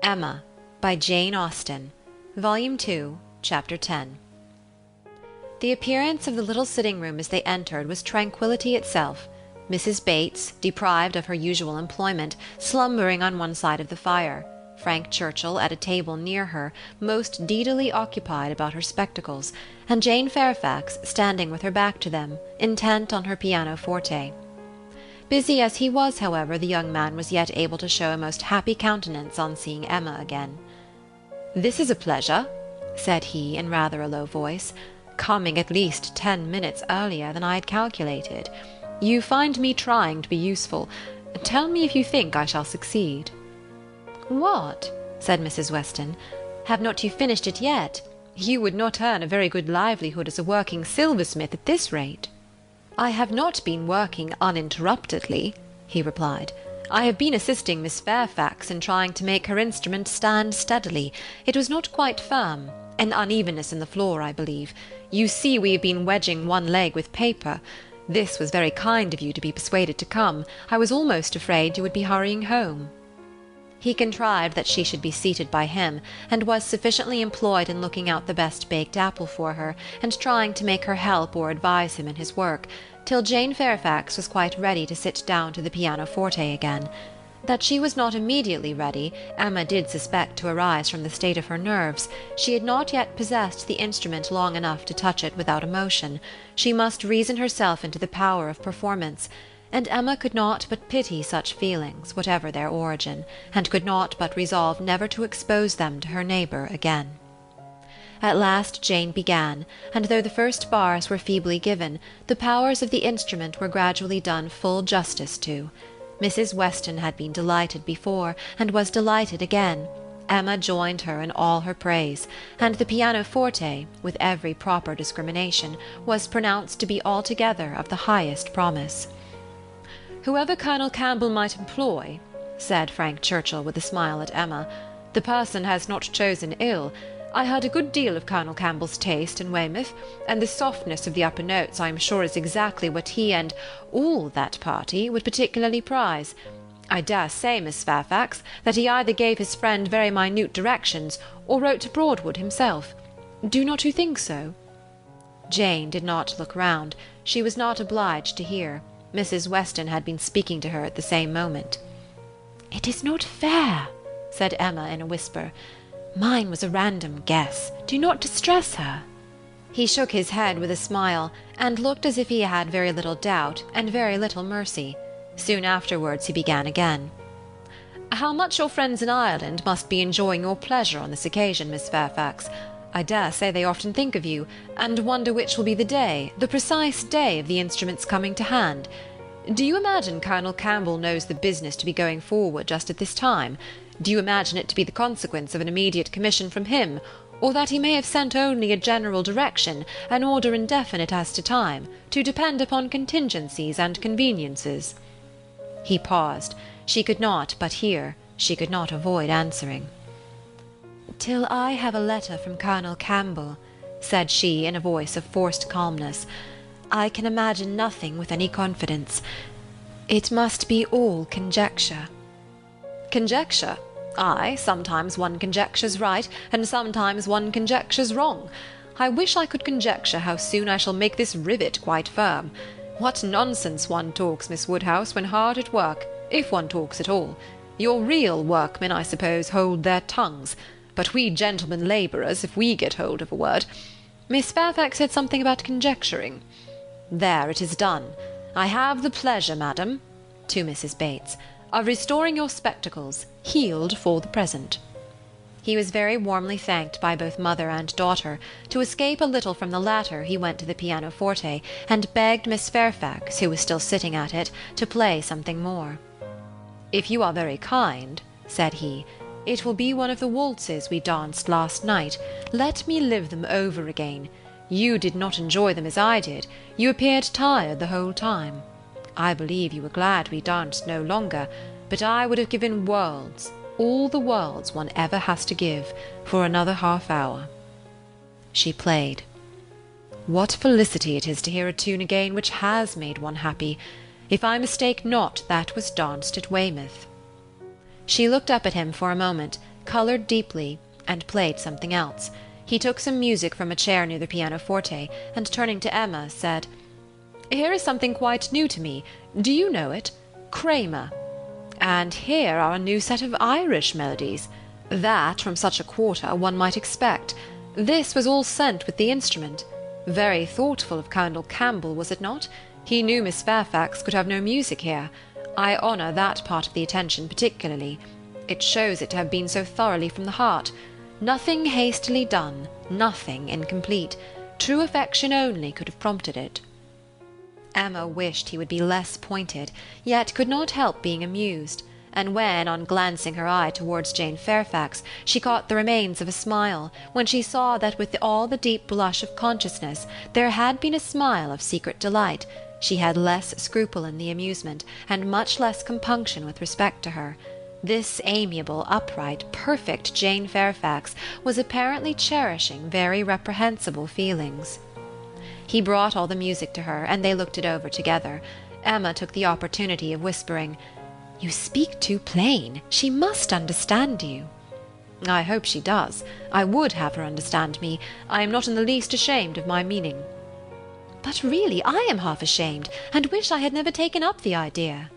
Emma by Jane Austen, Volume 2, Chapter 10. The appearance of the little sitting-room as they entered was tranquillity itself. Mrs. Bates, deprived of her usual employment, slumbering on one side of the fire; Frank Churchill at a table near her, most deedily occupied about her spectacles, and Jane Fairfax standing with her back to them, intent on her pianoforte. Busy as he was, however, the young man was yet able to show a most happy countenance on seeing Emma again. "This is a pleasure," said he, in rather a low voice, "coming at least 10 minutes earlier than I had calculated. You find me trying to be useful. Tell me if you think I shall succeed." "What?" said Mrs. Weston. "Have not you finished it yet? You would not earn a very good livelihood as a working silversmith at this rate." "I have not been working uninterruptedly," he replied. "I have been assisting Miss Fairfax in trying to make her instrument stand steadily. It was not quite firm. An unevenness in the floor, I believe. You see we have been wedging one leg with paper. This was very kind of you to be persuaded to come. I was almost afraid you would be hurrying home." He contrived that she should be seated by him, and was sufficiently employed in looking out the best baked apple for her, and trying to make her help or advise him in his work, till Jane Fairfax was quite ready to sit down to the pianoforte again. That she was not immediately ready, Emma did suspect to arise from the state of her nerves. She had not yet possessed the instrument long enough to touch it without emotion. She must reason herself into the power of performance, and Emma could not but pity such feelings, whatever their origin, and could not but resolve never to expose them to her neighbour again. At last Jane began, and though the first bars were feebly given, the powers of the instrument were gradually done full justice to. Mrs. Weston had been delighted before, and was delighted again. Emma joined her in all her praise, and the pianoforte, with every proper discrimination, was pronounced to be altogether of the highest promise. "Whoever Colonel Campbell might employ," said Frank Churchill with a smile at Emma, "the person has not chosen ill. I heard a good deal of Colonel Campbell's taste in Weymouth, and the softness of the upper notes I am sure is exactly what he and all that party would particularly prize. I dare say, Miss Fairfax, that he either gave his friend very minute directions, or wrote to Broadwood himself. Do not you think so?" Jane did not look round. She was not obliged to hear. Mrs. Weston had been speaking to her at the same moment. "It is not fair," said Emma in a whisper. "Mine was a random guess. Do not distress her." He shook his head with a smile, and looked as if he had very little doubt and very little mercy. Soon afterwards he began again. "How much your friends in Ireland must be enjoying your pleasure on this occasion, Miss Fairfax. I dare say they often think of you, and wonder which will be the day, the precise day of the instrument's coming to hand. Do you imagine Colonel Campbell knows the business to be going forward just at this time? Do you imagine it to be the consequence of an immediate commission from him, or that he may have sent only a general direction, an order indefinite as to time, to depend upon contingencies and conveniences?" He paused. She could not but hear. She could not avoid answering. "Till I have a letter from Colonel Campbell," said she in a voice of forced calmness, "I can imagine nothing with any confidence. It must be all conjecture." "Conjecture? Ay, sometimes one conjectures right, and sometimes one conjectures wrong. I wish I could conjecture how soon I shall make this rivet quite firm. What nonsense one talks, Miss Woodhouse, when hard at work, if one talks at all. Your real workmen, I suppose, hold their tongues, but we gentlemen labourers, if we get hold of a word— Miss Fairfax said something about conjecturing. There, it is done. I have the pleasure, madam," to Mrs. Bates, "of restoring your spectacles, healed for the present." He was very warmly thanked by both mother and daughter. To escape a little from the latter, he went to the pianoforte, and begged Miss Fairfax, who was still sitting at it, to play something more. "If you are very kind," said he, "it will be one of the waltzes we danced last night. Let me live them over again. You did not enjoy them as I did. You appeared tired the whole time. I believe you were glad we danced no longer, but I would have given worlds, all the worlds one ever has to give, for another half-hour." She played. What felicity it is to hear a tune again which has made one happy! If I mistake not, that was danced at Weymouth. She looked up at him for a moment, coloured deeply, and played something else. He took some music from a chair near the pianoforte, and turning to Emma, said, "Here is something quite new to me. Do you know it? Kramer. And here are a new set of Irish melodies. That, from such a quarter, one might expect. This was all sent with the instrument. Very thoughtful of Colonel Campbell, was it not? He knew Miss Fairfax could have no music here. I honour that part of the attention particularly. It shows it to have been so thoroughly from the heart. Nothing hastily done, nothing incomplete. True affection only could have prompted it." Emma wished he would be less pointed, yet could not help being amused, and when, on glancing her eye towards Jane Fairfax, she caught the remains of a smile, when she saw that with all the deep blush of consciousness there had been a smile of secret delight, she had less scruple in the amusement, and much less compunction with respect to her. This amiable, upright, perfect Jane Fairfax was apparently cherishing very reprehensible feelings. He brought all the music to her, and they looked it over together. Emma took the opportunity of whispering, "You speak too plain. She must understand you." "I hope she does. I would have her understand me. I am not in the least ashamed of my meaning." "But really I am half ashamed, and wish I had never taken up the idea."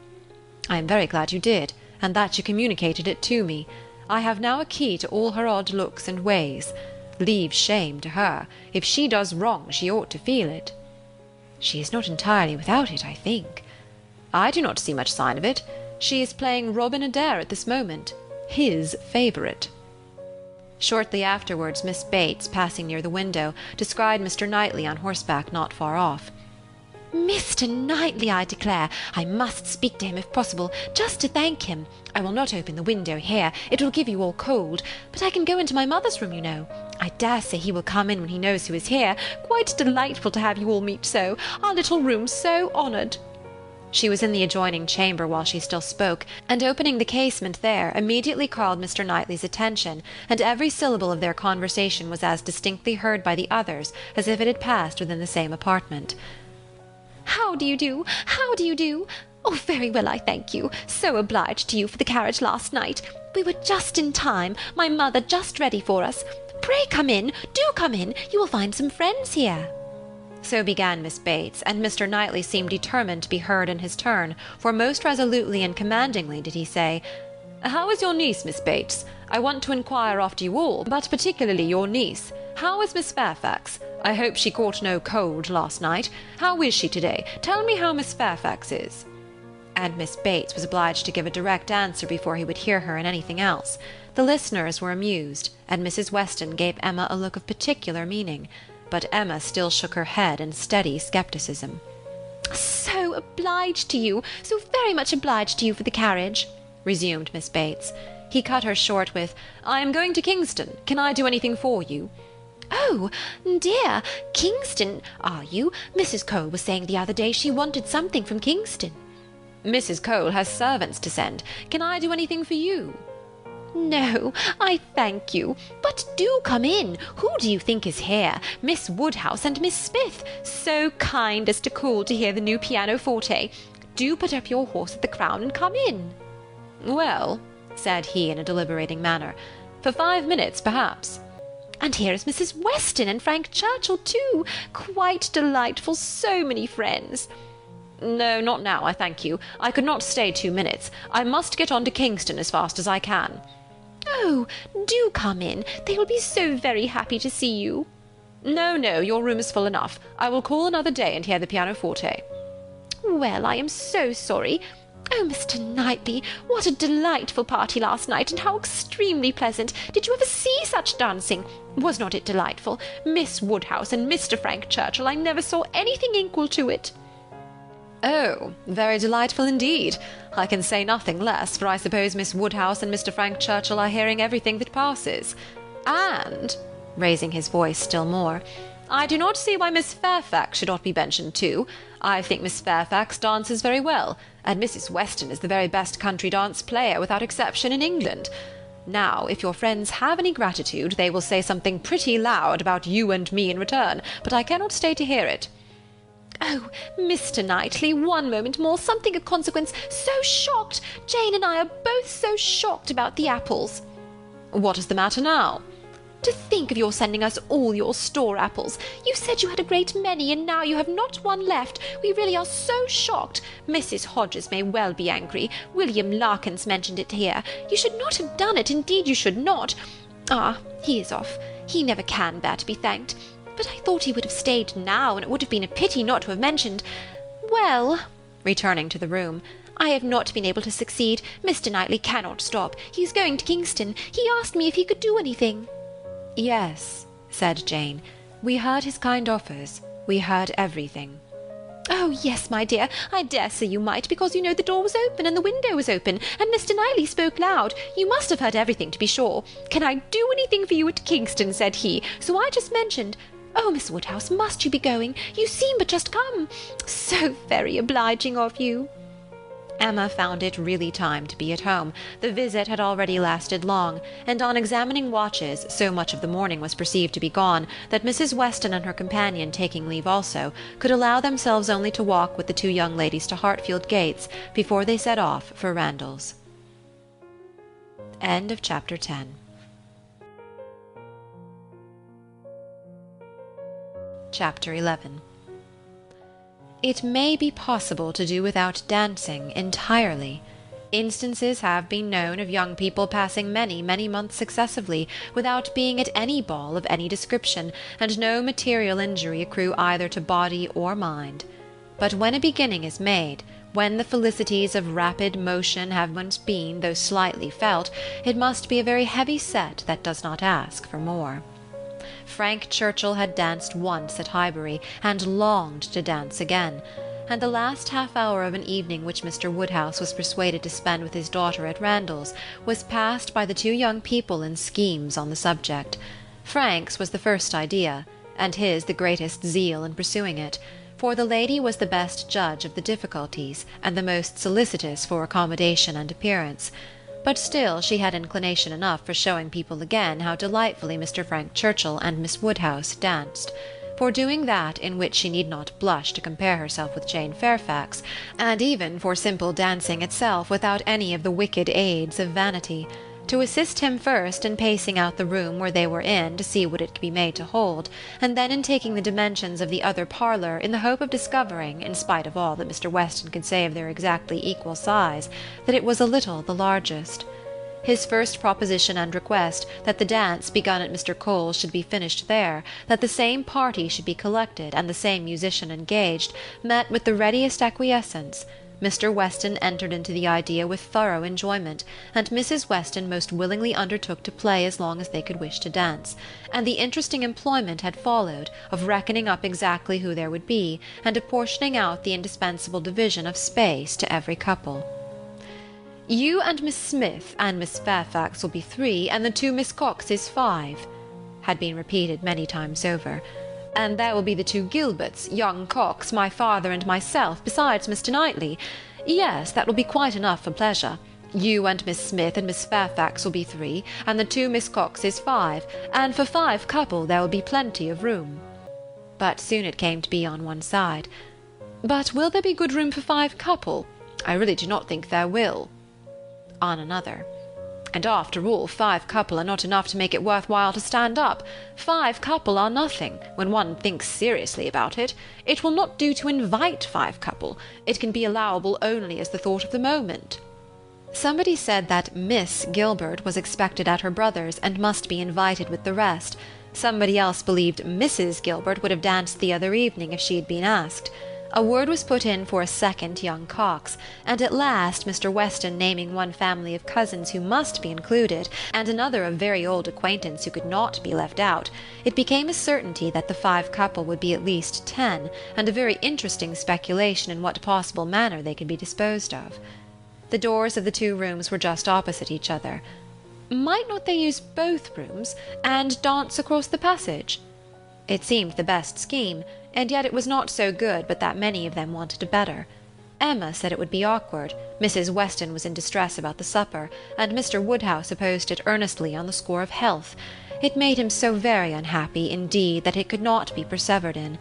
"I am very glad you did, and that you communicated it to me. I have now a key to all her odd looks and ways. Leave shame to her. If she does wrong, she ought to feel it." "She is not entirely without it, I think." "I do not see much sign of it. She is playing Robin Adair at this moment, his favourite." Shortly afterwards Miss Bates, passing near the window, descried Mr. Knightley on horseback not far off. "Mr. Knightley, I declare! I must speak to him if possible, just to thank him. I will not open the window here, it will give you all cold, but I can go into my mother's room, you know. I dare say he will come in when he knows who is here. Quite delightful to have you all meet so. Our little room so honoured." She was in the adjoining chamber while she still spoke, and opening the casement there, immediately called Mr. Knightley's attention, and every syllable of their conversation was as distinctly heard by the others as if it had passed within the same apartment. "How do you do? How do you do? Oh, very well, I thank you. So obliged to you for the carriage last night. We were just in time, my mother just ready for us. Pray come in, do come in, you will find some friends here." So began Miss Bates, and Mr. Knightley seemed determined to be heard in his turn, for most resolutely and commandingly did he say, "How is your niece, Miss Bates? I want to inquire after you all, but particularly your niece. How is Miss Fairfax? I hope she caught no cold last night. How is she to-day? Tell me how Miss Fairfax is." And Miss Bates was obliged to give a direct answer before he would hear her in anything else. The listeners were amused, and Mrs. Weston gave Emma a look of particular meaning, but Emma still shook her head in steady scepticism. "So obliged to you, so very much obliged to you for the carriage," resumed Miss Bates. He cut her short with, "I am going to Kingston. Can I do anything for you?" "Oh, dear, Kingston, are you? Mrs. Cole was saying the other day she wanted something from Kingston." "Mrs. Cole has servants to send. Can I do anything for you?" "No, I thank you. But do come in. Who do you think is here? Miss Woodhouse and Miss Smith. So kind as to call to hear the new pianoforte. Do put up your horse at the Crown and come in." "Well," said he in a deliberating manner, "for 5 minutes, perhaps." "And here is Mrs. Weston and Frank Churchill too. Quite delightful, so many friends." "No, not now, I thank you. I could not stay 2 minutes. I must get on to Kingston as fast as I can." "Oh, do come in. They will be so very happy to see you." "No, no, your room is full enough. I will call another day and hear the pianoforte." "Well, I am so sorry. Oh, Mr. Knightley, what a delightful party last night, and how extremely pleasant. Did you ever see such dancing? Was not it delightful? Miss Woodhouse and Mr. Frank Churchill, I never saw anything equal to it." "Oh, very delightful indeed. I can say nothing less, for I suppose Miss Woodhouse and Mr. Frank Churchill are hearing everything that passes. And," raising his voice still more, "I do not see why Miss Fairfax should not be mentioned too. I think Miss Fairfax dances very well, and Mrs. Weston is the very best country dance player without exception in England. Now, if your friends have any gratitude, they will say something pretty loud about you and me in return, but I cannot stay to hear it." "Oh, Mr. Knightley, one moment more, something of consequence. So shocked! Jane and I are both so shocked about the apples." What is the matter now?" "To think of your sending us all your store apples! You said you had a great many, and now you have not one left. We really are so shocked. Mrs. Hodges may well be angry. William Larkins mentioned it here. You should not have done it, indeed you should not. Ah, he is off. He never can bear to be thanked. But I thought he would have stayed now, and it would have been a pity not to have mentioned. Well," returning to the room, "I have not been able to succeed. Mr. Knightley cannot stop. He is going to Kingston. He asked me if he could do anything." "Yes," said Jane. "We heard his kind offers. We heard everything." "Oh, yes, my dear, I dare say you might, because you know the door was open and the window was open, and Mr. Knightley spoke loud. You must have heard everything, to be sure. 'Can I do anything for you at Kingston?' said he. So I just mentioned, 'Oh, Miss Woodhouse, must you be going? You seem but just come.' So very obliging of you." Emma found it really time to be at home. The visit had already lasted long, and on examining watches, so much of the morning was perceived to be gone, that Mrs. Weston and her companion, taking leave also, could allow themselves only to walk with the two young ladies to Hartfield gates before they set off for Randalls. End of chapter 10. Chapter 11. It may be possible to do without dancing entirely. Instances have been known of young people passing many, many months successively without being at any ball of any description, and no material injury accrue either to body or mind. But when a beginning is made, when the felicities of rapid motion have once been, though slightly felt, it must be a very heavy set that does not ask for more. Frank Churchill had danced once at Highbury, and longed to dance again, and the last half-hour of an evening which Mr. Woodhouse was persuaded to spend with his daughter at Randalls was passed by the two young people in schemes on the subject. Frank's was the first idea, and his the greatest zeal in pursuing it, for the lady was the best judge of the difficulties, and the most solicitous for accommodation and appearance. But still she had inclination enough for showing people again how delightfully Mr. Frank Churchill and Miss Woodhouse danced, for doing that in which she need not blush to compare herself with Jane Fairfax, and even for simple dancing itself without any of the wicked aids of vanity. To assist him first in pacing out the room where they were in to see what it could be made to hold, and then in taking the dimensions of the other parlour in the hope of discovering, in spite of all that Mr. Weston could say of their exactly equal size, that it was a little the largest. His first proposition and request, that the dance begun at Mr. Cole's should be finished there, that the same party should be collected, and the same musician engaged, met with the readiest acquiescence. Mr. Weston entered into the idea with thorough enjoyment, and Mrs. Weston most willingly undertook to play as long as they could wish to dance, and the interesting employment had followed, of reckoning up exactly who there would be, and apportioning out the indispensable division of space to every couple. "You and Miss Smith and Miss Fairfax will be 3, and the 2 Miss Coxes 5, had been repeated many times over. "And there will be the 2 Gilberts, young Cox, my father, and myself, besides Mr. Knightley. Yes, that will be quite enough for pleasure. You and Miss Smith and Miss Fairfax will be 3, and the 2 Miss Coxes 5, and for 5 couple there will be plenty of room." But soon it came to be on one side. "But will there be good room for 5 couple? I really do not think there will." On another. "And after all, 5 couple are not enough to make it worth while to stand up. 5 couple are nothing, when one thinks seriously about it. It will not do to invite 5 couple. It can be allowable only as the thought of the moment." Somebody said that Miss Gilbert was expected at her brother's, and must be invited with the rest. Somebody else believed Mrs. Gilbert would have danced the other evening if she had been asked. A word was put in for a second young Cox, and at last Mr. Weston naming one family of cousins who must be included, and another of very old acquaintance who could not be left out, it became a certainty that the 5 couple would be at least 10, and a very interesting speculation in what possible manner they could be disposed of. The doors of the 2 rooms were just opposite each other. Might not they use both rooms, and dance across the passage? It seemed the best scheme, and yet it was not so good but that many of them wanted a better. Emma said it would be awkward, Mrs. Weston was in distress about the supper, and Mr. Woodhouse opposed it earnestly on the score of health. It made him so very unhappy, indeed, that it could not be persevered in.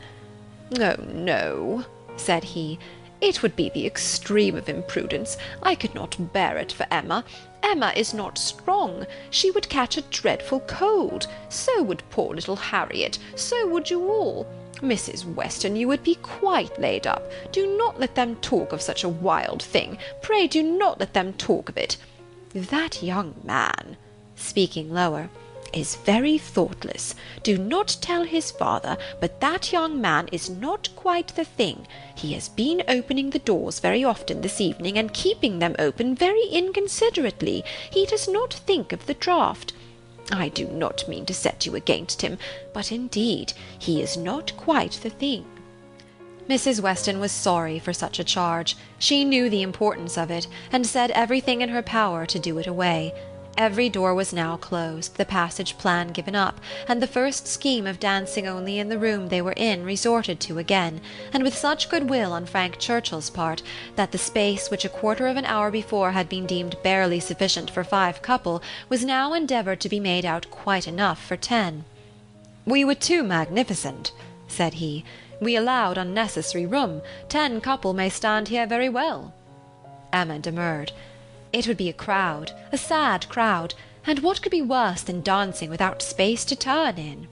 "Oh, no," said he, It would be the extreme of imprudence. I could not bear it for Emma. Emma is not strong. She would catch a dreadful cold. So would poor little Harriet. So would you all. Mrs. Weston, you would be quite laid up. Do not let them talk of such a wild thing. Pray do not let them talk of it. That young man," speaking lower, "is very thoughtless. Do not tell his father, but that young man is not quite the thing. He has been opening the doors very often this evening, and keeping them open very inconsiderately. He does not think of the draught. I do not mean to set you against him, but indeed he is not quite the thing." Mrs. Weston was sorry for such a charge. She knew the importance of it, and said everything in her power to do it away. Every door was now closed, the passage plan given up, and the first scheme of dancing only in the room they were in resorted to again, and with such goodwill on Frank Churchill's part, that the space which a quarter of an hour before had been deemed barely sufficient for 5 couple was now endeavoured to be made out quite enough for 10. "We were too magnificent," said he. "We allowed unnecessary room. 10 couple may stand here very well." Emma demurred. It would be a crowd, a sad crowd, and what could be worse than dancing without space to turn in?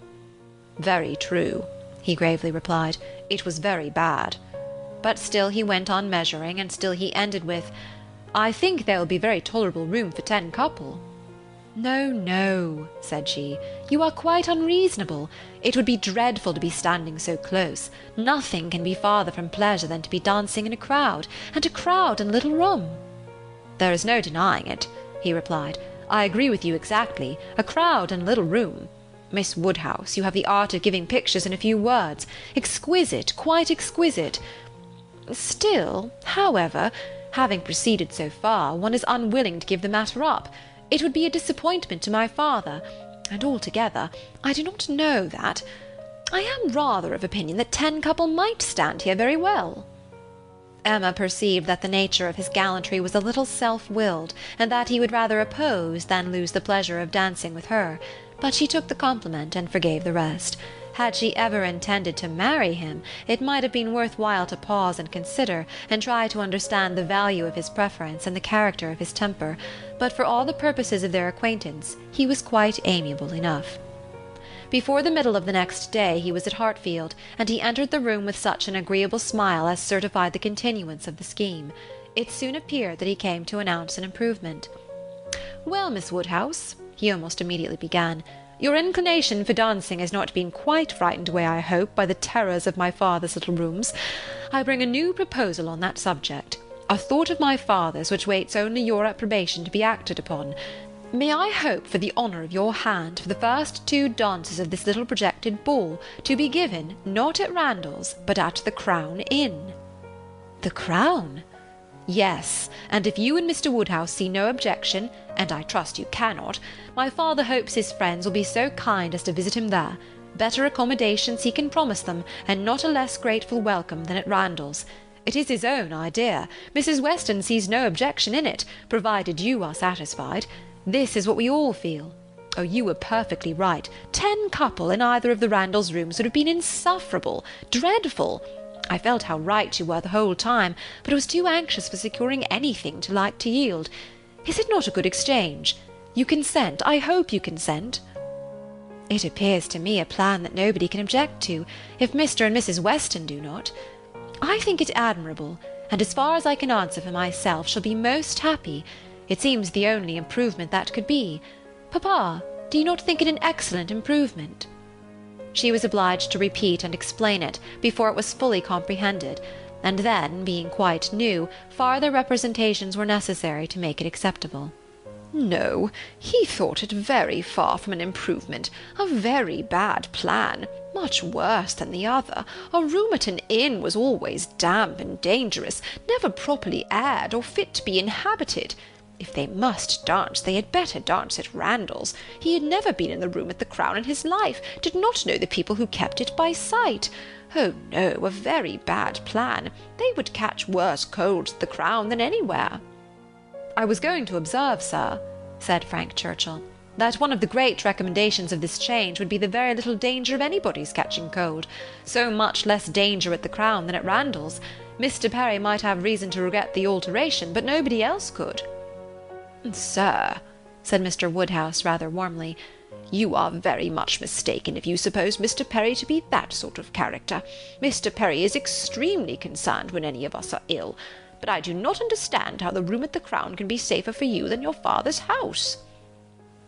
"Very true," he gravely replied. "It was very bad." But still he went on measuring, and still he ended with, "I think there will be very tolerable room for 10 couple." "No, no," said she, "you are quite unreasonable. It would be dreadful to be standing so close. Nothing can be farther from pleasure than to be dancing in a crowd, and a crowd in a little room." "There is no denying it," he replied. "I agree with you exactly. A crowd in a little room. Miss Woodhouse, you have the art of giving pictures in a few words. Exquisite, quite exquisite. Still, however, having proceeded so far, one is unwilling to give the matter up. It would be a disappointment to my father, and altogether, I do not know that. I am rather of opinion that 10 couple might stand here very well." Emma perceived that the nature of his gallantry was a little self-willed, and that he would rather oppose than lose the pleasure of dancing with her, but she took the compliment and forgave the rest. Had she ever intended to marry him, it might have been worth while to pause and consider, and try to understand the value of his preference and the character of his temper, but for all the purposes of their acquaintance he was quite amiable enough. Before the middle of the next day he was at Hartfield, and he entered the room with such an agreeable smile as certified the continuance of the scheme. It soon appeared that he came to announce an improvement. "Well, Miss Woodhouse," he almost immediately began, "your inclination for dancing has not been quite frightened away, I hope, by the terrors of my father's little rooms. I bring a new proposal on that subject, a thought of my father's which waits only your approbation to be acted upon. May I hope for the honour of your hand for the first 2 dances of this little projected ball, to be given, not at Randall's, but at the Crown Inn?" "The Crown?" "Yes, and if you and Mr. Woodhouse see no objection, and I trust you cannot, my father hopes his friends will be so kind as to visit him there. Better accommodations he can promise them, and not a less grateful welcome than at Randall's. It is his own idea. Mrs. Weston sees no objection in it, provided you are satisfied. This is what we all feel. Oh, you were perfectly right. 10 couple in either of the Randalls' rooms would have been insufferable, dreadful. I felt how right you were the whole time, but I was too anxious for securing anything to like to yield. Is it not a good exchange? You consent? I hope you consent." "It appears to me a plan that nobody can object to, if Mr. and Mrs. Weston do not. I think it admirable, and as far as I can answer for myself, shall be most happy. It seems the only improvement that could be. Papa, do you not think it an excellent improvement?" She was obliged to repeat and explain it before it was fully comprehended, and then, being quite new, farther representations were necessary to make it acceptable. "No, he thought it very far from an improvement, a very bad plan, much worse than the other. A room at an inn was always damp and dangerous, never properly aired or fit to be inhabited. If they must dance, they had better dance at Randall's. He had never been in the room at the Crown in his life, did not know the people who kept it by sight. Oh no, a very bad plan. They would catch worse colds at the Crown than anywhere." "I was going to observe, sir," said Frank Churchill, "that one of the great recommendations of this change would be the very little danger of anybody's catching cold. So much less danger at the Crown than at Randall's. Mr. Perry might have reason to regret the alteration, but nobody else could." "Sir," said Mr. Woodhouse rather warmly, "you are very much mistaken if you suppose Mr. Perry to be that sort of character. Mr. Perry is extremely concerned when any of us are ill, but I do not understand how the room at the Crown can be safer for you than your father's house."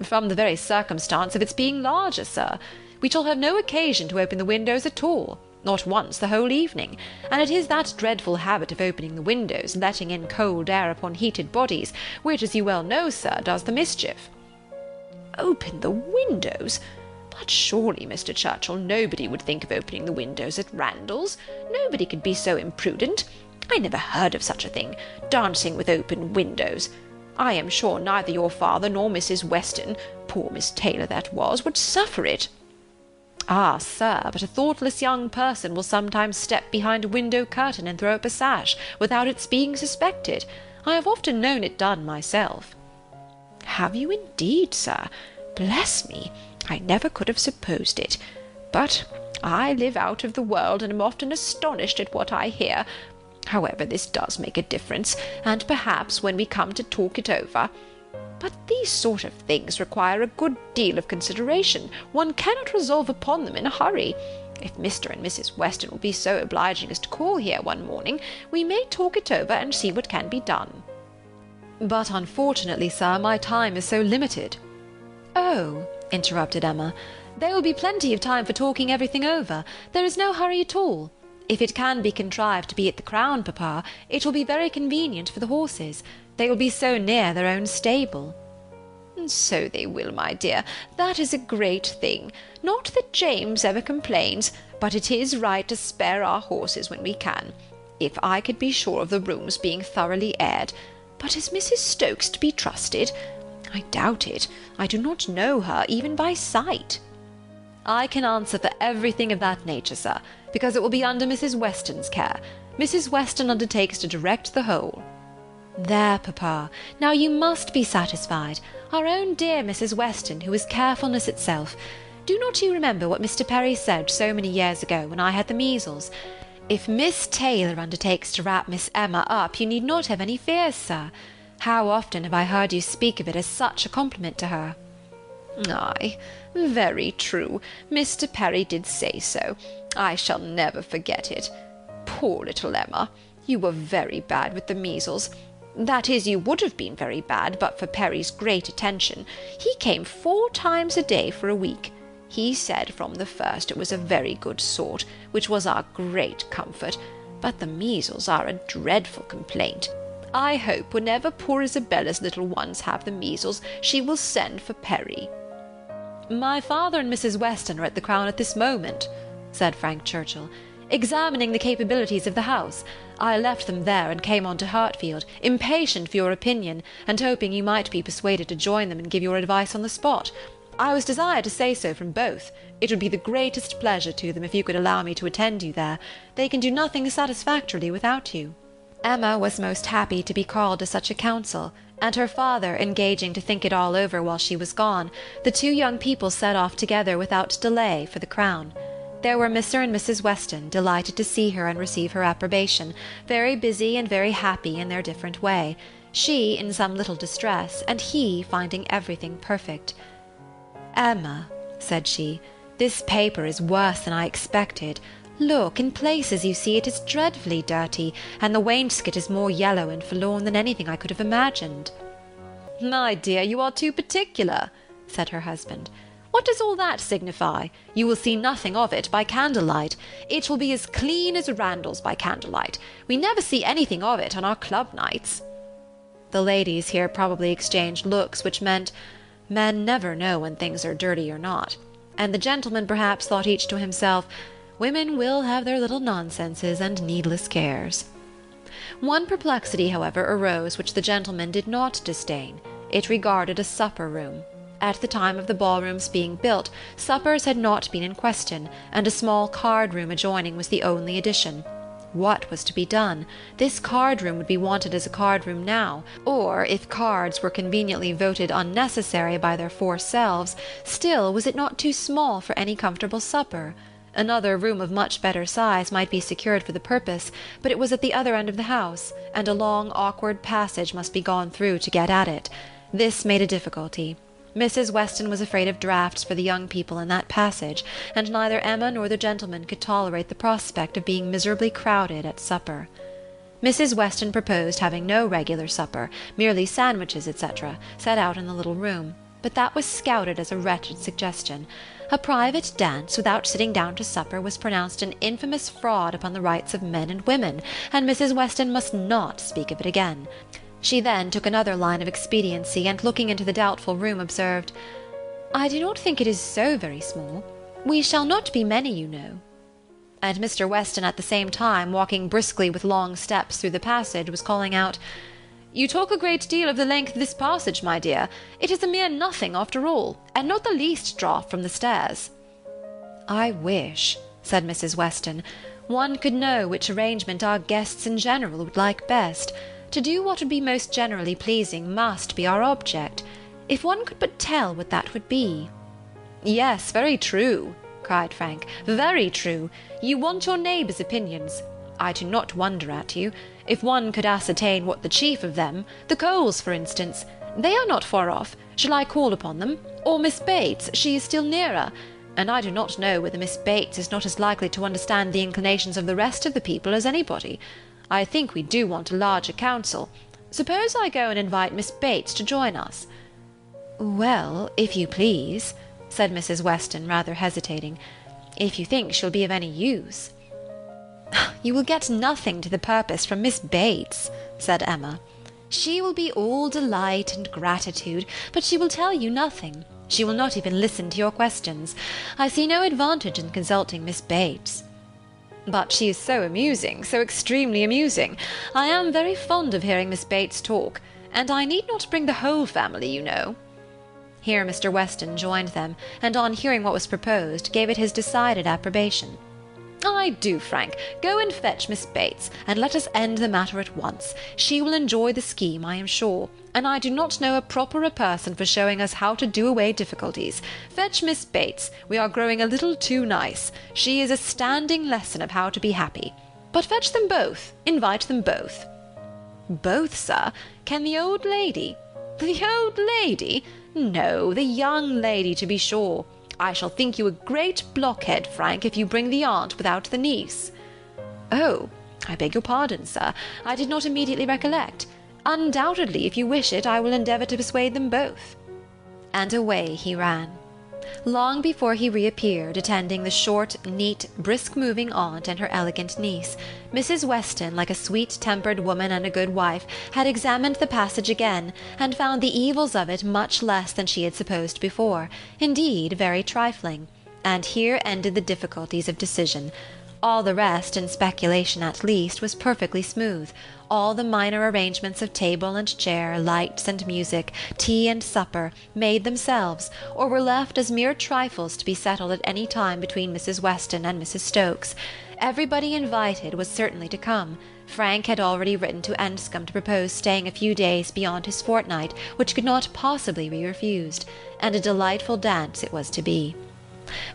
"From the very circumstance of its being larger, sir. We shall have no occasion to open the windows at all, not once the whole evening, and it is that dreadful habit of opening the windows, letting in cold air upon heated bodies, which, as you well know, sir, does the mischief." "Open the windows? But surely, Mr. Churchill, nobody would think of opening the windows at Randalls. Nobody could be so imprudent. I never heard of such a thing, dancing with open windows. I am sure neither your father nor Mrs. Weston, poor Miss Taylor that was, would suffer it." "Ah, sir, but a thoughtless young person will sometimes step behind a window curtain and throw up a sash, without its being suspected. I have often known it done myself." "Have you indeed, sir? Bless me, I never could have supposed it. But I live out of the world, and am often astonished at what I hear. However, this does make a difference, and perhaps when we come to talk it over. But these sort of things require a good deal of consideration. One cannot resolve upon them in a hurry. If Mr. and Mrs. Weston will be so obliging as to call here one morning, we may talk it over and see what can be done." "But unfortunately, sir, my time is so limited." "Oh," interrupted Emma, "there will be plenty of time for talking everything over. There is no hurry at all. If it can be contrived to be at the Crown, papa, it will be very convenient for the horses. They will be so near their own stable." "So they will, my dear. That is a great thing. Not that James ever complains, but it is right to spare our horses when we can. If I could be sure of the rooms being thoroughly aired. But is Mrs. Stokes to be trusted? I doubt it. I do not know her, even by sight." "I can answer for everything of that nature, sir, because it will be under Mrs. Weston's care. Mrs. Weston undertakes to direct the whole." "There, papa, now you must be satisfied. Our own dear Mrs. Weston, who is carefulness itself. Do not you remember what Mr. Perry said so many years ago, when I had the measles? If Miss Taylor undertakes to wrap Miss Emma up, you need not have any fears, sir. How often have I heard you speak of it as such a compliment to her?" "Ay, very true. Mr. Perry did say so. I shall never forget it. Poor little Emma! You were very bad with the measles. That is, you would have been very bad, but for Perry's great attention. He came 4 times a day for a week. He said from the first it was a very good sort, which was our great comfort, but the measles are a dreadful complaint. I hope whenever poor Isabella's little ones have the measles, she will send for Perry." "My father and Mrs. Weston are at the Crown at this moment," said Frank Churchill, "examining the capabilities of the house. I left them there and came on to Hartfield, impatient for your opinion, and hoping you might be persuaded to join them and give your advice on the spot. I was desired to say so from both. It would be the greatest pleasure to them if you could allow me to attend you there. They can do nothing satisfactorily without you." Emma was most happy to be called to such a council, and her father engaging to think it all over while she was gone, the 2 young people set off together without delay for the Crown. There were Mr. and Mrs. Weston, delighted to see her and receive her approbation, very busy and very happy in their different way, she in some little distress, and he finding everything perfect. "Emma," said she, "this paper is worse than I expected. Look, in places you see it is dreadfully dirty, and the wainscot is more yellow and forlorn than anything I could have imagined." "My dear, you are too particular," said her husband. "What does all that signify? You will see nothing of it by candlelight. It will be as clean as Randalls by candlelight. We never see anything of it on our club nights." The ladies here probably exchanged looks which meant, "Men never know when things are dirty or not," and the gentlemen perhaps thought each to himself, "Women will have their little nonsenses and needless cares." One perplexity, however, arose which the gentlemen did not disdain. It regarded a supper-room. At the time of the ballroom's being built, suppers had not been in question, and a small card-room adjoining was the only addition. What was to be done? This card-room would be wanted as a card-room now, or, if cards were conveniently voted unnecessary by their 4 selves, still was it not too small for any comfortable supper? Another room of much better size might be secured for the purpose, but it was at the other end of the house, and a long awkward passage must be gone through to get at it. This made a difficulty. Mrs. Weston was afraid of draughts for the young people in that passage, and neither Emma nor the gentlemen could tolerate the prospect of being miserably crowded at supper. Mrs. Weston proposed having no regular supper, merely sandwiches, etc., set out in the little room, but that was scouted as a wretched suggestion. A private dance without sitting down to supper was pronounced an infamous fraud upon the rights of men and women, and Mrs. Weston must not speak of it again. She then took another line of expediency, and looking into the doubtful room, observed, "I do not think it is so very small. We shall not be many, you know." And Mr. Weston at the same time, walking briskly with long steps through the passage, was calling out, "You talk a great deal of the length of this passage, my dear. It is a mere nothing after all, and not the least draught from the stairs." "I wish," said Mrs. Weston, "one could know which arrangement our guests in general would like best. To do what would be most generally pleasing must be our object. If one could but tell what that would be." "Yes, very true," cried Frank, "very true. You want your neighbours' opinions. I do not wonder at you. If one could ascertain what the chief of them, the Coles, for instance, they are not far off. Shall I call upon them? Or Miss Bates, she is still nearer. And I do not know whether Miss Bates is not as likely to understand the inclinations of the rest of the people as anybody. I think we do want a larger council. Suppose I go and invite Miss Bates to join us?" "Well, if you please," said Mrs. Weston, rather hesitating, "if you think she'll be of any use." "You will get nothing to the purpose from Miss Bates," said Emma. "She will be all delight and gratitude, but she will tell you nothing. She will not even listen to your questions. I see no advantage in consulting Miss Bates." "But she is so amusing, so extremely amusing. I am very fond of hearing Miss Bates talk, and I need not bring the whole family, you know." Here Mr. Weston joined them, and on hearing what was proposed, gave it his decided approbation. "I do, Frank. Go and fetch Miss Bates, and let us end the matter at once. She will enjoy the scheme, I am sure, and I do not know a properer person for showing us how to do away difficulties. Fetch Miss Bates. We are growing a little too nice. She is a standing lesson of how to be happy. But fetch them both. Invite them both." "Both, sir? Can the old lady—" "The old lady? No, the young lady, to be sure. I shall think you a great blockhead, Frank, if you bring the aunt without the niece." "Oh, I beg your pardon, sir. I did not immediately recollect. Undoubtedly, if you wish it, I will endeavour to persuade them both." And away he ran. Long before he reappeared, attending the short, neat, brisk-moving aunt and her elegant niece, Mrs. Weston, like a sweet-tempered woman and a good wife, had examined the passage again, and found the evils of it much less than she had supposed before, indeed very trifling, and here ended the difficulties of decision. All the rest, in speculation at least, was perfectly smooth. All the minor arrangements of table and chair, lights and music, tea and supper, made themselves, or were left as mere trifles to be settled at any time between Mrs. Weston and Mrs. Stokes. Everybody invited was certainly to come. Frank had already written to Enscombe to propose staying a few days beyond his fortnight, which could not possibly be refused, and a delightful dance it was to be.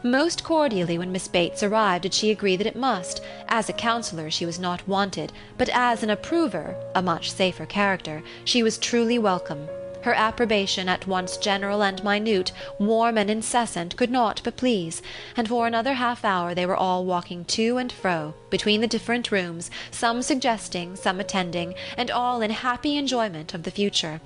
Most cordially when Miss Bates arrived did she agree that it must. As a counsellor she was not wanted, but as an approver, a much safer character, she was truly welcome. Her approbation, at once general and minute, warm and incessant, could not but please, and for another half-hour they were all walking to and fro, between the different rooms, some suggesting, some attending, and all in happy enjoyment of the future.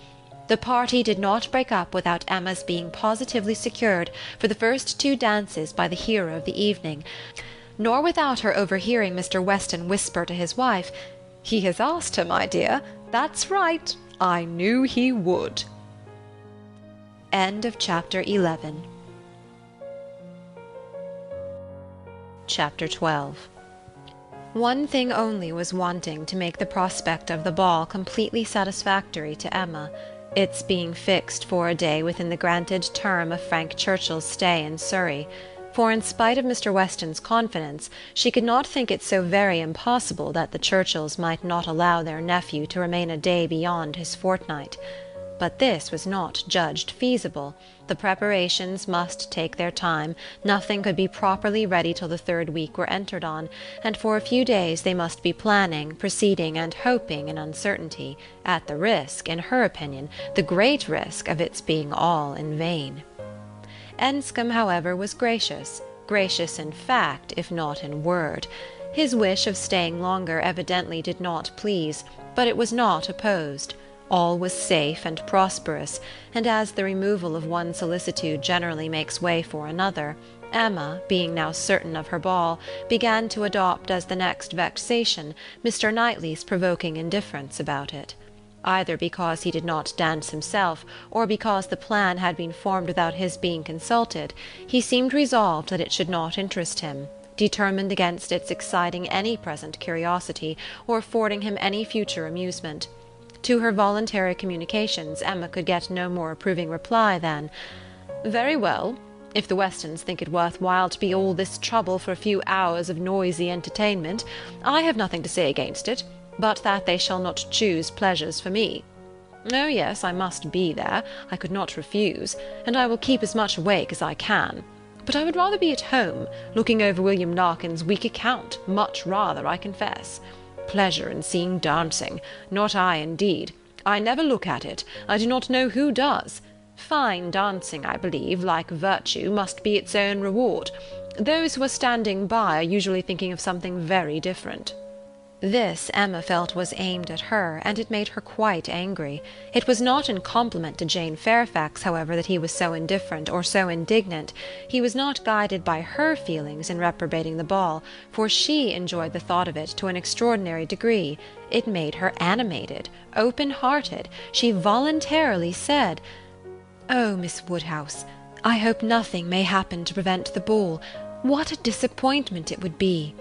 The party did not break up without Emma's being positively secured for the first 2 dances by the hero of the evening, nor without her overhearing Mr. Weston whisper to his wife, "He has asked her, my dear. That's right. I knew he would." End of chapter 11. Chapter 12. One thing only was wanting to make the prospect of the ball completely satisfactory to Emma, its being fixed for a day within the granted term of Frank Churchill's stay in Surrey, for in spite of Mr. Weston's confidence, she could not think it so very impossible that the Churchills might not allow their nephew to remain a day beyond his fortnight. But this was not judged feasible. The preparations must take their time, nothing could be properly ready till the 3rd week were entered on, and for a few days they must be planning, proceeding, and hoping in uncertainty, at the risk, in her opinion, the great risk of its being all in vain. Enscombe, however, was gracious in fact, if not in word. His wish of staying longer evidently did not please, but it was not opposed. All was safe and prosperous, and as the removal of one solicitude generally makes way for another, Emma, being now certain of her ball, began to adopt as the next vexation Mr. Knightley's provoking indifference about it. Either because he did not dance himself, or because the plan had been formed without his being consulted, he seemed resolved that it should not interest him, determined against its exciting any present curiosity, or affording him any future amusement. To her voluntary communications Emma could get no more approving reply than, "Very well. If the Westons think it worth while to be all this trouble for a few hours of noisy entertainment, I have nothing to say against it, but that they shall not choose pleasures for me. Oh yes, I must be there, I could not refuse, and I will keep as much awake as I can. But I would rather be at home, looking over William Larkin's weak account, much rather, I confess. Pleasure in seeing dancing! Not I, indeed. I never look at it. I do not know who does. Fine dancing, I believe, like virtue, must be its own reward. Those who are standing by are usually thinking of something very different." This Emma felt was aimed at her, and it made her quite angry. It was not in compliment to Jane Fairfax, however, that he was so indifferent or so indignant. He was not guided by her feelings in reprobating the ball, for she enjoyed the thought of it to an extraordinary degree. It made her animated, open-hearted. She voluntarily said, "Oh, Miss Woodhouse, I hope nothing may happen to prevent the ball. What a disappointment it would be!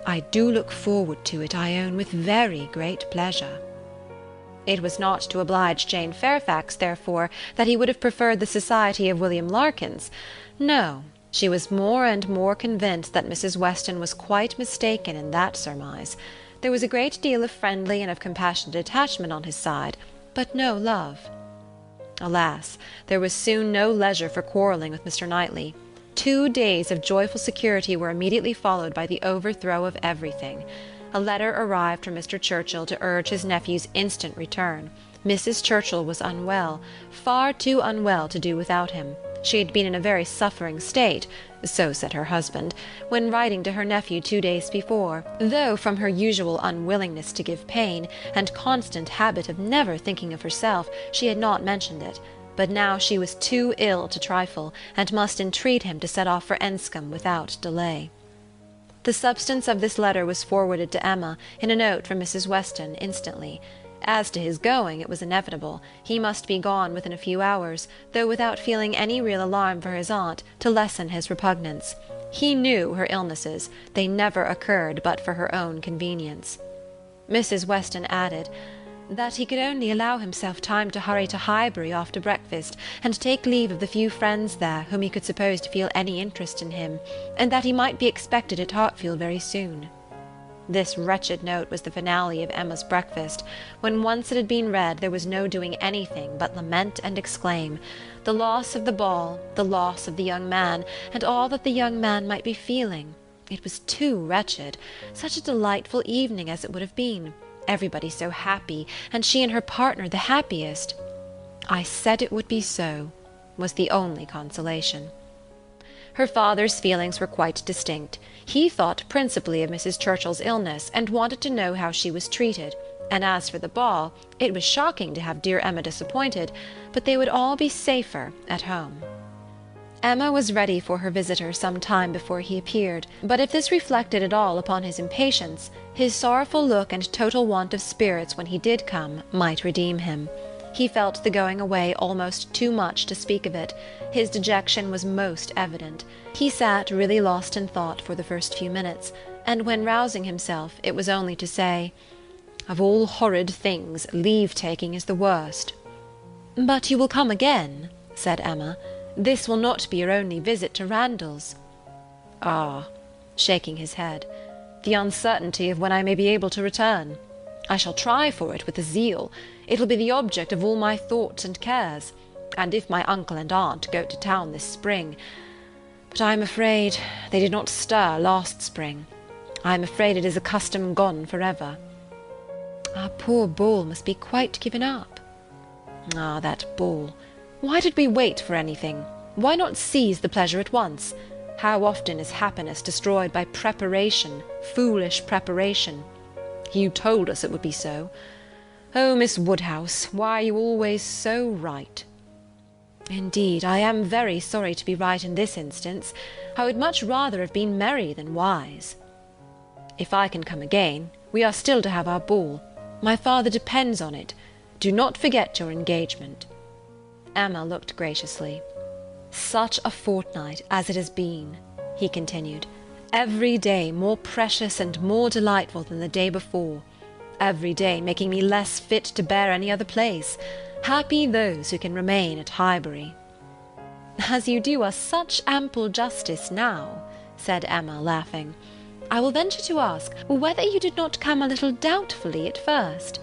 I do look forward to it, I own, with very great pleasure." It was not to oblige Jane Fairfax, therefore, that he would have preferred the society of William Larkins. No, she was more and more convinced that Mrs. Weston was quite mistaken in that surmise. There was a great deal of friendly and of compassionate attachment on his side, but no love. Alas, there was soon no leisure for quarrelling with Mr. Knightley. 2 days of joyful security were immediately followed by the overthrow of everything. A letter arrived from Mr. Churchill to urge his nephew's instant return. Mrs. Churchill was unwell, far too unwell to do without him. She had been in a very suffering state, so said her husband, when writing to her nephew 2 days before, though from her usual unwillingness to give pain, and constant habit of never thinking of herself, she had not mentioned it. But now she was too ill to trifle, and must entreat him to set off for Enscombe without delay. The substance of this letter was forwarded to Emma, in a note from Mrs. Weston, instantly. As to his going, it was inevitable. He must be gone within a few hours, though without feeling any real alarm for his aunt, to lessen his repugnance. He knew her illnesses. They never occurred but for her own convenience. Mrs. Weston added, that he could only allow himself time to hurry to Highbury after breakfast, and take leave of the few friends there whom he could suppose to feel any interest in him, and that he might be expected at Hartfield very soon. This wretched note was the finale of Emma's breakfast. When once it had been read, there was no doing anything but lament and exclaim. The loss of the ball, the loss of the young man, and all that the young man might be feeling. It was too wretched. Such a delightful evening as it would have been. Everybody so happy, and she and her partner the happiest. "I said it would be so," was the only consolation. Her father's feelings were quite distinct. He thought principally of Mrs. Churchill's illness, and wanted to know how she was treated, and as for the ball, it was shocking to have dear Emma disappointed, but they would all be safer at home. Emma was ready for her visitor some time before he appeared, but if this reflected at all upon his impatience, his sorrowful look and total want of spirits when he did come might redeem him. He felt the going away almost too much to speak of it. His dejection was most evident. He sat really lost in thought for the first few minutes, and when rousing himself, it was only to say, "Of all horrid things, leave-taking is the worst." "But you will come again," said Emma. "This will not be your only visit to Randalls." "Ah," shaking his head, "the uncertainty of when I may be able to return. I shall try for it with a zeal. It will be the object of all my thoughts and cares, and if my uncle and aunt go to town this spring— But I am afraid they did not stir last spring. I am afraid it is a custom gone for ever. Our poor ball must be quite given up. Ah, that ball! Why did we wait for anything? Why not seize the pleasure at once? How often is happiness destroyed by preparation, foolish preparation? You told us it would be so. Oh, Miss Woodhouse, why are you always so right? Indeed, I am very sorry to be right in this instance. I would much rather have been merry than wise. If I can come again, we are still to have our ball. My father depends on it. Do not forget your engagement. Emma looked graciously. Such a fortnight as it has been, he continued, every day more precious and more delightful than the day before, every day making me less fit to bear any other place. Happy those who can remain at Highbury. As you do us such ample justice now, said Emma, laughing, I will venture to ask whether you did not come a little doubtfully at first.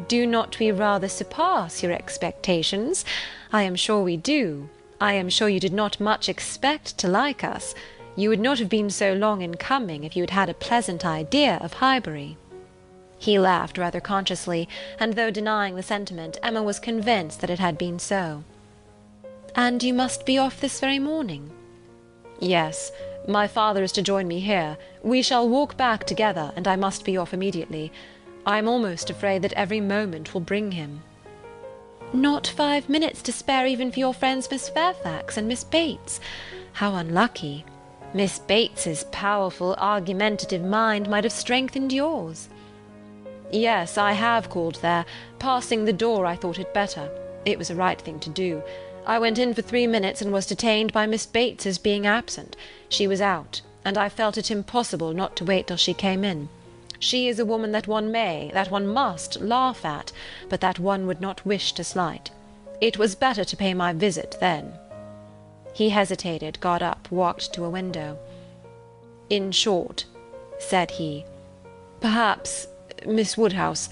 Do not we rather surpass your expectations? I am sure we do. I am sure you did not much expect to like us. You would not have been so long in coming if you had had a pleasant idea of Highbury. He laughed rather consciously, and though denying the sentiment, Emma was convinced that it had been so. And you must be off this very morning? Yes, my father is to join me here. We shall walk back together, and I must be off immediately. I am almost afraid that every moment will bring him. Not 5 minutes to spare even for your friends Miss Fairfax and Miss Bates. How unlucky! Miss Bates's powerful, argumentative mind might have strengthened yours. Yes, I have called there. Passing the door, I thought it better. It was the right thing to do. I went in for 3 minutes and was detained by Miss Bates's being absent. She was out, and I felt it impossible not to wait till she came in. She is a woman that one may, that one must, laugh at, but that one would not wish to slight. It was better to pay my visit then. He hesitated, got up, walked to a window. In short, said he, perhaps, Miss Woodhouse,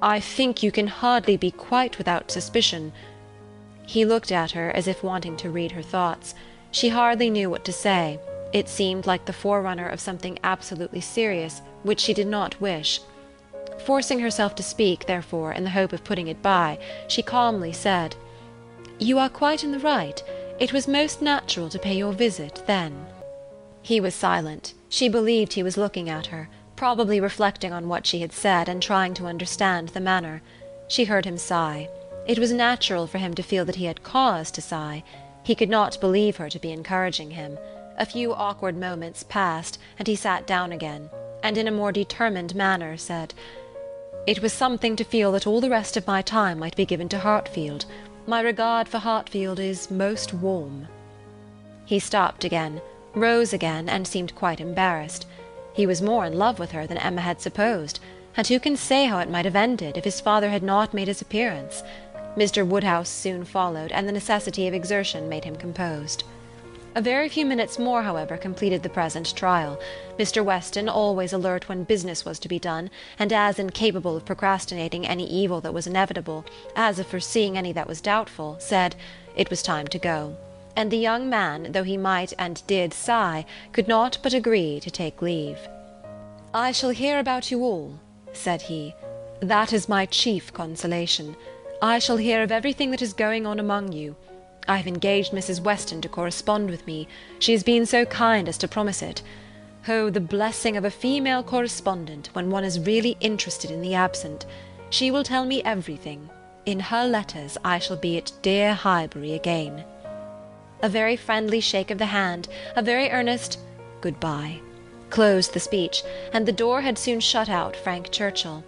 I think you can hardly be quite without suspicion. He looked at her as if wanting to read her thoughts. She hardly knew what to say. It seemed like the forerunner of something absolutely serious, which she did not wish. Forcing herself to speak, therefore, in the hope of putting it by, she calmly said, You are quite in the right. It was most natural to pay your visit then. He was silent. She believed he was looking at her, probably reflecting on what she had said and trying to understand the manner. She heard him sigh. It was natural for him to feel that he had cause to sigh. He could not believe her to be encouraging him. A few awkward moments passed, and he sat down again, and in a more determined manner said, It was something to feel that all the rest of my time might be given to Hartfield. My regard for Hartfield is most warm. He stopped again, rose again, and seemed quite embarrassed. He was more in love with her than Emma had supposed, and who can say how it might have ended if his father had not made his appearance? Mr. Woodhouse soon followed, and the necessity of exertion made him composed. A very few minutes more, however, completed the present trial. Mr. Weston, always alert when business was to be done, and as incapable of procrastinating any evil that was inevitable, as of foreseeing any that was doubtful, said, it was time to go. And the young man, though he might and did sigh, could not but agree to take leave. I shall hear about you all, said he. That is my chief consolation. I shall hear of everything that is going on among you. I have engaged Mrs. Weston to correspond with me. She has been so kind as to promise it. Oh, the blessing of a female correspondent, when one is really interested in the absent. She will tell me everything. In her letters I shall be at dear Highbury again. A very friendly shake of the hand, a very earnest "Good-bye," closed the speech, and the door had soon shut out Frank Churchill.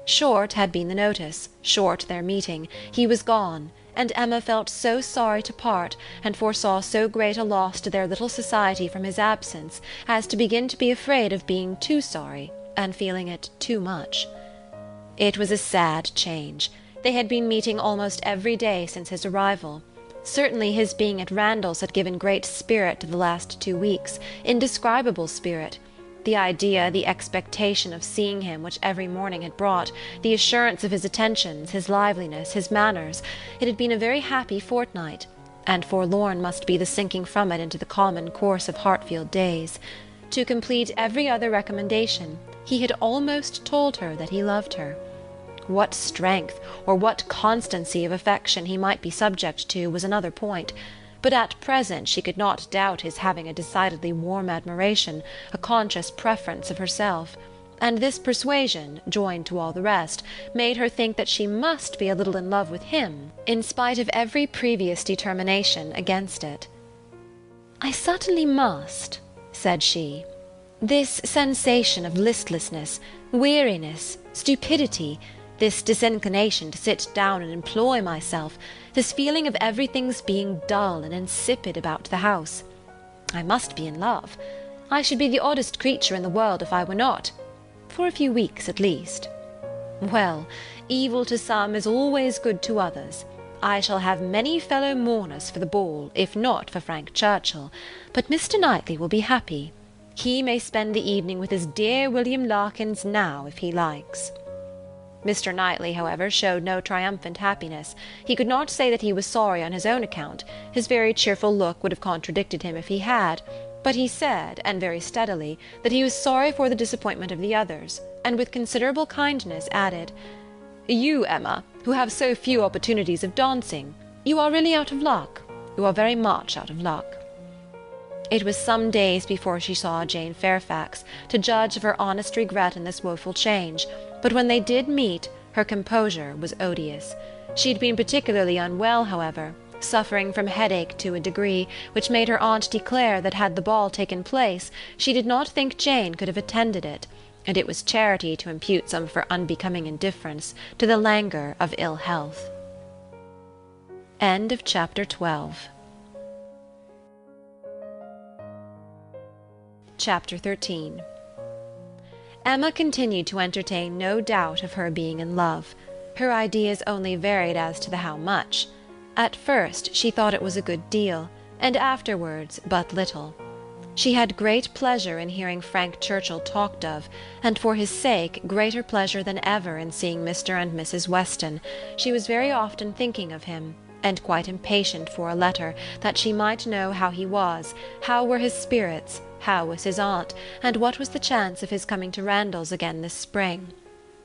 Short had been the notice, short their meeting. He was gone, and Emma felt so sorry to part, and foresaw so great a loss to their little society from his absence, as to begin to be afraid of being too sorry, and feeling it too much. It was a sad change. They had been meeting almost every day since his arrival. Certainly his being at Randalls had given great spirit to the last 2 weeks, indescribable spirit. The idea, the expectation of seeing him which every morning had brought, the assurance of his attentions, his liveliness, his manners, it had been a very happy fortnight, and forlorn must be the sinking from it into the common course of Hartfield days. To complete every other recommendation, he had almost told her that he loved her. What strength or what constancy of affection he might be subject to was another point, but at present she could not doubt his having a decidedly warm admiration, a conscious preference of herself, and this persuasion, joined to all the rest, made her think that she must be a little in love with him, in spite of every previous determination against it. "I certainly must," said she. "This sensation of listlessness, weariness, stupidity, this disinclination to sit down and employ myself, this feeling of everything's being dull and insipid about the house. I must be in love. I should be the oddest creature in the world if I were not, for a few weeks at least. Well, evil to some is always good to others. I shall have many fellow mourners for the ball, if not for Frank Churchill, but Mr. Knightley will be happy. He may spend the evening with his dear William Larkins now, if he likes." Mr. Knightley, however, showed no triumphant happiness. He could not say that he was sorry on his own account. His very cheerful look would have contradicted him if he had, but he said, and very steadily, that he was sorry for the disappointment of the others, and with considerable kindness added, "You, Emma, who have so few opportunities of dancing, you are really out of luck. You are very much out of luck." It was some days before she saw Jane Fairfax, to judge of her honest regret in this woeful change, but when they did meet, her composure was odious. She had been particularly unwell, however, suffering from headache to a degree which made her aunt declare that had the ball taken place, she did not think Jane could have attended it, and it was charity to impute some of her unbecoming indifference to the languor of ill health. Chapter 13. Emma continued to entertain no doubt of her being in love. Her ideas only varied as to the how much. At first she thought it was a good deal, and afterwards but little. She had great pleasure in hearing Frank Churchill talked of, and for his sake greater pleasure than ever in seeing Mr. and Mrs. Weston. She was very often thinking of him, and quite impatient for a letter, that she might know how he was, how were his spirits, how was his aunt, and what was the chance of his coming to Randalls again this spring.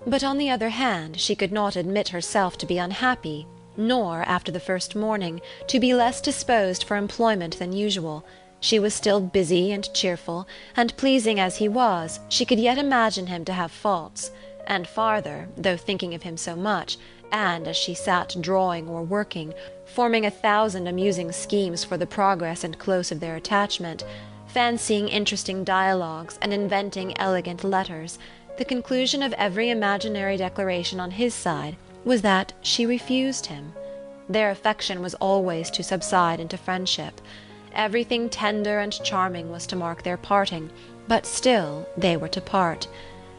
But on the other hand she could not admit herself to be unhappy, nor, after the first morning, to be less disposed for employment than usual. She was still busy and cheerful, and pleasing as he was, she could yet imagine him to have faults, and farther, though thinking of him so much, and as she sat drawing or working, forming 1,000 amusing schemes for the progress and close of their attachment, fancying interesting dialogues and inventing elegant letters, the conclusion of every imaginary declaration on his side was that she refused him. Their affection was always to subside into friendship. Everything tender and charming was to mark their parting, but still they were to part.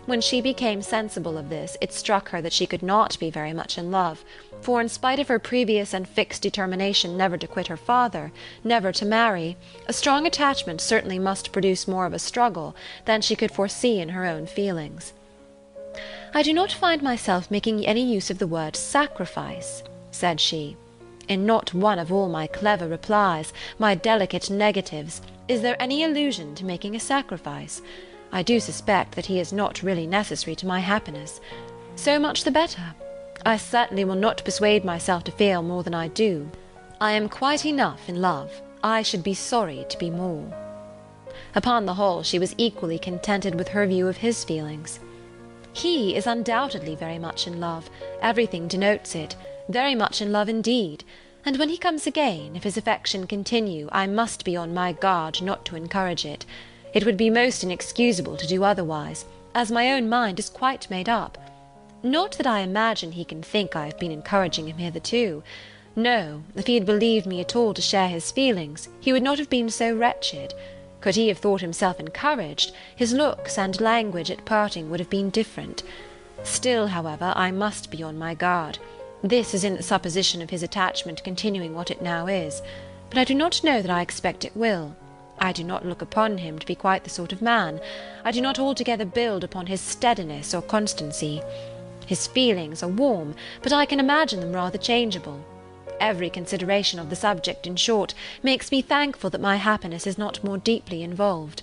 When she became sensible of this, it struck her that she could not be very much in love, for in spite of her previous and fixed determination never to quit her father, never to marry, a strong attachment certainly must produce more of a struggle than she could foresee in her own feelings. "I do not find myself making any use of the word sacrifice," said she. "In not one of all my clever replies, my delicate negatives, is there any allusion to making a sacrifice. I do suspect that he is not really necessary to my happiness. So much the better. I certainly will not persuade myself to feel more than I do. I am quite enough in love. I should be sorry to be more." Upon the whole, she was equally contented with her view of his feelings. "He is undoubtedly very much in love. Everything denotes it. Very much in love indeed. And when he comes again, if his affection continue, I must be on my guard not to encourage it. It would be most inexcusable to do otherwise, as my own mind is quite made up. Not that I imagine he can think I have been encouraging him hitherto. No, if he had believed me at all to share his feelings, he would not have been so wretched. Could he have thought himself encouraged, his looks and language at parting would have been different. Still, however, I must be on my guard. This is in the supposition of his attachment continuing what it now is, but I do not know that I expect it will. I do not look upon him to be quite the sort of man. I do not altogether build upon his steadiness or constancy. His feelings are warm, but I can imagine them rather changeable. Every consideration of the subject, in short, makes me thankful that my happiness is not more deeply involved.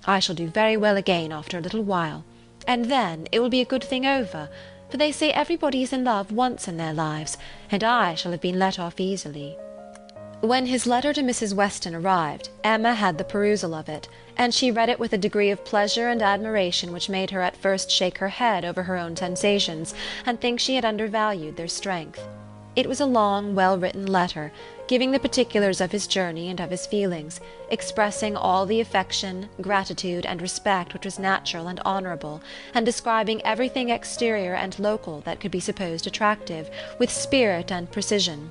I shall do very well again after a little while, and then it will be a good thing over, for they say everybody is in love once in their lives, and I shall have been let off easily." When his letter to Mrs. Weston arrived, Emma had the perusal of it, and she read it with a degree of pleasure and admiration which made her at first shake her head over her own sensations, and think she had undervalued their strength. It was a long, well-written letter, giving the particulars of his journey and of his feelings, expressing all the affection, gratitude, and respect which was natural and honourable, and describing everything exterior and local that could be supposed attractive, with spirit and precision.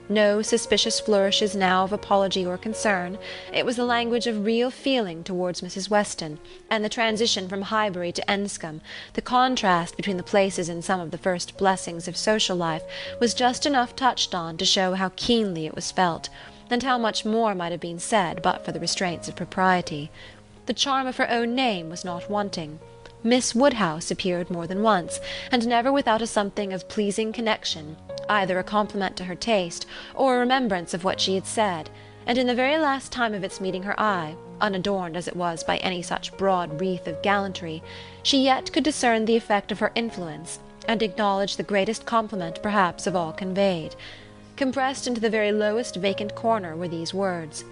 No suspicious flourishes now of apology or concern. It was the language of real feeling towards Mrs. Weston, and the transition from Highbury to Enscombe, the contrast between the places in some of the first blessings of social life, was just enough touched on to show how keenly it was felt, and how much more might have been said but for the restraints of propriety. The charm of her own name was not wanting. Miss Woodhouse appeared more than once, and never without a something of pleasing connection, either a compliment to her taste, or a remembrance of what she had said, and in the very last time of its meeting her eye, unadorned as it was by any such broad wreath of gallantry, she yet could discern the effect of her influence, and acknowledge the greatest compliment perhaps of all conveyed. Compressed into the very lowest vacant corner were these words: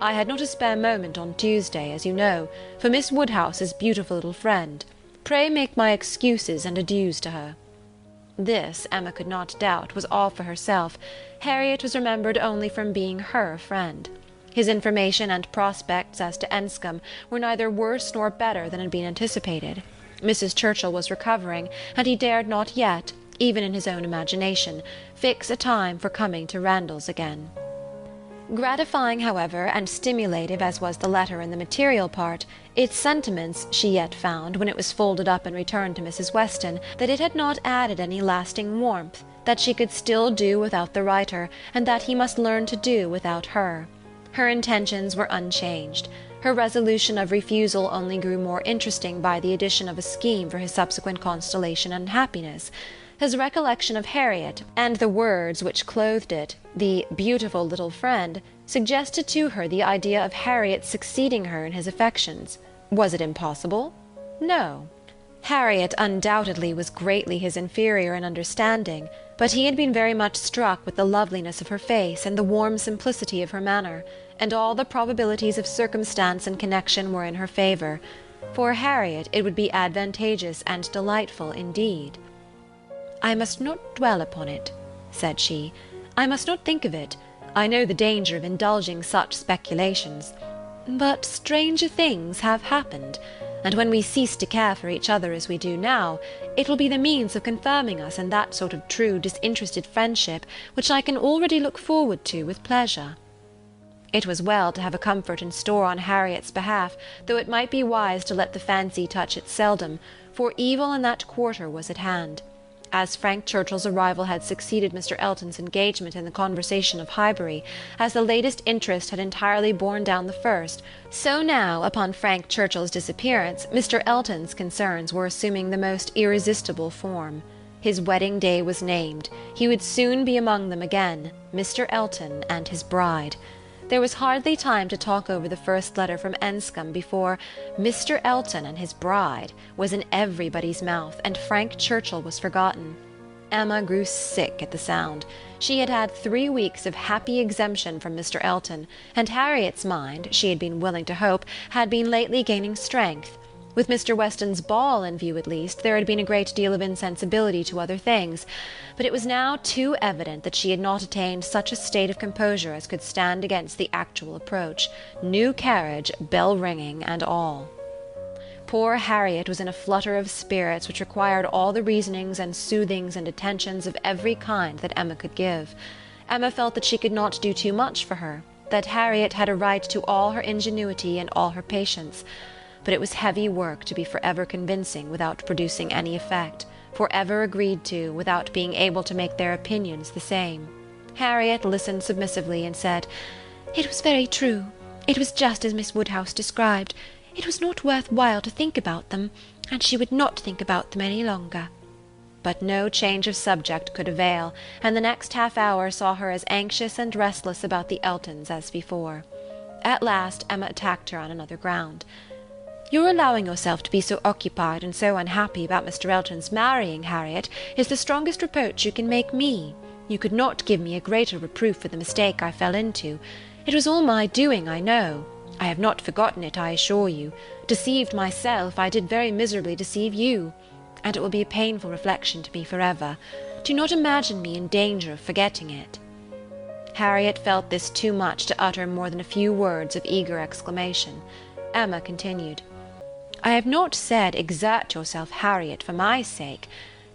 "I had not a spare moment on Tuesday, as you know, for Miss Woodhouse's beautiful little friend. Pray make my excuses and adieus to her." This, Emma could not doubt, was all for herself. Harriet was remembered only from being her friend. His information and prospects as to Enscombe were neither worse nor better than had been anticipated. Mrs. Churchill was recovering, and he dared not yet, even in his own imagination, fix a time for coming to Randalls again. Gratifying, however, and stimulative as was the letter in the material part, its sentiments she yet found, when it was folded up and returned to Mrs. Weston, that it had not added any lasting warmth, that she could still do without the writer, and that he must learn to do without her. Her intentions were unchanged. Her resolution of refusal only grew more interesting by the addition of a scheme for his subsequent constellation and happiness. His recollection of Harriet, and the words which clothed it, the beautiful little friend, suggested to her the idea of Harriet succeeding her in his affections. Was it impossible? No. Harriet undoubtedly was greatly his inferior in understanding, but he had been very much struck with the loveliness of her face and the warm simplicity of her manner, and all the probabilities of circumstance and connection were in her favour. For Harriet it would be advantageous and delightful indeed. "I must not dwell upon it," said she. "I must not think of it. I know the danger of indulging such speculations. But stranger things have happened, and when we cease to care for each other as we do now, it will be the means of confirming us in that sort of true disinterested friendship which I can already look forward to with pleasure." It was well to have a comfort in store on Harriet's behalf, though it might be wise to let the fancy touch it seldom, for evil in that quarter was at hand. As Frank Churchill's arrival had succeeded Mr. Elton's engagement in the conversation of Highbury, as the latest interest had entirely borne down the first, so now, upon Frank Churchill's disappearance, Mr. Elton's concerns were assuming the most irresistible form. His wedding day was named. He would soon be among them again, Mr. Elton and his bride. There was hardly time to talk over the first letter from Enscombe before "Mr. Elton and his bride" was in everybody's mouth, and Frank Churchill was forgotten. Emma grew sick at the sound. She had had 3 weeks of happy exemption from Mr. Elton, and Harriet's mind, she had been willing to hope, had been lately gaining strength. With Mr. Weston's ball in view at least, there had been a great deal of insensibility to other things, but it was now too evident that she had not attained such a state of composure as could stand against the actual approach, new carriage, bell ringing, and all. Poor Harriet was in a flutter of spirits which required all the reasonings and soothings and attentions of every kind that Emma could give. Emma felt that she could not do too much for her, that Harriet had a right to all her ingenuity and all her patience. But it was heavy work to be for ever convincing without producing any effect, for ever agreed to without being able to make their opinions the same. Harriet listened submissively and said, "It was very true. It was just as Miss Woodhouse described. It was not worth while to think about them, and she would not think about them any longer. But no change of subject could avail, and the next half-hour saw her as anxious and restless about the Eltons as before. At last Emma attacked her on another ground. "Your allowing yourself to be so occupied and so unhappy about Mr. Elton's marrying Harriet is the strongest reproach you can make me. You could not give me a greater reproof for the mistake I fell into. It was all my doing, I know. I have not forgotten it, I assure you. Deceived myself, I did very miserably deceive you, and it will be a painful reflection to me forever. Do not imagine me in danger of forgetting it." Harriet felt this too much to utter more than a few words of eager exclamation. Emma continued, "I have not said exert yourself, Harriet, for my sake.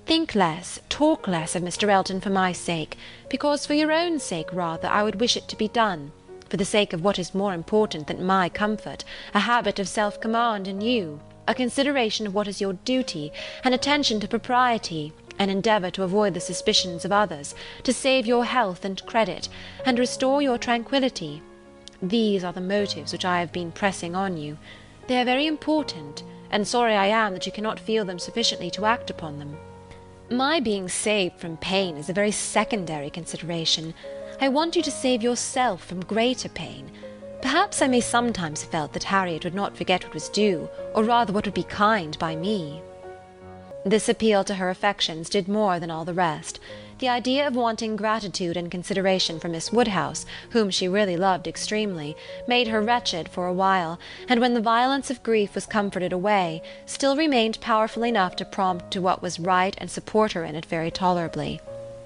Think less, talk less of Mr. Elton for my sake, because for your own sake rather I would wish it to be done, for the sake of what is more important than my comfort, a habit of self-command in you, a consideration of what is your duty, an attention to propriety, an endeavour to avoid the suspicions of others, to save your health and credit, and restore your tranquillity. These are the motives which I have been pressing on you. They are very important, and sorry I am that you cannot feel them sufficiently to act upon them. My being saved from pain is a very secondary consideration. I want you to save yourself from greater pain. Perhaps I may sometimes have felt that Harriet would not forget what was due, or rather what would be kind by me." This appeal to her affections did more than all the rest. The idea of wanting gratitude and consideration for Miss Woodhouse, whom she really loved extremely, made her wretched for a while, and when the violence of grief was comforted away, still remained powerful enough to prompt to what was right and support her in it very tolerably.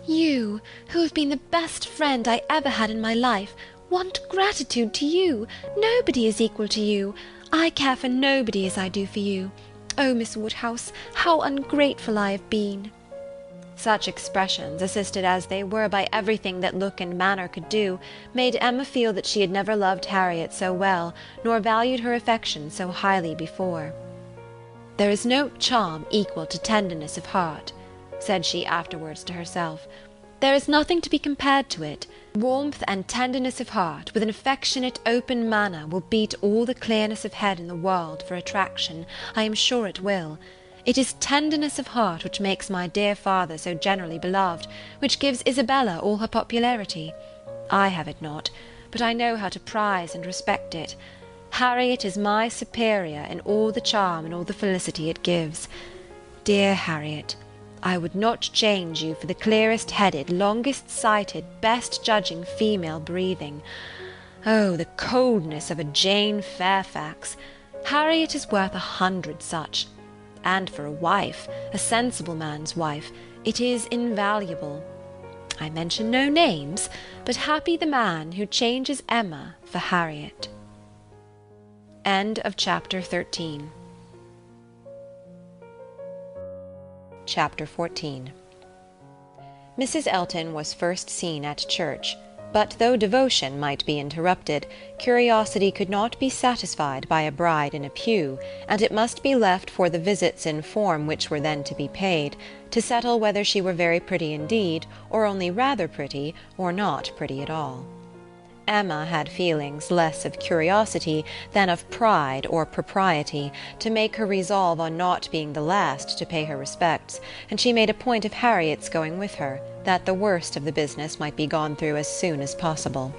"You, who have been the best friend I ever had in my life, want gratitude to you. Nobody is equal to you. I care for nobody as I do for you. Oh, Miss Woodhouse, how ungrateful I have been!" Such expressions, assisted as they were by everything that look and manner could do, made Emma feel that she had never loved Harriet so well, nor valued her affection so highly before. "There is no charm equal to tenderness of heart," said she afterwards to herself. "There is nothing to be compared to it. Warmth and tenderness of heart, with an affectionate open manner, will beat all the clearness of head in the world for attraction, I am sure it will. It is tenderness of heart which makes my dear father so generally beloved, which gives Isabella all her popularity. I have it not, but I know how to prize and respect it. Harriet is my superior in all the charm and all the felicity it gives. Dear Harriet, I would not change you for the clearest-headed, longest-sighted, best-judging female breathing. Oh, the coldness of a Jane Fairfax! Harriet is worth 100 such. And for a wife, a sensible man's wife, it is invaluable. I mention no names, but happy the man who changes Emma for Harriet." End of chapter 13. Chapter 14. Mrs. Elton was first seen at church, but though devotion might be interrupted, curiosity could not be satisfied by a bride in a pew, and it must be left for the visits in form which were then to be paid, to settle whether she were very pretty indeed, or only rather pretty, or not pretty at all. Emma had feelings less of curiosity than of pride or propriety, to make her resolve on not being the last to pay her respects, and she made a point of Harriet's going with her, that the worst of the business might be gone through as soon as possible.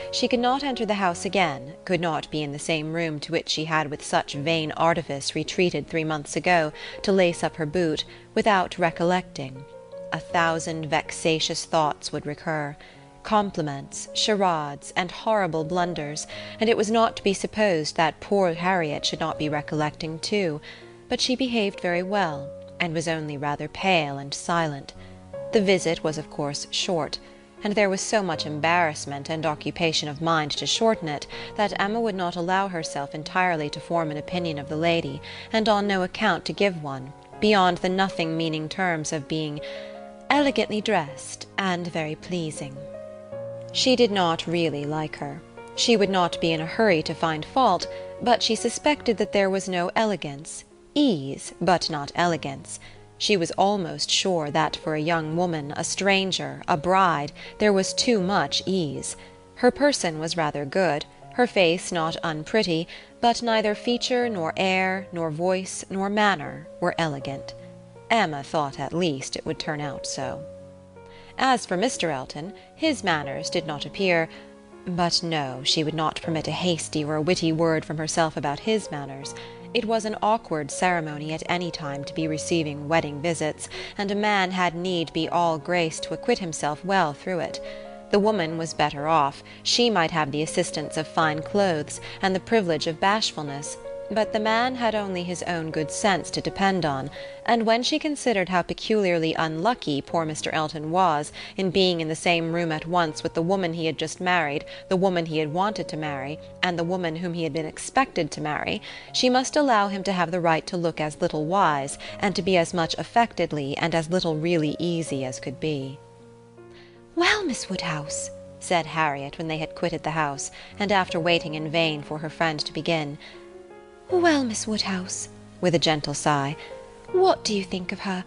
She could not enter the house again, could not be in the same room to which she had with such vain artifice retreated 3 months ago to lace up her boot, without recollecting. 1,000 vexatious thoughts would recur, compliments, charades, and horrible blunders, and it was not to be supposed that poor Harriet should not be recollecting too, but she behaved very well, and was only rather pale and silent. The visit was of course short, and there was so much embarrassment and occupation of mind to shorten it, that Emma would not allow herself entirely to form an opinion of the lady, and on no account to give one, beyond the nothing-meaning terms of being elegantly dressed and very pleasing. She did not really like her. She would not be in a hurry to find fault, but she suspected that there was no elegance, ease, but not elegance. She was almost sure that for a young woman, a stranger, a bride, there was too much ease. Her person was rather good, her face not unpretty, but neither feature nor air nor voice nor manner were elegant. Emma thought at least it would turn out so. As for Mr. Elton, his manners did not appear— but no, she would not permit a hasty or a witty word from herself about his manners. It was an awkward ceremony at any time to be receiving wedding visits, and a man had need be all grace to acquit himself well through it. The woman was better off; she might have the assistance of fine clothes, and the privilege of bashfulness, but the man had only his own good sense to depend on, and when she considered how peculiarly unlucky poor Mr. Elton was in being in the same room at once with the woman he had just married, the woman he had wanted to marry, and the woman whom he had been expected to marry, she must allow him to have the right to look as little wise, and to be as much affectedly and as little really easy as could be. "Well, Miss Woodhouse," said Harriet, when they had quitted the house, and after waiting in vain for her friend to begin, "well, Miss Woodhouse," with a gentle sigh, "what do you think of her?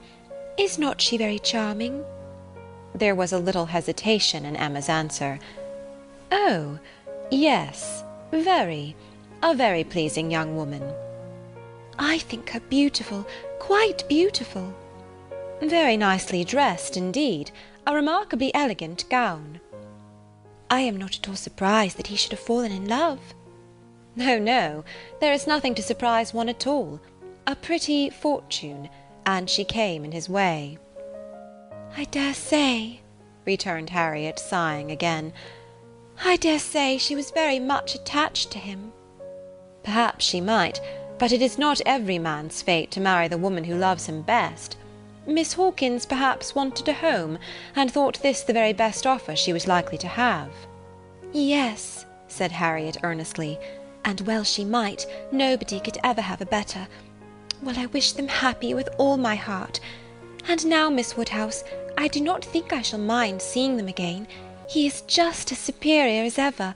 Is not she very charming?" There was a little hesitation in Emma's answer. "Oh, yes, very. A very pleasing young woman." "I think her beautiful, quite beautiful." "Very nicely dressed indeed. A remarkably elegant gown." "I am not at all surprised that he should have fallen in love." "No, no, there is nothing to surprise one at all. A pretty fortune, and she came in his way." "I dare say," returned Harriet, sighing again, "I dare say she was very much attached to him." "Perhaps she might, but it is not every man's fate to marry the woman who loves him best. Miss Hawkins perhaps wanted a home, and thought this the very best offer she was likely to have." "Yes," said Harriet earnestly, "and well she might; nobody could ever have a better. Well, I wish them happy with all my heart. And now, Miss Woodhouse, I do not think I shall mind seeing them again. He is just as superior as ever.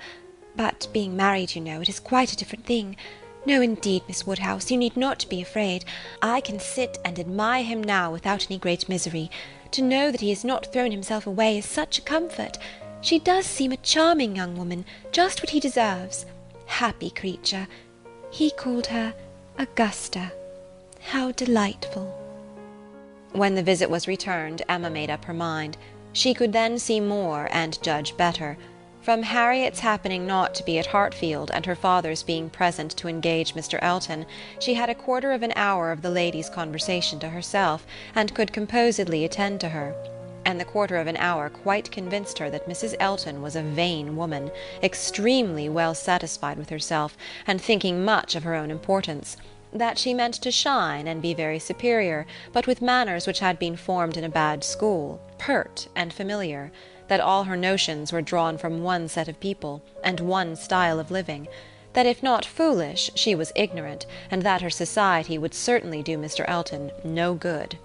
But being married, you know, it is quite a different thing. No, indeed, Miss Woodhouse, you need not be afraid. I can sit and admire him now without any great misery. To know that he has not thrown himself away is such a comfort. She does seem a charming young woman, just what he deserves. Happy creature. He called her Augusta. How delightful." When the visit was returned, Emma made up her mind. She could then see more and judge better. From Harriet's happening not to be at Hartfield, and her father's being present to engage Mr. Elton, she had a quarter of an hour of the lady's conversation to herself, and could composedly attend to her. And the quarter of an hour quite convinced her that Mrs. Elton was a vain woman, extremely well satisfied with herself, and thinking much of her own importance; that she meant to shine and be very superior, but with manners which had been formed in a bad school, pert and familiar; that all her notions were drawn from one set of people, and one style of living; that if not foolish, she was ignorant, and that her society would certainly do Mr. Elton no good.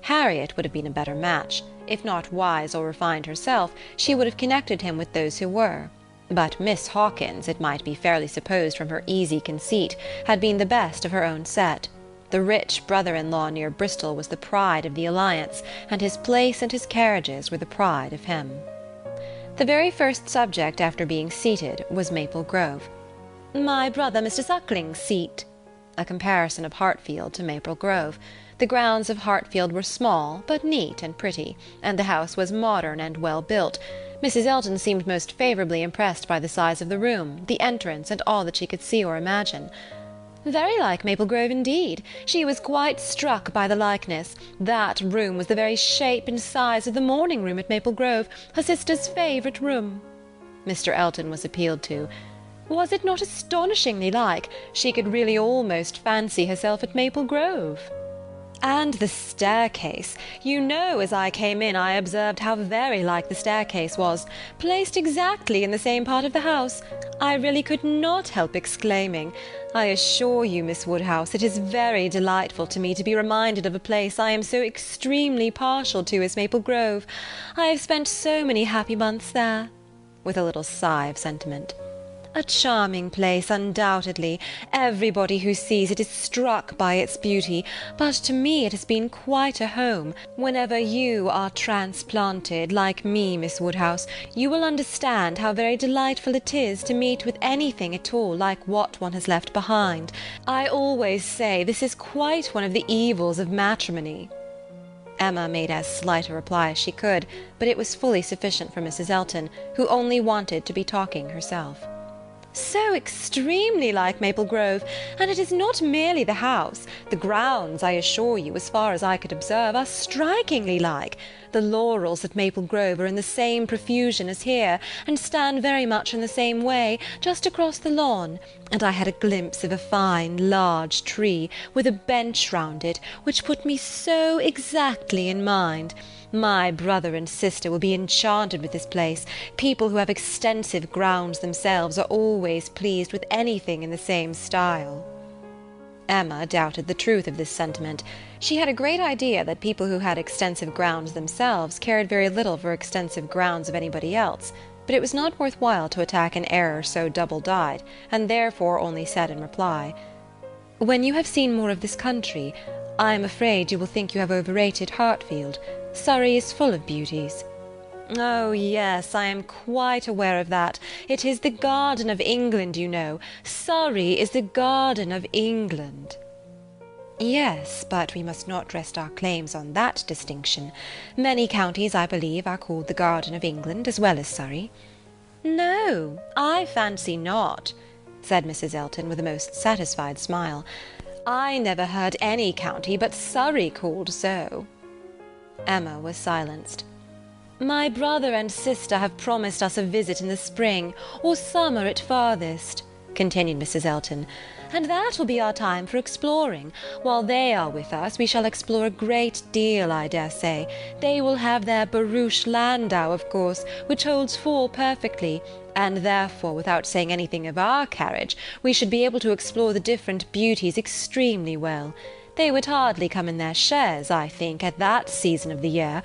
Harriet would have been a better match. If not wise or refined herself, she would have connected him with those who were. But Miss Hawkins, it might be fairly supposed from her easy conceit, had been the best of her own set. The rich brother-in-law near Bristol was the pride of the alliance, and his place and his carriages were the pride of him. The very first subject after being seated was Maple Grove. "My brother Mr. Suckling's seat," a comparison of Hartfield to Maple Grove. The grounds of Hartfield were small, but neat and pretty, and the house was modern and well built. Mrs. Elton seemed most favourably impressed by the size of the room, the entrance, and all that she could see or imagine. "Very like Maple Grove indeed. She was quite struck by the likeness. That room was the very shape and size of the morning-room at Maple Grove, her sister's favourite room." Mr. Elton was appealed to. Was it not astonishingly like? She could really almost fancy herself at Maple Grove. "And the staircase. You know, as I came in, I observed how very like the staircase was, placed exactly in the same part of the house. I really could not help exclaiming. I assure you, Miss Woodhouse, it is very delightful to me to be reminded of a place I am so extremely partial to as Maple Grove. I have spent so many happy months there," with a little sigh of sentiment. A charming place, undoubtedly. Everybody who sees it is struck by its beauty, but to me it has been quite a home. Whenever you are transplanted, like me, Miss Woodhouse, you will understand how very delightful it is to meet with anything at all like what one has left behind. I always say this is quite one of the evils of matrimony." Emma made as slight a reply as she could, but it was fully sufficient for Mrs. Elton, who only wanted to be talking herself. "So extremely like Maple Grove, and it is not merely the house. The grounds, I assure you, as far as I could observe, are strikingly like. The laurels at Maple Grove are in the same profusion as here, and stand very much in the same way, just across the lawn, and I had a glimpse of a fine large tree, with a bench round it, which put me so exactly in mind. My brother and sister will be enchanted with this place. People who have extensive grounds themselves are always pleased with anything in the same style." Emma doubted the truth of this sentiment. She had a great idea that people who had extensive grounds themselves cared very little for extensive grounds of anybody else, but it was not worth while to attack an error so double-dyed, and therefore only said in reply, "When you have seen more of this country, I am afraid you will think you have overrated Hartfield. Surrey is full of beauties." "Oh, yes, I am quite aware of that. It is the garden of England, you know. Surrey is the garden of England." "Yes, but we must not rest our claims on that distinction. Many counties, I believe, are called the garden of England as well as Surrey." "No, I fancy not," said Mrs. Elton with a most satisfied smile. "I never heard any county but Surrey called so." Emma was silenced. "My brother and sister have promised us a visit in the spring, or summer at farthest," continued Mrs. Elton, "and that will be our time for exploring. While they are with us, we shall explore a great deal, I dare say. They will have their barouche landau, of course, which holds four perfectly, and therefore, without saying anything of our carriage, we should be able to explore the different beauties extremely well. They would hardly come in their chairs, I think, at that season of the year.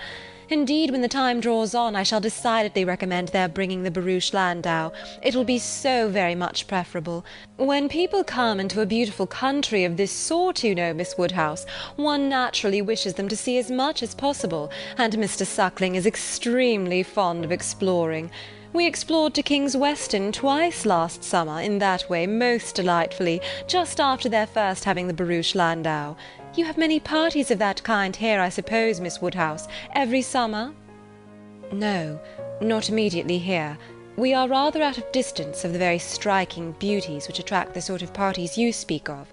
Indeed, when the time draws on, I shall decidedly recommend their bringing the barouche landau. It will be so very much preferable. When people come into a beautiful country of this sort, you know, Miss Woodhouse, one naturally wishes them to see as much as possible, and Mr. Suckling is extremely fond of exploring. We explored to King's Weston twice last summer, in that way, most delightfully, just after their first having the barouche landau. You have many parties of that kind here, I suppose, Miss Woodhouse, every summer?" "No, not immediately here. We are rather out of distance of the very striking beauties which attract the sort of parties you speak of,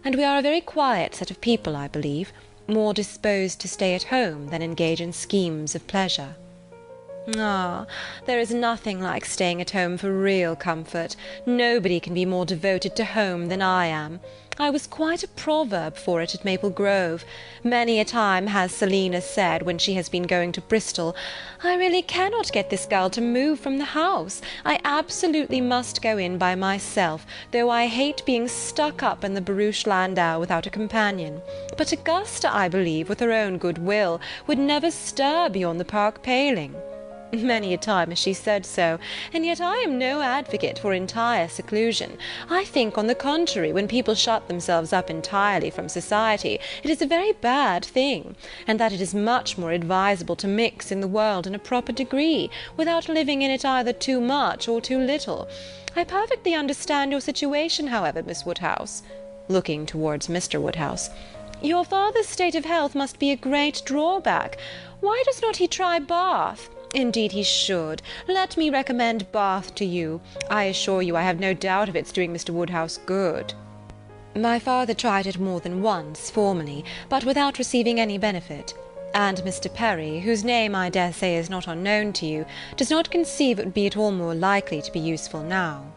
and we are a very quiet set of people, I believe, more disposed to stay at home than engage in schemes of pleasure." "Ah, there is nothing like staying at home for real comfort. Nobody can be more devoted to home than I am. I was quite a proverb for it at Maple Grove. Many a time has Selina said, when she has been going to Bristol, 'I really cannot get this girl to move from the house. I absolutely must go in by myself, though I hate being stuck up in the barouche landau without a companion.' But Augusta, I believe, with her own good will, would never stir beyond the park paling. Many a time has she said so, and yet I am no advocate for entire seclusion. I think, on the contrary, when people shut themselves up entirely from society, it is a very bad thing, and that it is much more advisable to mix in the world in a proper degree, without living in it either too much or too little. I perfectly understand your situation, however, Miss Woodhouse," looking towards Mr. Woodhouse. "Your father's state of health must be a great drawback. Why does not he try Bath? Indeed he should. Let me recommend Bath to you. I assure you I have no doubt of its doing Mr. Woodhouse good." "My father tried it more than once, formerly, but without receiving any benefit. And Mr. Perry, whose name I dare say is not unknown to you, does not conceive it would be at all more likely to be useful now."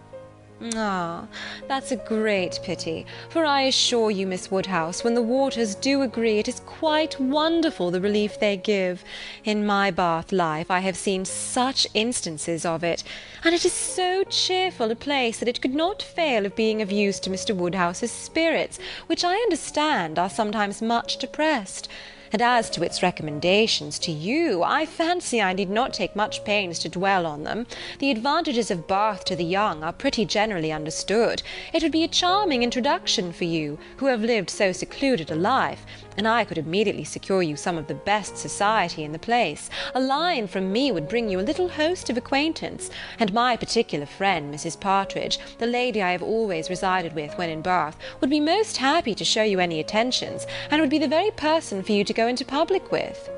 "Ah, that's a great pity, for I assure you, Miss Woodhouse, when the waters do agree, it is quite wonderful the relief they give. In my Bath life I have seen such instances of it, and it is so cheerful a place that it could not fail of being of use to Mr. Woodhouse's spirits, which I understand are sometimes much depressed. and as to its recommendations to you, I fancy I need not take much pains to dwell on them. The advantages of Bath to the young are pretty generally understood. It would be a charming introduction for you, who have lived so secluded a life, and I could immediately secure you some of the best society in the place. A line from me would bring you a little host of acquaintance, and my particular friend, Mrs. Partridge, the lady I have always resided with when in Bath, would be most happy to show you any attentions, and would be the very person for you to go into public with."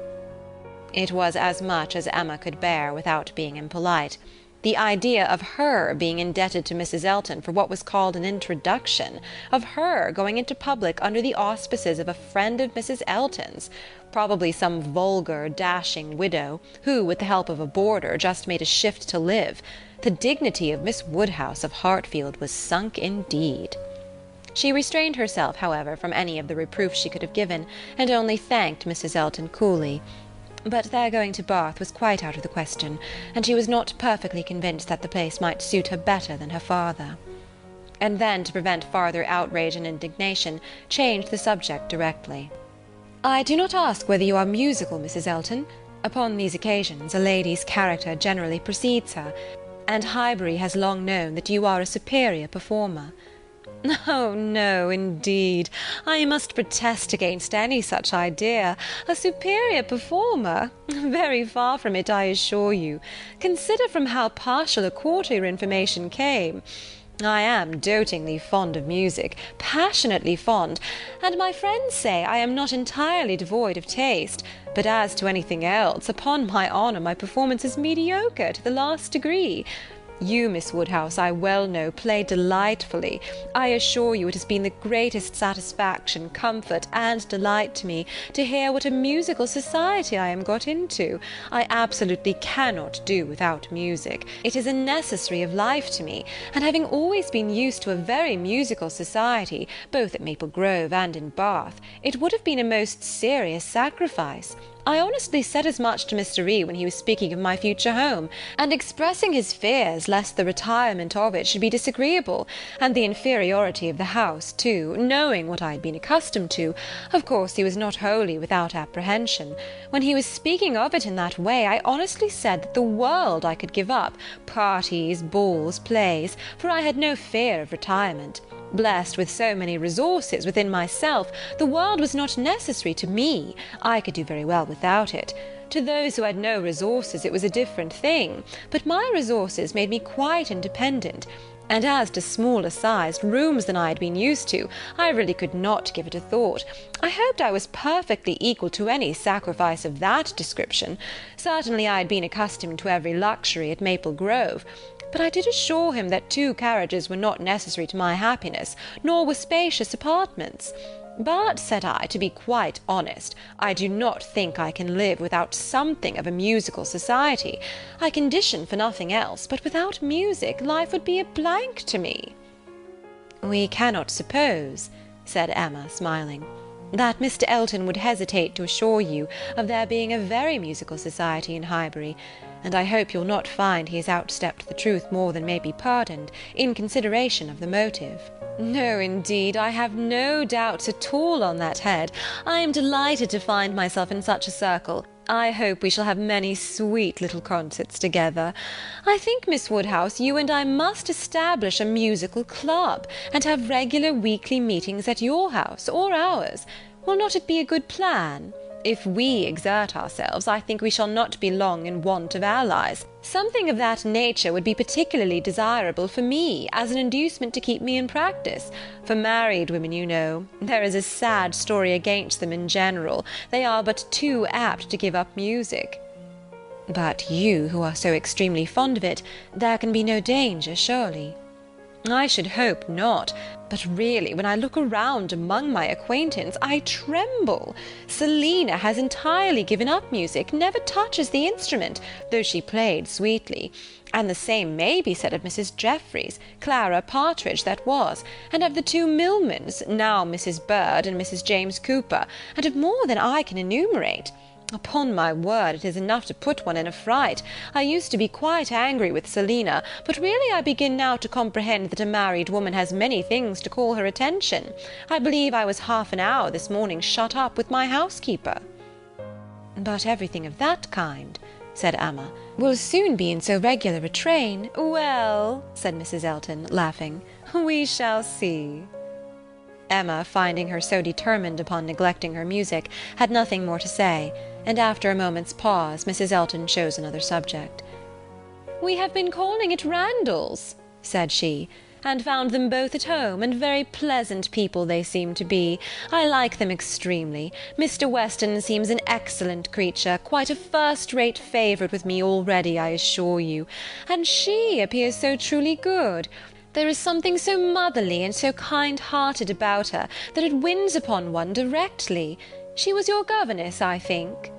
It was as much as Emma could bear without being impolite. The idea of her being indebted to Mrs. Elton for what was called an introduction, of her going into public under the auspices of a friend of Mrs. Elton's, probably some vulgar, dashing widow, who, with the help of a boarder, just made a shift to live. The dignity of Miss Woodhouse of Hartfield was sunk indeed. She restrained herself, however, from any of the reproof she could have given, and only thanked Mrs. Elton coolly. But their going to Bath was quite out of the question, and she was not perfectly convinced that the place might suit her better than her father. And then, to prevent farther outrage and indignation, changed the subject directly. "I do not ask whether you are musical, Mrs. Elton. Upon these occasions a lady's character generally precedes her, and Highbury has long known that you are a superior performer." "Oh, no, indeed. I must protest against any such idea. A superior performer? Very far from it, I assure you. Consider from how partial a quarter your information came. I am dotingly fond of music, passionately fond, and my friends say I am not entirely devoid of taste, but as to anything else, upon my honour, my performance is mediocre to the last degree. You, Miss Woodhouse, I well know, play delightfully. I assure you it has been the greatest satisfaction, comfort, and delight to me to hear what a musical society I am got into. I absolutely cannot do without music. It is a necessary of life to me, and having always been used to a very musical society, both at Maple Grove and in Bath, it would have been a most serious sacrifice. I honestly said as much to Mr. E. when he was speaking of my future home, and expressing his fears lest the retirement of it should be disagreeable, and the inferiority of the house too, knowing what I had been accustomed to. Of course he was not wholly without apprehension. When he was speaking of it in that way, I honestly said that the world I could give up, parties, balls, plays, for I had no fear of retirement. Blessed with so many resources within myself, the world was not necessary to me. I could do very well without it. To those who had no resources it was a different thing, but my resources made me quite independent, and as to smaller-sized rooms than I had been used to, I really could not give it a thought. I hoped I was perfectly equal to any sacrifice of that description. Certainly I had been accustomed to every luxury at Maple Grove, but I did assure him that 2 carriages were not necessary to my happiness, nor were spacious apartments. But, said I, to be quite honest, I do not think I can live without something of a musical society. I condition for nothing else, but without music life would be a blank to me." "We cannot suppose," said Emma, smiling, "that Mr. Elton would hesitate to assure you of there being a very musical society in Highbury, and I hope you'll not find he has outstepped the truth more than may be pardoned, in consideration of the motive." "No, indeed, I have no doubts at all on that head. I am delighted to find myself in such a circle. I hope we shall have many sweet little concerts together. I think, Miss Woodhouse, you and I must establish a musical club, and have regular weekly meetings at your house or ours. Will not it be a good plan? If we exert ourselves, I think we shall not be long in want of allies. Something of that nature would be particularly desirable for me, as an inducement to keep me in practice. For married women, you know, there is a sad story against them in general. They are but too apt to give up music." "But you, who are so extremely fond of it, there can be no danger, surely?" "I should hope not. But really, when I look around among my acquaintance, I tremble. Selina has entirely given up music, never touches the instrument, though she played sweetly. And the same may be said of Mrs. Jeffreys, Clara Partridge that was, and of the 2 Milmans, now Mrs. Bird and Mrs. James Cooper, and of more than I can enumerate. Upon my word, it is enough to put one in a fright. I used to be quite angry with Selina, but really I begin now to comprehend that a married woman has many things to call her attention. I believe I was half an hour this morning shut up with my housekeeper." "But everything of that kind," said Emma, "will soon be in so regular a train—" "Well," said Mrs. Elton, laughing, "we shall see." Emma, finding her so determined upon neglecting her music, had nothing more to say, and after a moment's pause Mrs. Elton chose another subject. "We have been calling at Randall's," said she, "and found them both at home, and very pleasant people they seem to be. I like them extremely. Mr. Weston seems an excellent creature, quite a first-rate favourite with me already, I assure you. And she appears so truly good. There is something so motherly and so kind-hearted about her that it wins upon one directly. She was your governess, I think?"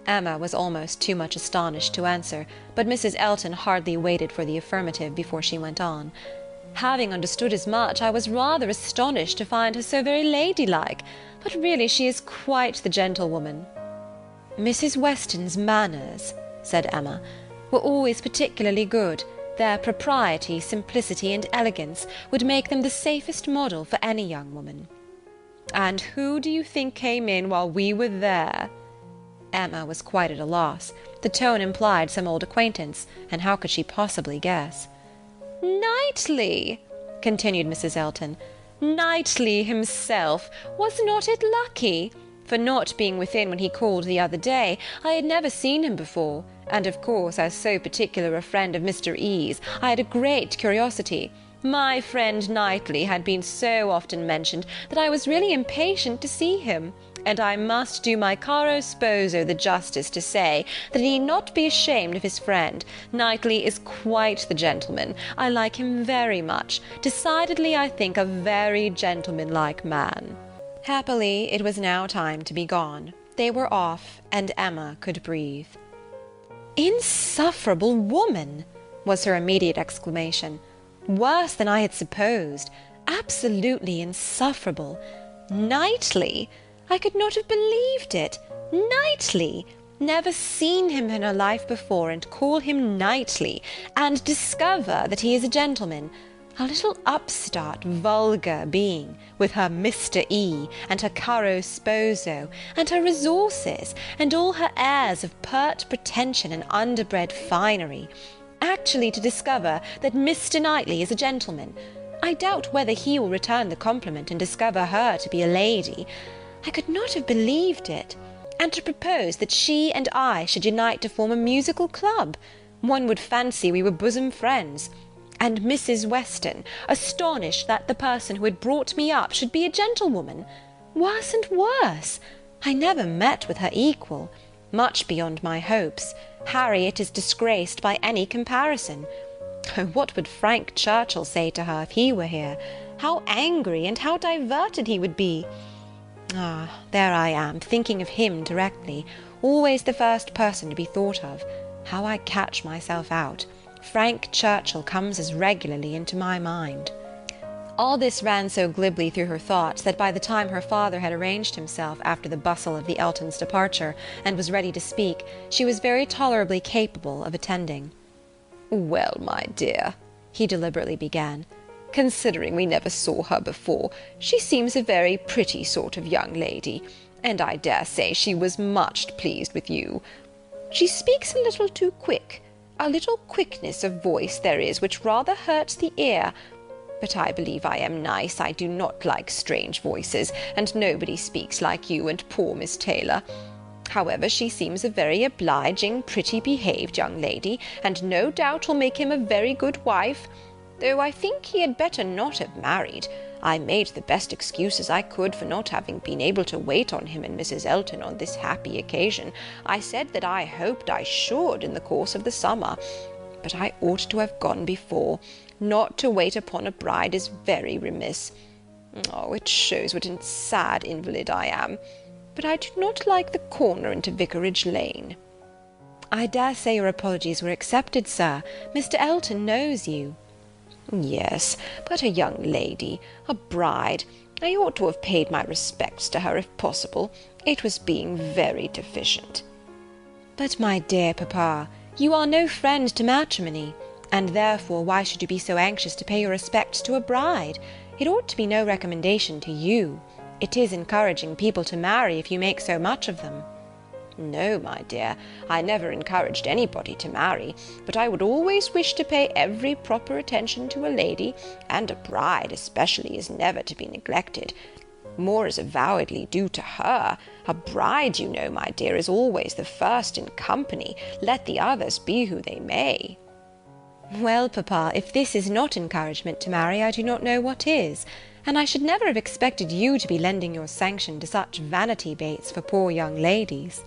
Emma was almost too much astonished to answer, but Mrs. Elton hardly waited for the affirmative before she went on. "Having understood as much, I was rather astonished to find her so very ladylike, but really she is quite the gentlewoman." "Mrs. Weston's manners," said Emma, "were always particularly good. Their propriety, simplicity, and elegance would make them the safest model for any young woman." "And who do you think came in while we were there?" Emma was quite at a loss. The tone implied some old acquaintance, and how could she possibly guess? "Knightley," continued Mrs. Elton, "Knightley himself. Was not it lucky? For not being within when he called the other day, I had never seen him before, and of course, as so particular a friend of Mr. E.'s, I had a great curiosity. My friend Knightley had been so often mentioned that I was really impatient to see him, and I must do my caro sposo the justice to say that he need not be ashamed of his friend. Knightley is quite the gentleman. I like him very much. Decidedly, I think, a very gentlemanlike man." Happily, it was now time to be gone. They were off, and Emma could breathe. "Insufferable woman!" was her immediate exclamation. "Worse than I had supposed. Absolutely insufferable. Knightley! I could not have believed it. Knightley! Never seen him in her life before, and call him Knightley, and discover that he is a gentleman. A little upstart, vulgar being, with her Mr. E., and her caro sposo, and her resources, and all her airs of pert pretension and underbred finery. Actually to discover that Mr. Knightley is a gentleman. I doubt whether he will return the compliment and discover her to be a lady. I could not have believed it. And to propose that she and I should unite to form a musical club. One would fancy we were bosom friends. And Mrs. Weston, astonished that the person who had brought me up should be a gentlewoman. Worse and worse. I never met with her equal. Much beyond my hopes. Harriet is disgraced by any comparison. Oh, what would Frank Churchill say to her if he were here? How angry and how diverted he would be! Ah, there I am, thinking of him directly, always the first person to be thought of. How I catch myself out! Frank Churchill comes as regularly into my mind. All this ran so glibly through her thoughts that by the time her father had arranged himself after the bustle of the Eltons' departure, and was ready to speak, she was very tolerably capable of attending. "Well, my dear," he deliberately began, "considering we never saw her before, she seems a very pretty sort of young lady, and I dare say she was much pleased with you. She speaks a little too quick. A little quickness of voice there is which rather hurts the ear. But I believe I am nice. I do not like strange voices, and nobody speaks like you and poor Miss Taylor. However, she seems a very obliging, pretty-behaved young lady, and no doubt will make him a very good wife, though I think he had better not have married. I made the best excuses I could for not having been able to wait on him and Mrs. Elton on this happy occasion. I said that I hoped I should in the course of the summer, but I ought to have gone before. Not to wait upon a bride is very remiss. Oh, it shows what a sad invalid I am. But I do not like the corner into Vicarage Lane." "I dare say your apologies were accepted, sir. Mr. Elton knows you." "Yes, but a young lady, a bride. I ought to have paid my respects to her if possible. It was being very deficient." "But, my dear papa, you are no friend to matrimony, and therefore why should you be so anxious to pay your respects to a bride? It ought to be no recommendation to you. It is encouraging people to marry if you make so much of them." No, my dear, I never encouraged anybody to marry, but I would always wish to pay every proper attention to a lady, and a bride especially is never to be neglected. More is avowedly due to her. A bride, you know, my dear, is always the first in company, let the others be who they may." "Well, papa, if this is not encouragement to marry, I do not know what is, and I should never have expected you to be lending your sanction to such vanity baits for poor young ladies."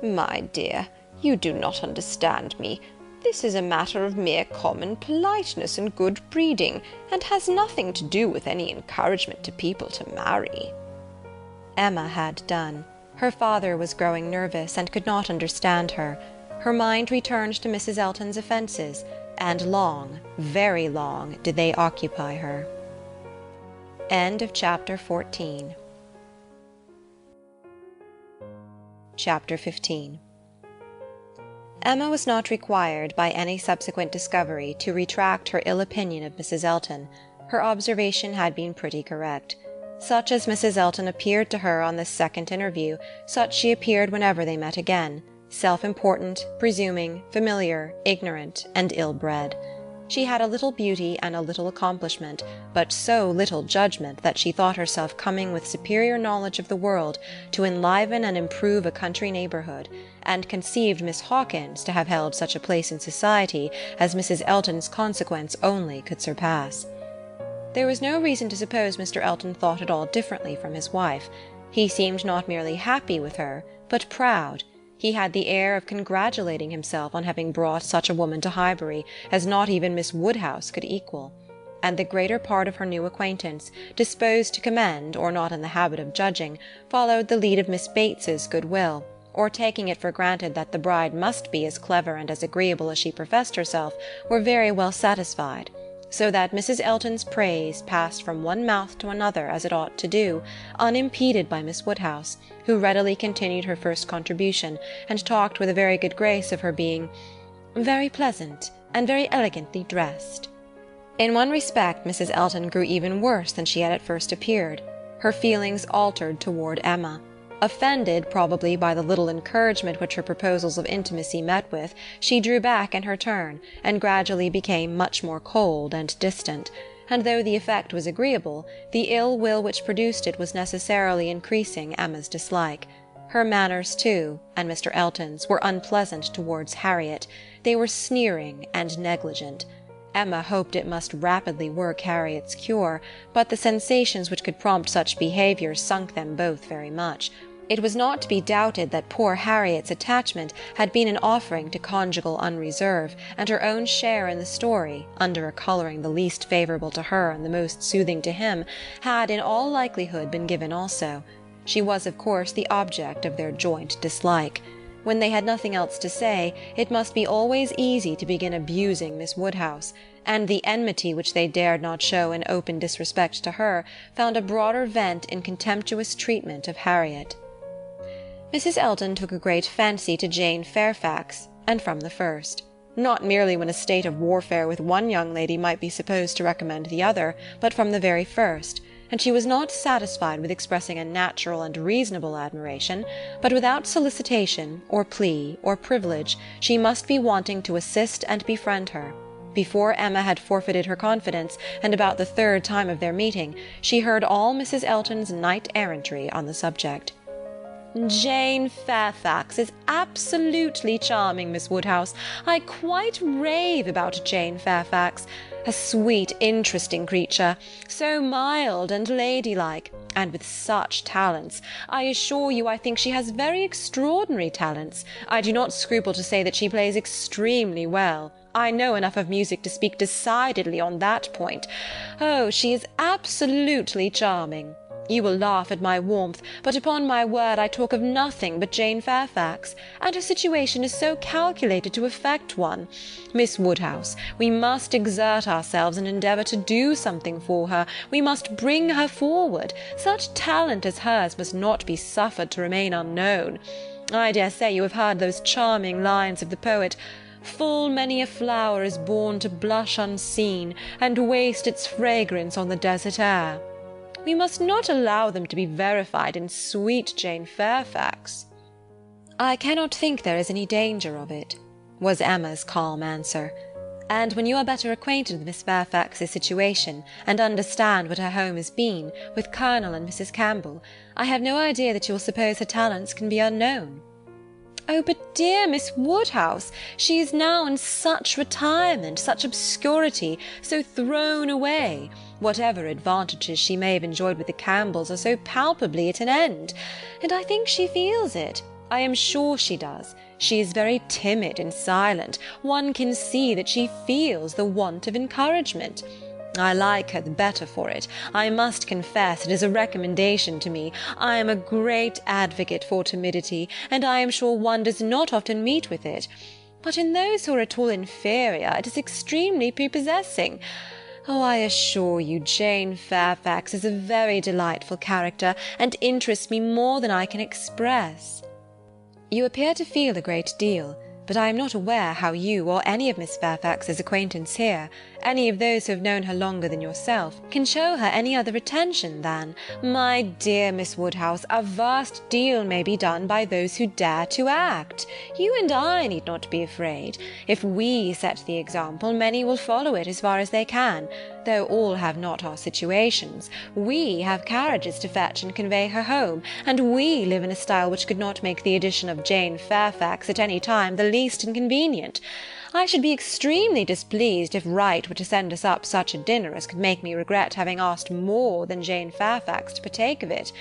"My dear, you do not understand me. This is a matter of mere common politeness and good breeding, and has nothing to do with any encouragement to people to marry." Emma had done. Her father was growing nervous, and could not understand her. Her mind returned to Mrs. Elton's offences, and long, very long, did they occupy her. End of chapter 14. Chapter 15. Emma was not required by any subsequent discovery to retract her ill opinion of Mrs. Elton. Her observation had been pretty correct. Such as Mrs. Elton appeared to her on this second interview, such she appeared whenever they met again, self-important, presuming, familiar, ignorant, and ill-bred. She had a little beauty and a little accomplishment, but so little judgment that she thought herself coming with superior knowledge of the world to enliven and improve a country neighbourhood, and conceived Miss Hawkins to have held such a place in society as Mrs. Elton's consequence only could surpass. There was no reason to suppose Mr. Elton thought at all differently from his wife. He seemed not merely happy with her, but proud. He had the air of congratulating himself on having brought such a woman to Highbury as not even Miss Woodhouse could equal. And the greater part of her new acquaintance, disposed to commend, or not in the habit of judging, followed the lead of Miss Bates's good-will, or taking it for granted that the bride must be as clever and as agreeable as she professed herself, were very well satisfied, so that Mrs. Elton's praise passed from one mouth to another as it ought to do, unimpeded by Miss Woodhouse, who readily continued her first contribution, and talked with a very good grace of her being "very pleasant, and very elegantly dressed." In one respect Mrs. Elton grew even worse than she had at first appeared. Her feelings altered toward Emma. Offended, probably, by the little encouragement which her proposals of intimacy met with, she drew back in her turn, and gradually became much more cold and distant, and though the effect was agreeable, the ill will which produced it was necessarily increasing Emma's dislike. Her manners, too, and Mr. Elton's, were unpleasant towards Harriet. They were sneering and negligent. Emma hoped it must rapidly work Harriet's cure, but the sensations which could prompt such behaviour sunk them both very much. It was not to be doubted that poor Harriet's attachment had been an offering to conjugal unreserve, and her own share in the story, under a colouring the least favourable to her and the most soothing to him, had in all likelihood been given also. She was of course the object of their joint dislike. When they had nothing else to say, it must be always easy to begin abusing Miss Woodhouse, and the enmity which they dared not show in open disrespect to her found a broader vent in contemptuous treatment of Harriet. Mrs. Elton took a great fancy to Jane Fairfax, and from the first. Not merely when a state of warfare with one young lady might be supposed to recommend the other, but from the very first, and she was not satisfied with expressing a natural and reasonable admiration, but without solicitation, or plea, or privilege, she must be wanting to assist and befriend her. Before Emma had forfeited her confidence, and about the third time of their meeting, she heard all Mrs. Elton's knight-errantry on the subject. "Jane Fairfax is absolutely charming, Miss Woodhouse. I quite rave about Jane Fairfax. A sweet, interesting creature, so mild and ladylike, and with such talents. I assure you I think she has very extraordinary talents. I do not scruple to say that she plays extremely well. I know enough of music to speak decidedly on that point. Oh, she is absolutely charming. You will laugh at my warmth, but upon my word I talk of nothing but Jane Fairfax, and her situation is so calculated to affect one. Miss Woodhouse, we must exert ourselves and endeavour to do something for her. We must bring her forward. Such talent as hers must not be suffered to remain unknown. I dare say you have heard those charming lines of the poet, "Full many a flower is born to blush unseen, and waste its fragrance on the desert air." We must not allow them to be verified in sweet Jane Fairfax. "I cannot think there is any danger of it," was Emma's calm answer. "And when you are better acquainted with Miss Fairfax's situation, and understand what her home has been, with Colonel and Mrs. Campbell, I have no idea that you will suppose her talents can be unknown." "Oh, but dear Miss Woodhouse, she is now in such retirement, such obscurity, so thrown away. Whatever advantages she may have enjoyed with the Campbells are so palpably at an end. And I think she feels it. I am sure she does. She is very timid and silent. One can see that she feels the want of encouragement. I like her the better for it. I must confess it is a recommendation to me. I am a great advocate for timidity, and I am sure one does not often meet with it. But in those who are at all inferior, it is extremely prepossessing. Oh, I assure you, Jane Fairfax is a very delightful character, and interests me more than I can express." "You appear to feel a great deal, but I am not aware how you or any of Miss Fairfax's acquaintance here, any of those who have known her longer than yourself, can show her any other attention than—" "My dear Miss Woodhouse, a vast deal may be done by those who dare to act. You and I need not be afraid. If we set the example, many will follow it as far as they can, though all have not our situations. We have carriages to fetch and convey her home, and we live in a style which could not make the addition of Jane Fairfax at any time the least inconvenient. I should be extremely displeased if Wright were to send us up such a dinner as could make me regret having asked more than Jane Fairfax to partake of it.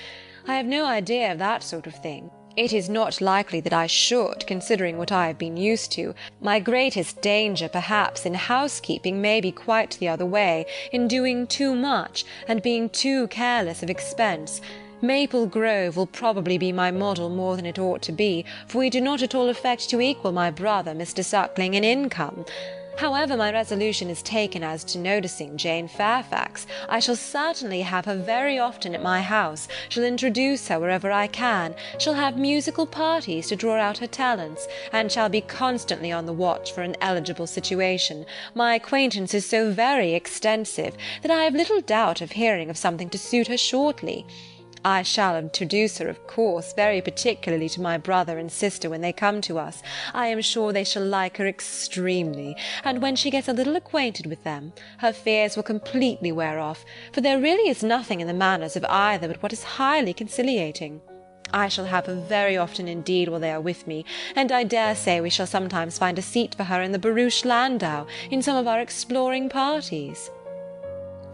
I have no idea of that sort of thing. It is not likely that I should, considering what I have been used to. My greatest danger, perhaps, in housekeeping may be quite the other way, in doing too much, and being too careless of expense. Maple Grove will probably be my model more than it ought to be, for we do not at all affect to equal my brother, Mr. Suckling, in income. However my resolution is taken as to noticing Jane Fairfax, I shall certainly have her very often at my house, shall introduce her wherever I can, shall have musical parties to draw out her talents, and shall be constantly on the watch for an eligible situation. My acquaintance is so very extensive, that I have little doubt of hearing of something to suit her shortly. I shall introduce her, of course, very particularly to my brother and sister when they come to us. I am sure they shall like her extremely, and when she gets a little acquainted with them, her fears will completely wear off, for there really is nothing in the manners of either but what is highly conciliating. I shall have her very often indeed while they are with me, and I dare say we shall sometimes find a seat for her in the barouche landau, in some of our exploring parties."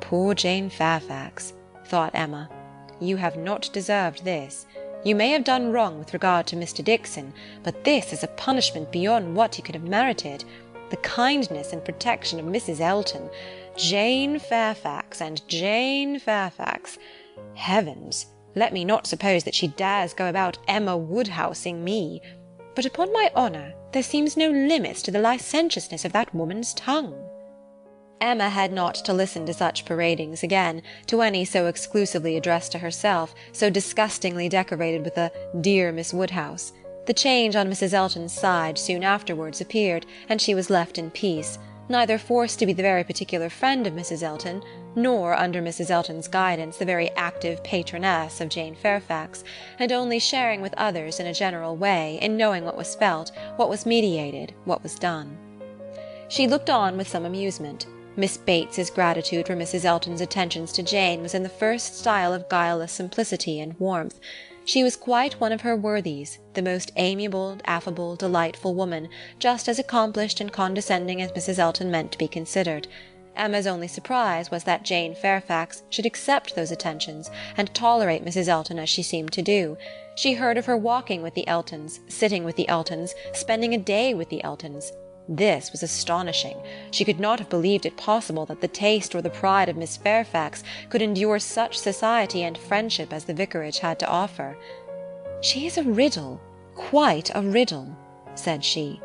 "Poor Jane Fairfax," thought Emma. "You have not deserved this. You may have done wrong with regard to Mr. Dixon, but this is a punishment beyond what you could have merited. The kindness and protection of Mrs. Elton, Jane Fairfax, and Jane Fairfax. Heavens! Let me not suppose that she dares go about Emma Woodhousing me. But upon my honour, there seems no limits to the licentiousness of that woman's tongue." Emma had not to listen to such paradings again, to any so exclusively addressed to herself, so disgustingly decorated with a "dear Miss Woodhouse." The change on Mrs. Elton's side soon afterwards appeared, and she was left in peace, neither forced to be the very particular friend of Mrs. Elton, nor, under Mrs. Elton's guidance, the very active patroness of Jane Fairfax, and only sharing with others in a general way, in knowing what was felt, what was meditated, what was done. She looked on with some amusement. Miss Bates's gratitude for Mrs. Elton's attentions to Jane was in the first style of guileless simplicity and warmth. She was quite one of her worthies, the most amiable, affable, delightful woman, just as accomplished and condescending as Mrs. Elton meant to be considered. Emma's only surprise was that Jane Fairfax should accept those attentions, and tolerate Mrs. Elton as she seemed to do. She heard of her walking with the Eltons, sitting with the Eltons, spending a day with the Eltons. This was astonishing. She could not have believed it possible that the taste or the pride of Miss Fairfax could endure such society and friendship as the vicarage had to offer. "She is a riddle, quite a riddle," said she.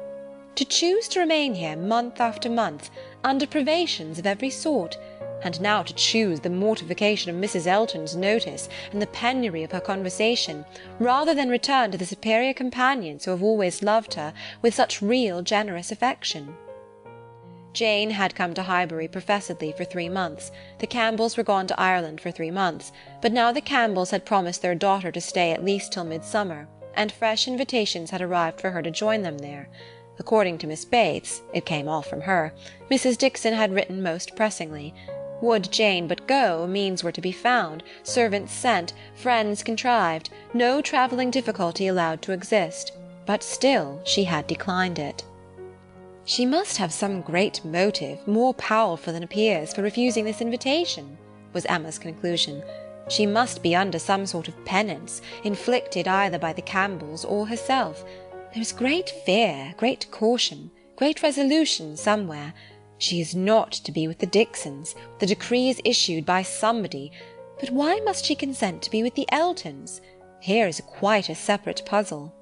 "To choose to remain here month after month, under privations of every sort, and now to choose the mortification of Mrs. Elton's notice and the penury of her conversation, rather than return to the superior companions who have always loved her with such real generous affection." Jane had come to Highbury professedly for 3 months. The Campbells were gone to Ireland for 3 months, but now the Campbells had promised their daughter to stay at least till midsummer. and fresh invitations had arrived for her to join them there. According to Miss Bates, it came all from her, Mrs. Dixon had written most pressingly. Would Jane but go, means were to be found, servants sent, friends contrived, no travelling difficulty allowed to exist, but still she had declined it. She must have some great motive, more powerful than appears, for refusing this invitation, was Emma's conclusion. She must be under some sort of penance, inflicted either by the Campbells or herself. There is great fear, great caution, great resolution somewhere. She is not to be with the Dixons. The decree is issued by somebody. But why must she consent to be with the Eltons? Here is quite a separate puzzle.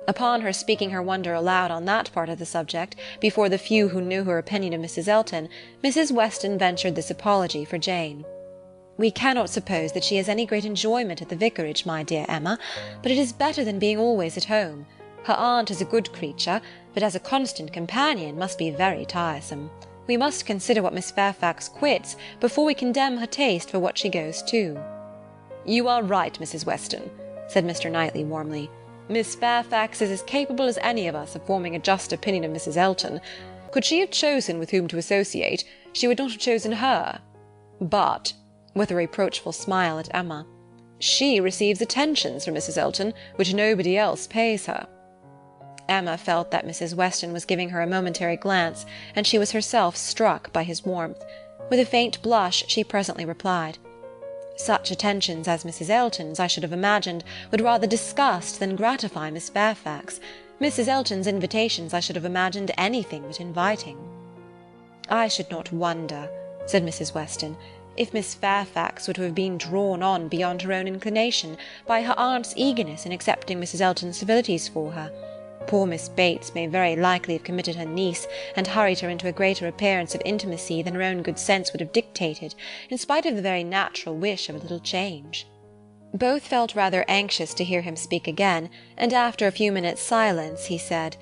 Upon her speaking her wonder aloud on that part of the subject, before the few who knew her opinion of Mrs. Elton, Mrs. Weston ventured this apology for Jane. "We cannot suppose that she has any great enjoyment at the vicarage, my dear Emma, but it is better than being always at home. Her aunt is a good creature, but as a constant companion must be very tiresome. We must consider what Miss Fairfax quits before we condemn her taste for what she goes to." "You are right, Mrs. Weston," said Mr. Knightley warmly. "Miss Fairfax is as capable as any of us of forming a just opinion of Mrs. Elton. Could she have chosen with whom to associate, she would not have chosen her. But," with a reproachful smile at Emma, "she receives attentions from Mrs. Elton which nobody else pays her." Emma felt that Mrs. Weston was giving her a momentary glance, and she was herself struck by his warmth. With a faint blush she presently replied, "Such attentions as Mrs. Elton's, I should have imagined, would rather disgust than gratify Miss Fairfax. Mrs. Elton's invitations I should have imagined anything but inviting." "I should not wonder," said Mrs. Weston, "if Miss Fairfax were to have been drawn on beyond her own inclination by her aunt's eagerness in accepting Mrs. Elton's civilities for her. Poor Miss Bates may very likely have committed her niece, and hurried her into a greater appearance of intimacy than her own good sense would have dictated, in spite of the very natural wish of a little change." Both felt rather anxious to hear him speak again, and after a few minutes' silence he said,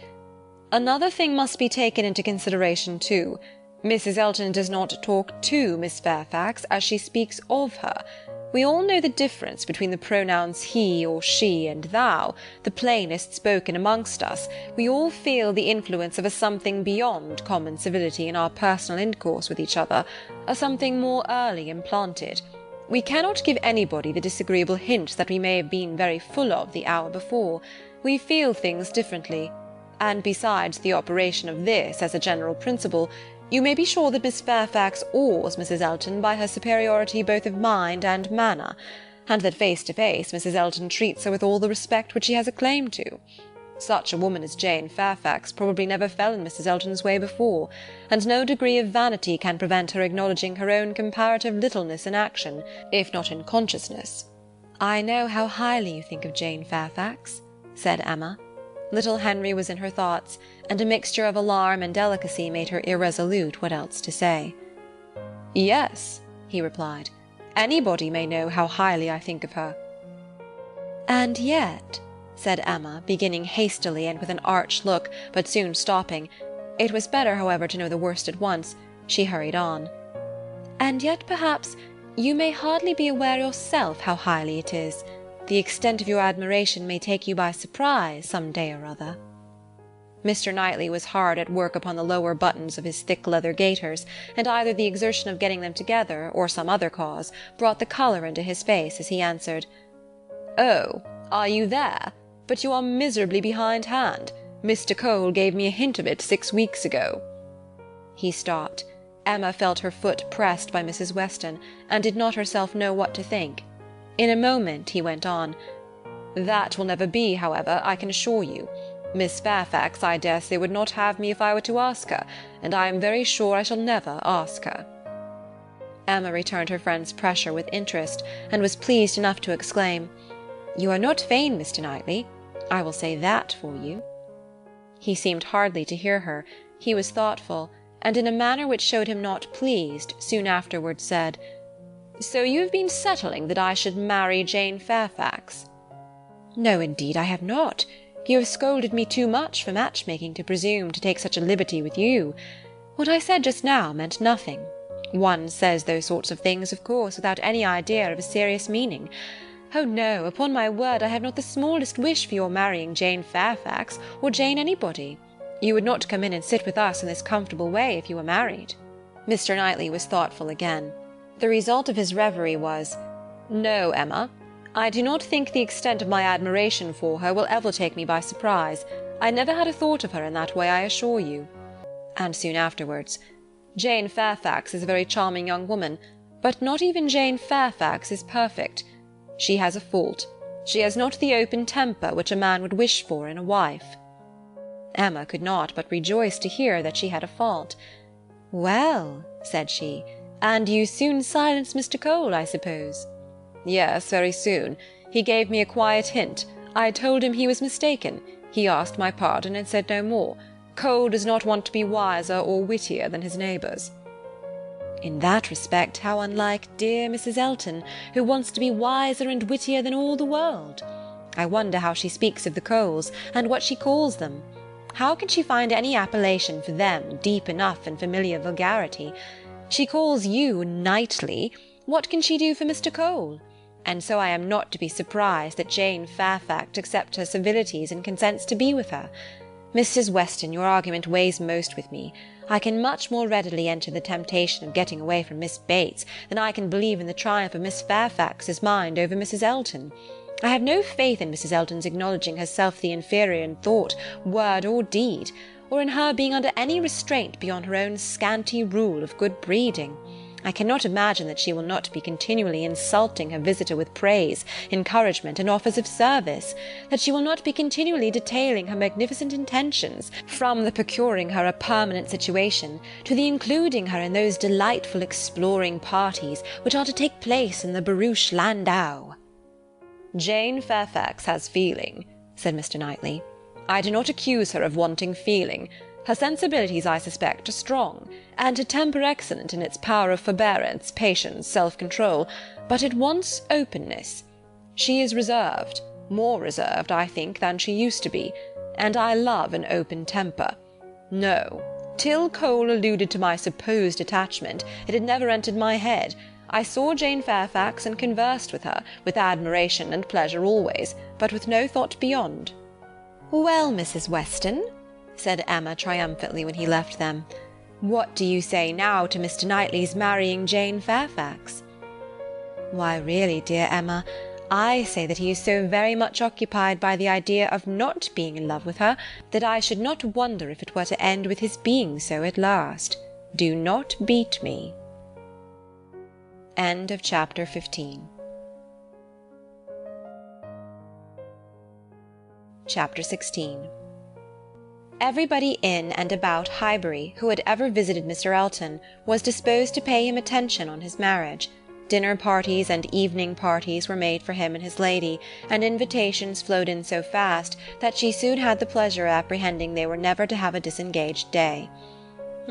"Another thing must be taken into consideration too. Mrs. Elton does not talk to Miss Fairfax as she speaks of her. We all know the difference between the pronouns he or she and thou, the plainest spoken amongst us. We all feel the influence of a something beyond common civility in our personal intercourse with each other, a something more early implanted. We cannot give anybody the disagreeable hint that we may have been very full of the hour before. We feel things differently. And besides the operation of this as a general principle, you may be sure that Miss Fairfax awes Mrs. Elton by her superiority both of mind and manner, and that face to face Mrs. Elton treats her with all the respect which she has a claim to. Such a woman as Jane Fairfax probably never fell in Mrs. Elton's way before, and no degree of vanity can prevent her acknowledging her own comparative littleness in action, if not in consciousness." "I know how highly you think of Jane Fairfax," said Emma. Little Henry was in her thoughts, and a mixture of alarm and delicacy made her irresolute what else to say. "Yes," he replied, "anybody may know how highly I think of her." "And yet," said Emma, beginning hastily and with an arch look, but soon stopping, it was better, however, to know the worst at once, she hurried on, "and yet perhaps you may hardly be aware yourself how highly it is. The extent of your admiration may take you by surprise some day or other." Mr. Knightley was hard at work upon the lower buttons of his thick leather gaiters, and either the exertion of getting them together, or some other cause, brought the colour into his face as he answered, "Oh, are you there? But you are miserably behindhand. Mr. Cole gave me a hint of it 6 weeks ago." He stopped. Emma felt her foot pressed by Mrs. Weston, and did not herself know what to think. In a moment he went on, "That will never be, however, I can assure you. Miss Fairfax, I dare say, would not have me if I were to ask her, and I am very sure I shall never ask her." Emma returned her friend's pressure with interest, and was pleased enough to exclaim, "You are not vain, Mr. Knightley. I will say that for you." He seemed hardly to hear her. He was thoughtful, and in a manner which showed him not pleased, soon afterwards said, "So you have been settling that I should marry Jane Fairfax?" "No, indeed, I have not. You have scolded me too much for match-making to presume to take such a liberty with you. What I said just now meant nothing. One says those sorts of things, of course, without any idea of a serious meaning. "Oh no, upon my word I have not the smallest wish for your marrying Jane Fairfax, or Jane anybody. You would not come in and sit with us in this comfortable way if you were married." Mr. Knightley was thoughtful again. The result of his reverie was, "No, Emma, I do not think the extent of my admiration for her will ever take me by surprise. I never had a thought of her in that way, I assure you." And soon afterwards, "Jane Fairfax is a very charming young woman, but not even Jane Fairfax is perfect. She has a fault. She has not the open temper which a man would wish for in a wife." Emma could not but rejoice to hear that she had a fault. "Well," said she, "and you soon silenced Mr. Cole, I suppose?" "Yes, very soon. He gave me a quiet hint. I told him he was mistaken. He asked my pardon and said no more. Cole does not want to be wiser or wittier than his neighbours." "In that respect how unlike dear Mrs. Elton, who wants to be wiser and wittier than all the world. I wonder how she speaks of the Coles, and what she calls them. How can she find any appellation for them deep enough in familiar vulgarity? She calls you Knightley. What can she do for Mr. Cole? And so I am not to be surprised that Jane Fairfax accepts her civilities and consents to be with her. Mrs. Weston, your argument weighs most with me. I can much more readily enter the temptation of getting away from Miss Bates than I can believe in the triumph of Miss Fairfax's mind over Mrs. Elton. I have no faith in Mrs. Elton's acknowledging herself the inferior in thought, word, or deed, or in her being under any restraint beyond her own scanty rule of good breeding. I cannot imagine that she will not be continually insulting her visitor with praise, encouragement, and offers of service, that she will not be continually detailing her magnificent intentions, from the procuring her a permanent situation, to the including her in those delightful exploring parties which are to take place in the barouche landau." "Jane Fairfax has feeling," said Mr. Knightley. "I do not accuse her of wanting feeling. Her sensibilities, I suspect, are strong, and her temper excellent in its power of forbearance, patience, self-control, but it wants openness. She is reserved, more reserved, I think, than she used to be, and I love an open temper. No, till Cole alluded to my supposed attachment, it had never entered my head. I saw Jane Fairfax and conversed with her, with admiration and pleasure always, but with no thought beyond." "Well, Mrs. Weston," said Emma triumphantly when he left them, "what do you say now to Mr. Knightley's marrying Jane Fairfax?" "Why, really, dear Emma, I say that he is so very much occupied by the idea of not being in love with her, that I should not wonder if it were to end with his being so at last. Do not beat me." End of chapter 15. Chapter 16. Everybody in and about Highbury who had ever visited Mr. Elton was disposed to pay him attention on his marriage. Dinner parties and evening parties were made for him and his lady, and invitations flowed in so fast that she soon had the pleasure of apprehending they were never to have a disengaged day.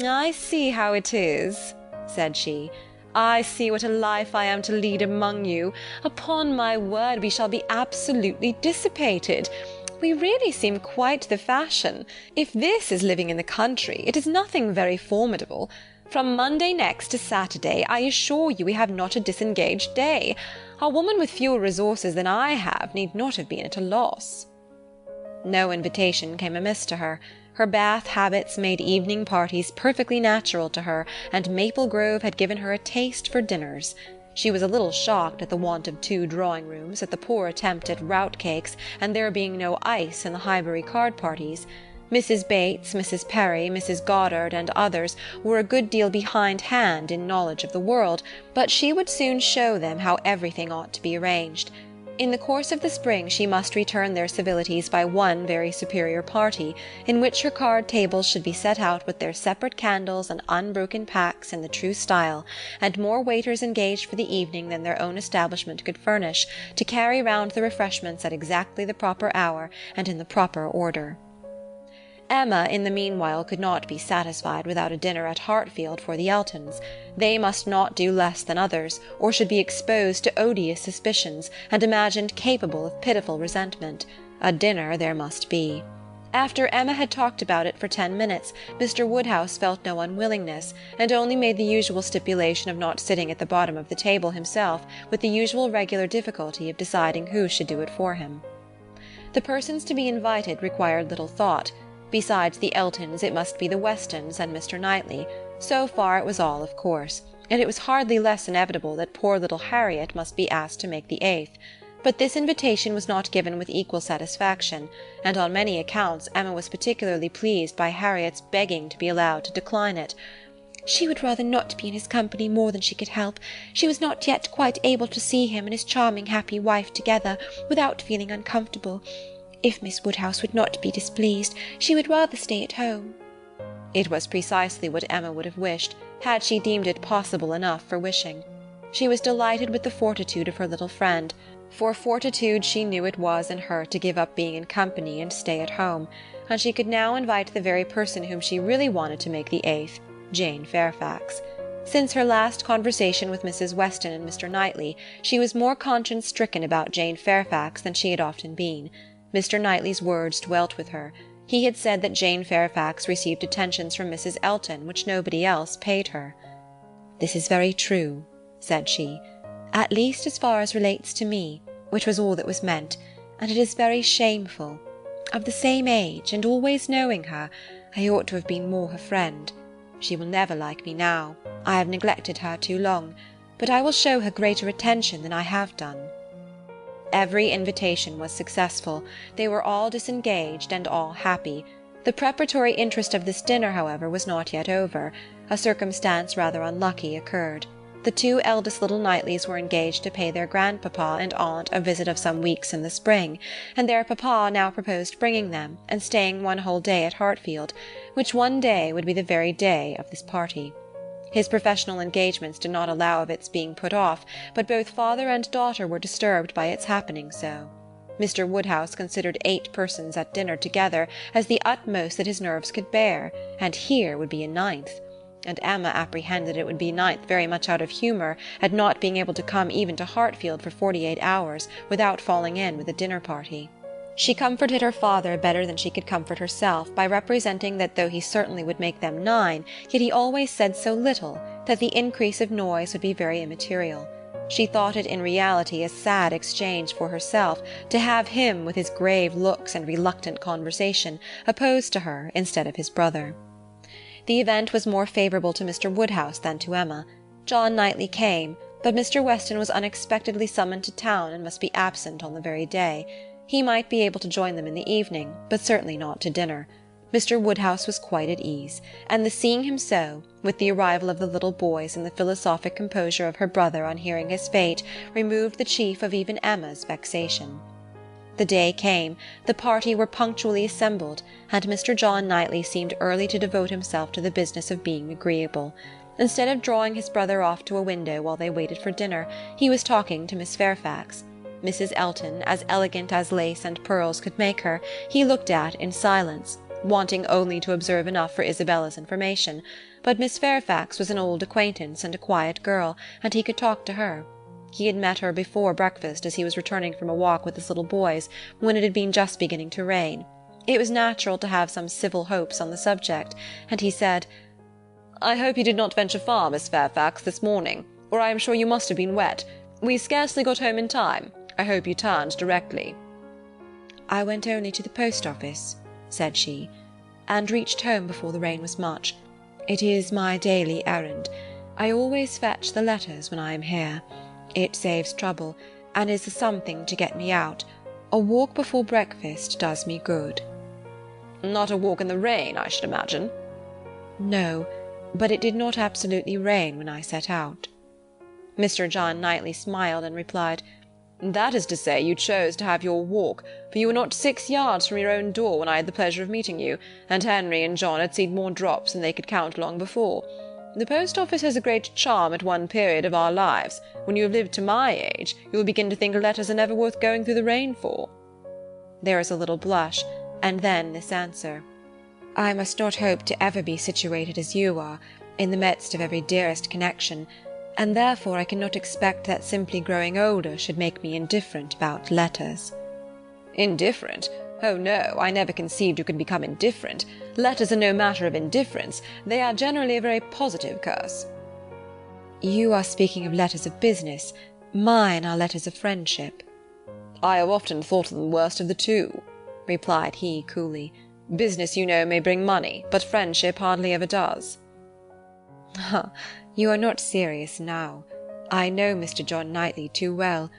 "I see how it is," said she. "I see what a life I am to lead among you. Upon my word, we shall be absolutely dissipated. We really seem quite the fashion. If this is living in the country, it is nothing very formidable. From Monday next to Saturday, I assure you we have not a disengaged day. A woman with fewer resources than I have need not have been at a loss." No invitation came amiss to her. Her Bath habits made evening parties perfectly natural to her, and Maple Grove had given her a taste for dinners. She was a little shocked at the want of 2 drawing-rooms, at the poor attempt at rout-cakes, and there being no ice in the Highbury card-parties. Mrs. Bates, Mrs. Perry, Mrs. Goddard, and others were a good deal behindhand in knowledge of the world, but she would soon show them how everything ought to be arranged. In the course of the spring she must return their civilities by one very superior party, in which her card-tables should be set out with their separate candles and unbroken packs in the true style, and more waiters engaged for the evening than their own establishment could furnish, to carry round the refreshments at exactly the proper hour, and in the proper order. Emma, in the meanwhile, could not be satisfied without a dinner at Hartfield for the Eltons. They must not do less than others, or should be exposed to odious suspicions, and imagined capable of pitiful resentment. A dinner there must be. After Emma had talked about it for 10 minutes, Mr. Woodhouse felt no unwillingness, and only made the usual stipulation of not sitting at the bottom of the table himself, with the usual regular difficulty of deciding who should do it for him. The persons to be invited required little thought. Besides the Eltons, it must be the Westons and Mr. Knightley. So far it was all of course, and it was hardly less inevitable that poor little Harriet must be asked to make the 8th. But this invitation was not given with equal satisfaction, and on many accounts Emma was particularly pleased by Harriet's begging to be allowed to decline it. She would rather not be in his company more than she could help. She was not yet quite able to see him and his charming happy wife together, without feeling uncomfortable. If Miss Woodhouse would not be displeased, she would rather stay at home. It was precisely what Emma would have wished, had she deemed it possible enough for wishing. She was delighted with the fortitude of her little friend, for fortitude she knew it was in her to give up being in company and stay at home, and she could now invite the very person whom she really wanted to make the 8th, Jane Fairfax. Since her last conversation with Mrs. Weston and Mr. Knightley, she was more conscience-stricken about Jane Fairfax than she had often been. Mr. Knightley's words dwelt with her. He had said that Jane Fairfax received attentions from Mrs. Elton which nobody else paid her. "This is very true," said she, "at least as far as relates to me, which was all that was meant, and it is very shameful. Of the same age, and always knowing her, I ought to have been more her friend. She will never like me now. I have neglected her too long, but I will show her greater attention than I have done." Every invitation was successful. They were all disengaged and all happy. The preparatory interest of this dinner, however, was not yet over. A circumstance rather unlucky occurred. The 2 eldest little Knightleys were engaged to pay their grandpapa and aunt a visit of some weeks in the spring, and their papa now proposed bringing them, and staying one whole day at Hartfield, which one day would be the very day of this party. His professional engagements did not allow of its being put off, but both father and daughter were disturbed by its happening so. Mr. Woodhouse considered 8 persons at dinner together as the utmost that his nerves could bear, and here would be a 9th. And Emma apprehended it would be 9th very much out of humour at not being able to come even to Hartfield for 48 hours without falling in with a dinner party. She comforted her father better than she could comfort herself by representing that though he certainly would make them 9, yet he always said so little that the increase of noise would be very immaterial. She thought it in reality a sad exchange for herself to have him, with his grave looks and reluctant conversation, opposed to her instead of his brother. The event was more favourable to Mr. Woodhouse than to Emma. John Knightley came, but Mr. Weston was unexpectedly summoned to town and must be absent on the very day. He might be able to join them in the evening, but certainly not to dinner. Mr. Woodhouse was quite at ease, and the seeing him so, with the arrival of the little boys and the philosophic composure of her brother on hearing his fate, removed the chief of even Emma's vexation. The day came, the party were punctually assembled, and Mr. John Knightley seemed early to devote himself to the business of being agreeable. Instead of drawing his brother off to a window while they waited for dinner, he was talking to Miss Fairfax. Mrs. Elton, as elegant as lace and pearls could make her, he looked at in silence, wanting only to observe enough for Isabella's information, but Miss Fairfax was an old acquaintance and a quiet girl, and he could talk to her. He had met her before breakfast as he was returning from a walk with his little boys, when it had been just beginning to rain. It was natural to have some civil hopes on the subject, and he said, "I hope you did not venture far, Miss Fairfax, this morning, or I am sure you must have been wet. We scarcely got home in time. I hope you turned directly." "I went only to the post-office," said she, "and reached home before the rain was much. It is my daily errand. I always fetch the letters when I am here. It saves trouble, and is something to get me out. A walk before breakfast does me good." "Not a walk in the rain, I should imagine?" "No, but it did not absolutely rain when I set out." Mr. John Knightley smiled and replied, "That is to say, you chose to have your walk, for you were not 6 yards from your own door when I had the pleasure of meeting you, and Henry and John had seen more drops than they could count long before. The post-office has a great charm at one period of our lives. When you have lived to my age, you will begin to think letters are never worth going through the rain for." There was a little blush, and then this answer. "I must not hope to ever be situated as you are, in the midst of every dearest connection, and therefore I cannot expect that simply growing older should make me indifferent about letters." "Indifferent? "Oh, no, I never conceived you could become indifferent. Letters are no matter of indifference. They are generally a very positive curse." "You are speaking of letters of business. Mine are letters of friendship." "I have often thought them the worst of the two," replied he coolly. "Business, you know, may bring money, but friendship hardly ever does." "Ah, you are not serious now. I know Mr. John Knightley too well.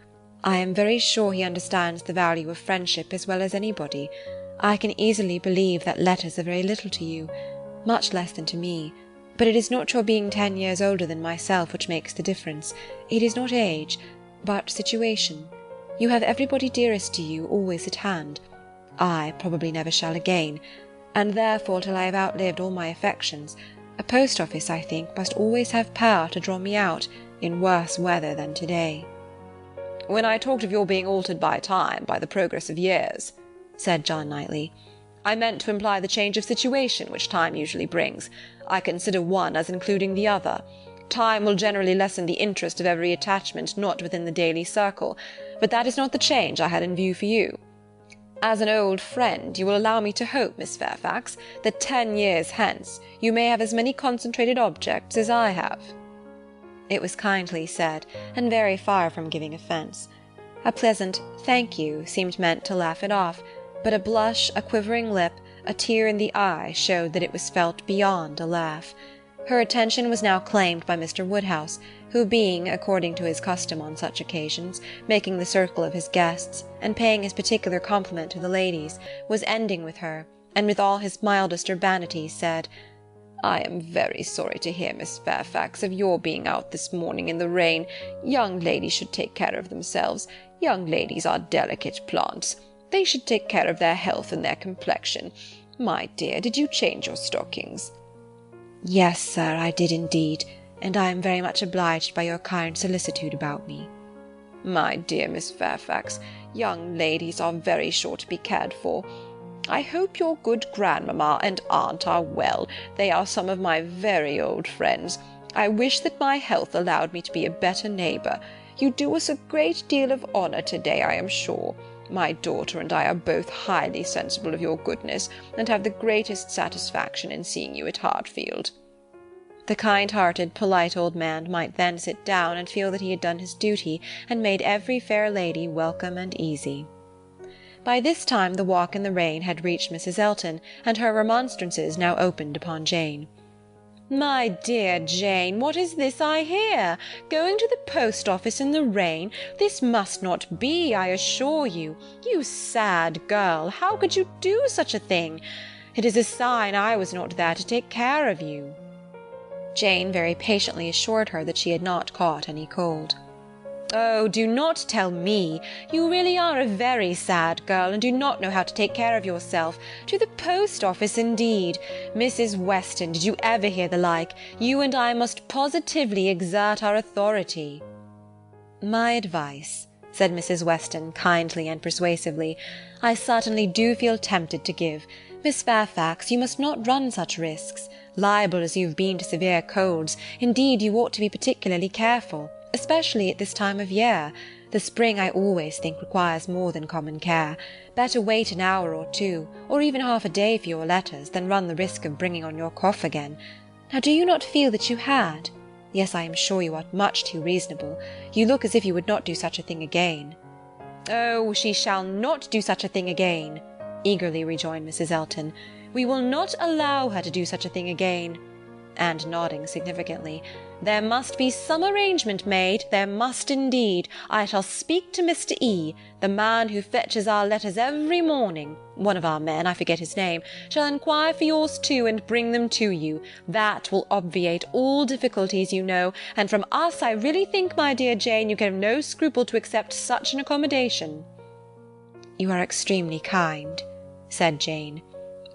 I am very sure he understands the value of friendship as well as anybody. I can easily believe that letters are very little to you, much less than to me, but it is not your being 10 years older than myself which makes the difference. It is not age, but situation. You have everybody dearest to you always at hand. I probably never shall again, and therefore till I have outlived all my affections, a post office, I think, must always have power to draw me out, in worse weather than to-day." "When I talked of your being altered by time, by the progress of years," said John Knightley, "I meant to imply the change of situation which time usually brings. I consider one as including the other. Time will generally lessen the interest of every attachment not within the daily circle, but that is not the change I had in view for you. As an old friend, you will allow me to hope, Miss Fairfax, that 10 years hence you may have as many concentrated objects as I have." It was kindly said, and very far from giving offence. A pleasant "thank you" seemed meant to laugh it off, but a blush, a quivering lip, a tear in the eye showed that it was felt beyond a laugh. Her attention was now claimed by Mr. Woodhouse, who being, according to his custom on such occasions, making the circle of his guests, and paying his particular compliment to the ladies, was ending with her, and with all his mildest urbanity said, "I am very sorry to hear, Miss Fairfax, of your being out this morning in the rain. Young ladies should take care of themselves. Young ladies are delicate plants. They should take care of their health and their complexion. My dear, did you change your stockings?" "Yes, sir, I did indeed, and I am very much obliged by your kind solicitude about me." "My dear Miss Fairfax, young ladies are very sure to be cared for. I hope your good grandmamma and aunt are well. They are some of my very old friends. I wish that my health allowed me to be a better neighbour. You do us a great deal of honour to-day, I am sure. My daughter and I are both highly sensible of your goodness, and have the greatest satisfaction in seeing you at Hartfield." The kind-hearted, polite old man might then sit down and feel that he had done his duty, and made every fair lady welcome and easy. By this time the walk in the rain had reached Mrs. Elton, and her remonstrances now opened upon Jane. "My dear Jane, what is this I hear? Going to the post-office in the rain? This must not be, I assure you. You sad girl, how could you do such a thing? It is a sign I was not there to take care of you." Jane very patiently assured her that she had not caught any cold. "Oh, do not tell me. You really are a very sad girl, and do not know how to take care of yourself. To the post office, indeed. Mrs. Weston, did you ever hear the like? You and I must positively exert our authority." "My advice," said Mrs. Weston kindly and persuasively, "I certainly do feel tempted to give. Miss Fairfax, you must not run such risks. Liable as you have been to severe colds, indeed you ought to be particularly careful, especially at this time of year. The spring, I always think, requires more than common care. Better wait an hour or two, or even half a day for your letters, than run the risk of bringing on your cough again. Now do you not feel that you had? Yes, I am sure you are much too reasonable. You look as if you would not do such a thing again." "Oh, she shall not do such a thing again," eagerly rejoined Mrs. Elton. "We will not allow her to do such a thing again." And nodding significantly, "There must be some arrangement made, there must indeed. I shall speak to Mr. E., the man who fetches our letters every morning. One of our men, I forget his name, shall inquire for yours too, and bring them to you. That will obviate all difficulties, you know, and from us I really think, my dear Jane, you can have no scruple to accept such an accommodation." "You are extremely kind," said Jane,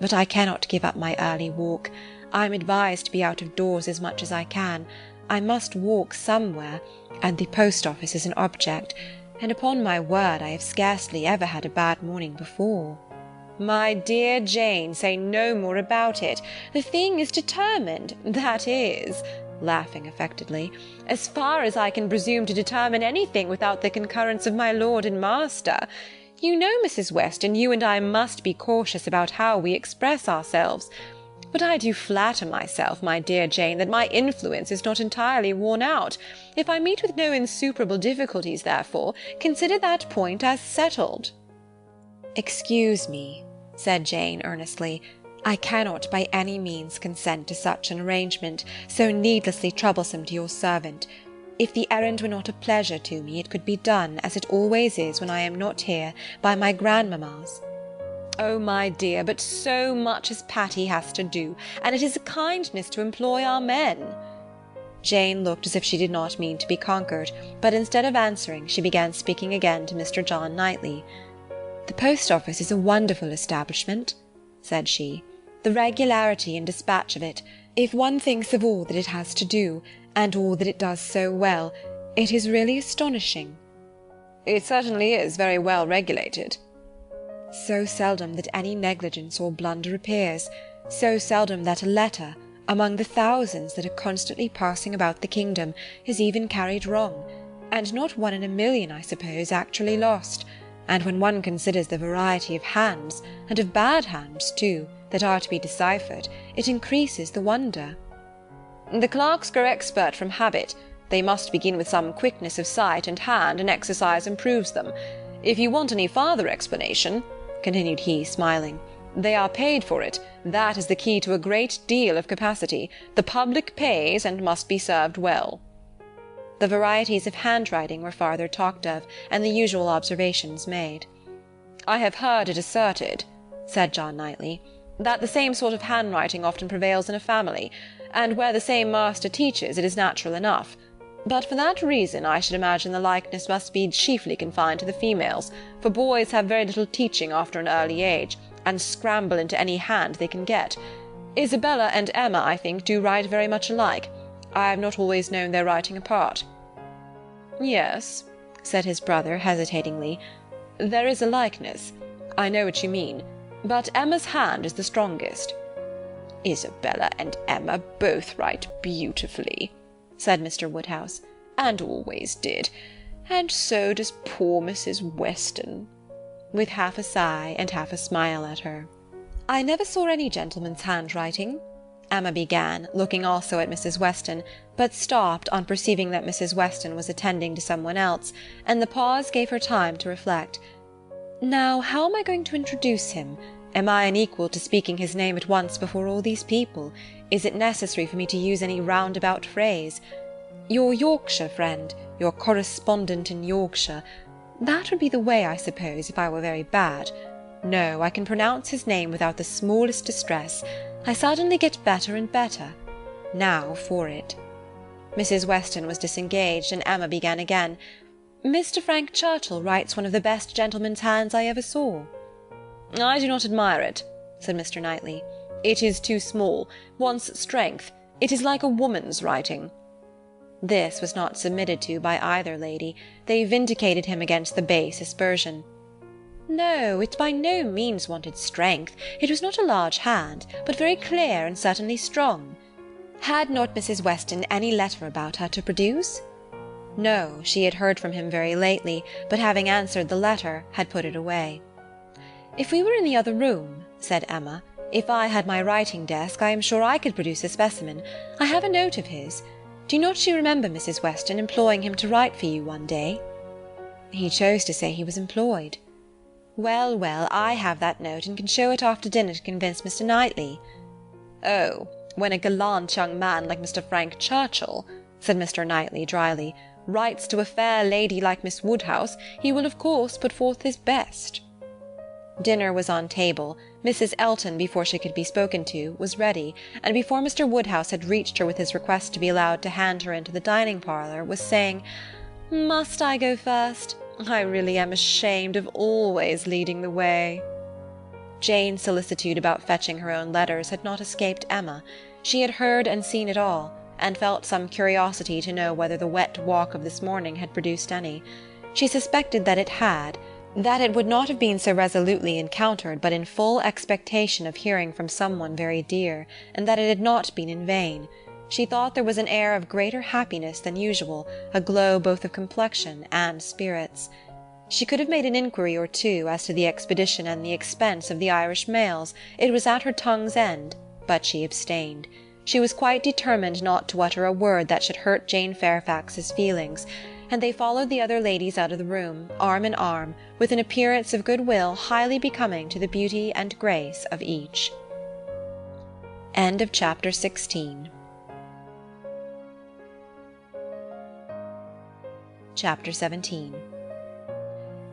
"but I cannot give up my early walk. I am advised to be out of doors as much as I can. I must walk somewhere, and the post office is an object, and upon my word I have scarcely ever had a bad morning before." "My dear Jane, say no more about it. The thing is determined, that is," laughing affectedly, "as far as I can presume to determine anything without the concurrence of my lord and master. You know, Mrs. Weston, you and I must be cautious about how we express ourselves. But I do flatter myself, my dear Jane, that my influence is not entirely worn out. If I meet with no insuperable difficulties, therefore, consider that point as settled." "Excuse me," said Jane earnestly. "I cannot by any means consent to such an arrangement, so needlessly troublesome to your servant. If the errand were not a pleasure to me, it could be done, as it always is when I am not here, by my grandmamma's." "Oh, my dear, but so much as Patty has to do, and it is a kindness to employ our men." Jane looked as if she did not mean to be conquered, but instead of answering, she began speaking again to Mr. John Knightley. "The post-office is a wonderful establishment," said she. "The regularity and dispatch of it, if one thinks of all that it has to do, and all that it does so well, it is really astonishing." "It certainly is very well regulated." "So seldom that any negligence or blunder appears, so seldom that a letter, among the thousands that are constantly passing about the kingdom, is even carried wrong, and not one in a million, I suppose, actually lost. And when one considers the variety of hands, and of bad hands too, that are to be deciphered, it increases the wonder." "The clerks grow expert from habit. They must begin with some quickness of sight and hand, and exercise improves them. If you want any farther explanation," continued he, smiling, "they are paid for it. That is the key to a great deal of capacity. The public pays, and must be served well." The varieties of handwriting were farther talked of, and the usual observations made. "I have heard it asserted," said John Knightley, "that the same sort of handwriting often prevails in a family, and where the same master teaches, it is natural enough. But for that reason I should imagine the likeness must be chiefly confined to the females, for boys have very little teaching after an early age, and scramble into any hand they can get. Isabella and Emma, I think, do write very much alike. I have not always known their writing apart." "Yes," said his brother, hesitatingly, "there is a likeness. I know what you mean. But Emma's hand is the strongest." "Isabella and Emma both write beautifully," said Mr. Woodhouse, "and always did. And so does poor Mrs. Weston," with half a sigh and half a smile at her. "I never saw any gentleman's handwriting," Emma began, looking also at Mrs. Weston, but stopped on perceiving that Mrs. Weston was attending to some one else, and the pause gave her time to reflect. "Now, how am I going to introduce him? Am I unequal to speaking his name at once before all these people? Is it necessary for me to use any roundabout phrase? Your Yorkshire friend, your correspondent in Yorkshire. That would be the way, I suppose, if I were very bad. No, I can pronounce his name without the smallest distress. I suddenly get better and better. Now for it." Mrs. Weston was disengaged, and Emma began again. "Mr. Frank Churchill writes one of the best gentleman's hands I ever saw." "I do not admire it," said Mr. Knightley. "It is too small, wants strength. It is like a woman's writing." This was not submitted to by either lady. They vindicated him against the base aspersion. "No, it by no means wanted strength. It was not a large hand, but very clear and certainly strong." Had not Mrs. Weston any letter about her to produce? No, she had heard from him very lately, but having answered the letter, had put it away. "If we were in the other room," said Emma, "if I had my writing desk, I am sure I could produce a specimen. I have a note of his. Do not you remember, Mrs. Weston, employing him to write for you one day?" "He chose to say he was employed." "Well, well, I have that note, and can show it after dinner to convince Mr. Knightley." "Oh, when a gallant young man like Mr. Frank Churchill," said Mr. Knightley dryly, "writes to a fair lady like Miss Woodhouse, he will of course put forth his best." Dinner was on table. Mrs. Elton, before she could be spoken to, was ready, and before Mr. Woodhouse had reached her with his request to be allowed to hand her into the dining-parlour, was saying, "Must I go first? I really am ashamed of always leading the way." Jane's solicitude about fetching her own letters had not escaped Emma. She had heard and seen it all, and felt some curiosity to know whether the wet walk of this morning had produced any. She suspected that it had, that it would not have been so resolutely encountered but in full expectation of hearing from some one very dear, and that it had not been in vain. She thought there was an air of greater happiness than usual, a glow both of complexion and spirits. She could have made an inquiry or two as to the expedition and the expense of the Irish mails, it was at her tongue's end, but she abstained. She was quite determined not to utter a word that should hurt Jane Fairfax's feelings, and they followed the other ladies out of the room, arm in arm, with an appearance of good-will highly becoming to the beauty and grace of each. End of chapter 16. Chapter 17.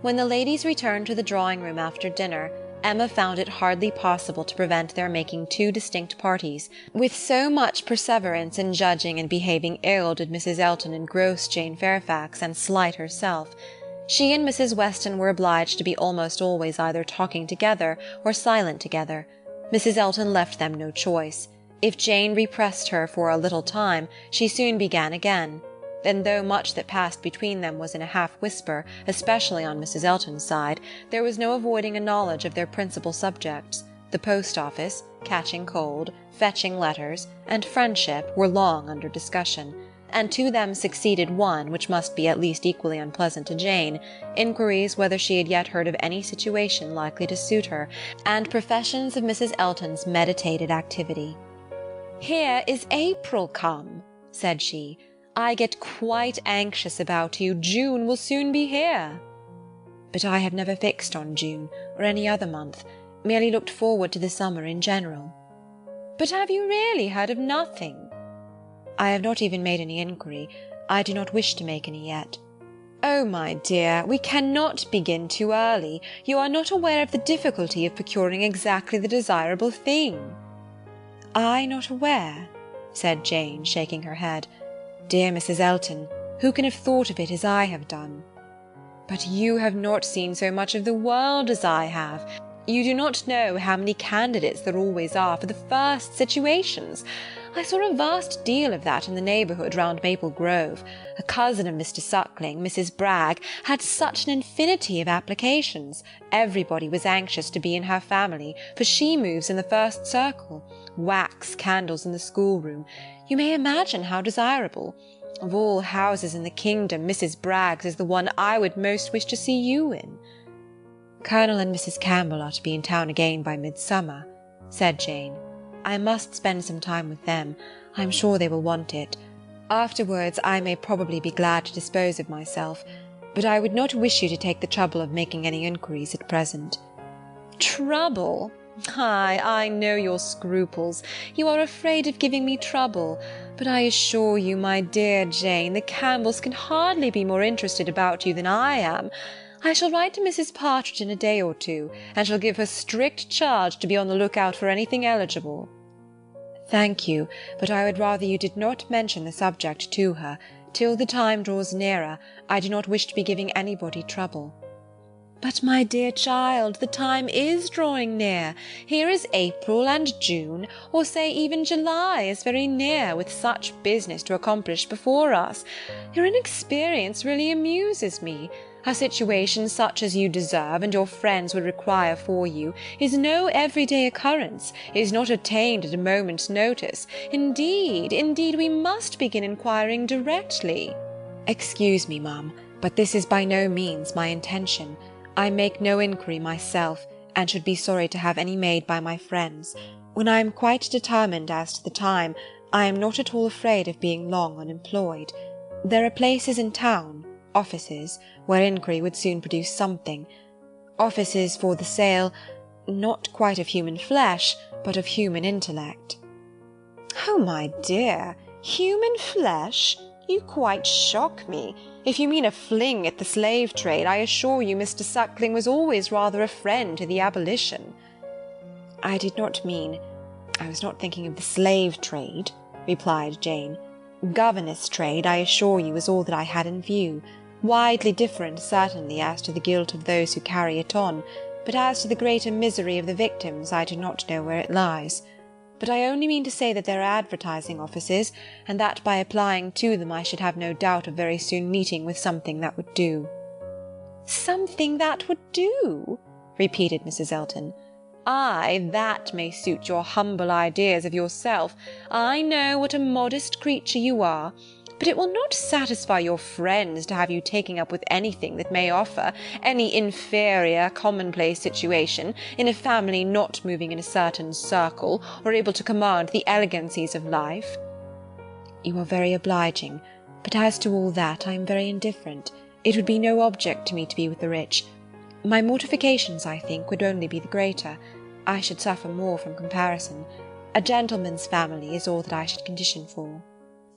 When the ladies returned to the drawing-room after dinner, Emma found it hardly possible to prevent their making two distinct parties. With so much perseverance in judging and behaving ill did Mrs. Elton engross Jane Fairfax and slight herself. She and Mrs. Weston were obliged to be almost always either talking together or silent together. Mrs. Elton left them no choice. If Jane repressed her for a little time, she soon began again. Then, though much that passed between them was in a half-whisper, especially on Mrs. Elton's side, there was no avoiding a knowledge of their principal subjects. The post-office, catching cold, fetching letters, and friendship were long under discussion, and to them succeeded one which must be at least equally unpleasant to Jane, inquiries whether she had yet heard of any situation likely to suit her, and professions of Mrs. Elton's meditated activity. "Here is April come," said she. "I get quite anxious about you. June will soon be here." "But I have never fixed on June, or any other month, merely looked forward to the summer in general." "But have you really heard of nothing?" "I have not even made any inquiry. I do not wish to make any yet." "Oh, my dear, we cannot begin too early. You are not aware of the difficulty of procuring exactly the desirable thing." "I not aware?" said Jane, shaking her head. "Dear Mrs. Elton, who can have thought of it as I have done?" "But you have not seen so much of the world as I have. You do not know how many candidates there always are for the first situations. I saw a vast deal of that in the neighbourhood round Maple Grove. A cousin of Mr. Suckling, Mrs. Bragg, had such an infinity of applications. Everybody was anxious to be in her family, for she moves in the first circle. Wax candles in the schoolroom. You may imagine how desirable. Of all houses in the kingdom, Mrs. Bragg's is the one I would most wish to see you in." "Colonel and Mrs. Campbell are to be in town again by midsummer," said Jane. "I must spend some time with them. I am sure they will want it. Afterwards I may probably be glad to dispose of myself, but I would not wish you to take the trouble of making any inquiries at present." "Trouble? Ay, I know your scruples. You are afraid of giving me trouble. But I assure you, my dear Jane, the Campbells can hardly be more interested about you than I am. I shall write to Mrs. Partridge in a day or two, and shall give her strict charge to be on the look-out for anything eligible." "Thank you, but I would rather you did not mention the subject to her. Till the time draws nearer, I do not wish to be giving anybody trouble." "But, my dear child, the time is drawing near. Here is April and June, or say even July, is very near, with such business to accomplish before us. Your inexperience really amuses me. A situation such as you deserve and your friends would require for you is no everyday occurrence, is not attained at a moment's notice. Indeed, we must begin inquiring directly." "Excuse me, ma'am, but this is by no means my intention. I make no inquiry myself, and should be sorry to have any made by my friends. When I am quite determined as to the time, I am not at all afraid of being long unemployed. There are places in town, offices, where inquiry would soon produce something. Offices for the sale, not quite of human flesh, but of human intellect." "Oh, my dear, human flesh? You quite shock me. If you mean a fling at the slave trade, I assure you Mr. Suckling was always rather a friend to the abolition." "I was not thinking of the slave trade," replied Jane. "Governess trade, I assure you, is all that I had in view. Widely different, certainly, as to the guilt of those who carry it on, but as to the greater misery of the victims, I do not know where it lies. But I only mean to say that there are advertising offices, and that by applying to them I should have no doubt of very soon meeting with something that would do." "Something that would do?" repeated Mrs. Elton. "Ay, that may suit your humble ideas of yourself. I know what a modest creature you are. but it will not satisfy your friends to have you taking up with anything that may offer, any inferior, commonplace situation, in a family not moving in a certain circle, or able to command the elegancies of life." "You are very obliging, but as to all that I am very indifferent. It would be no object to me to be with the rich. My mortifications, I think, would only be the greater. I should suffer more from comparison. A gentleman's family is all that I should condition for."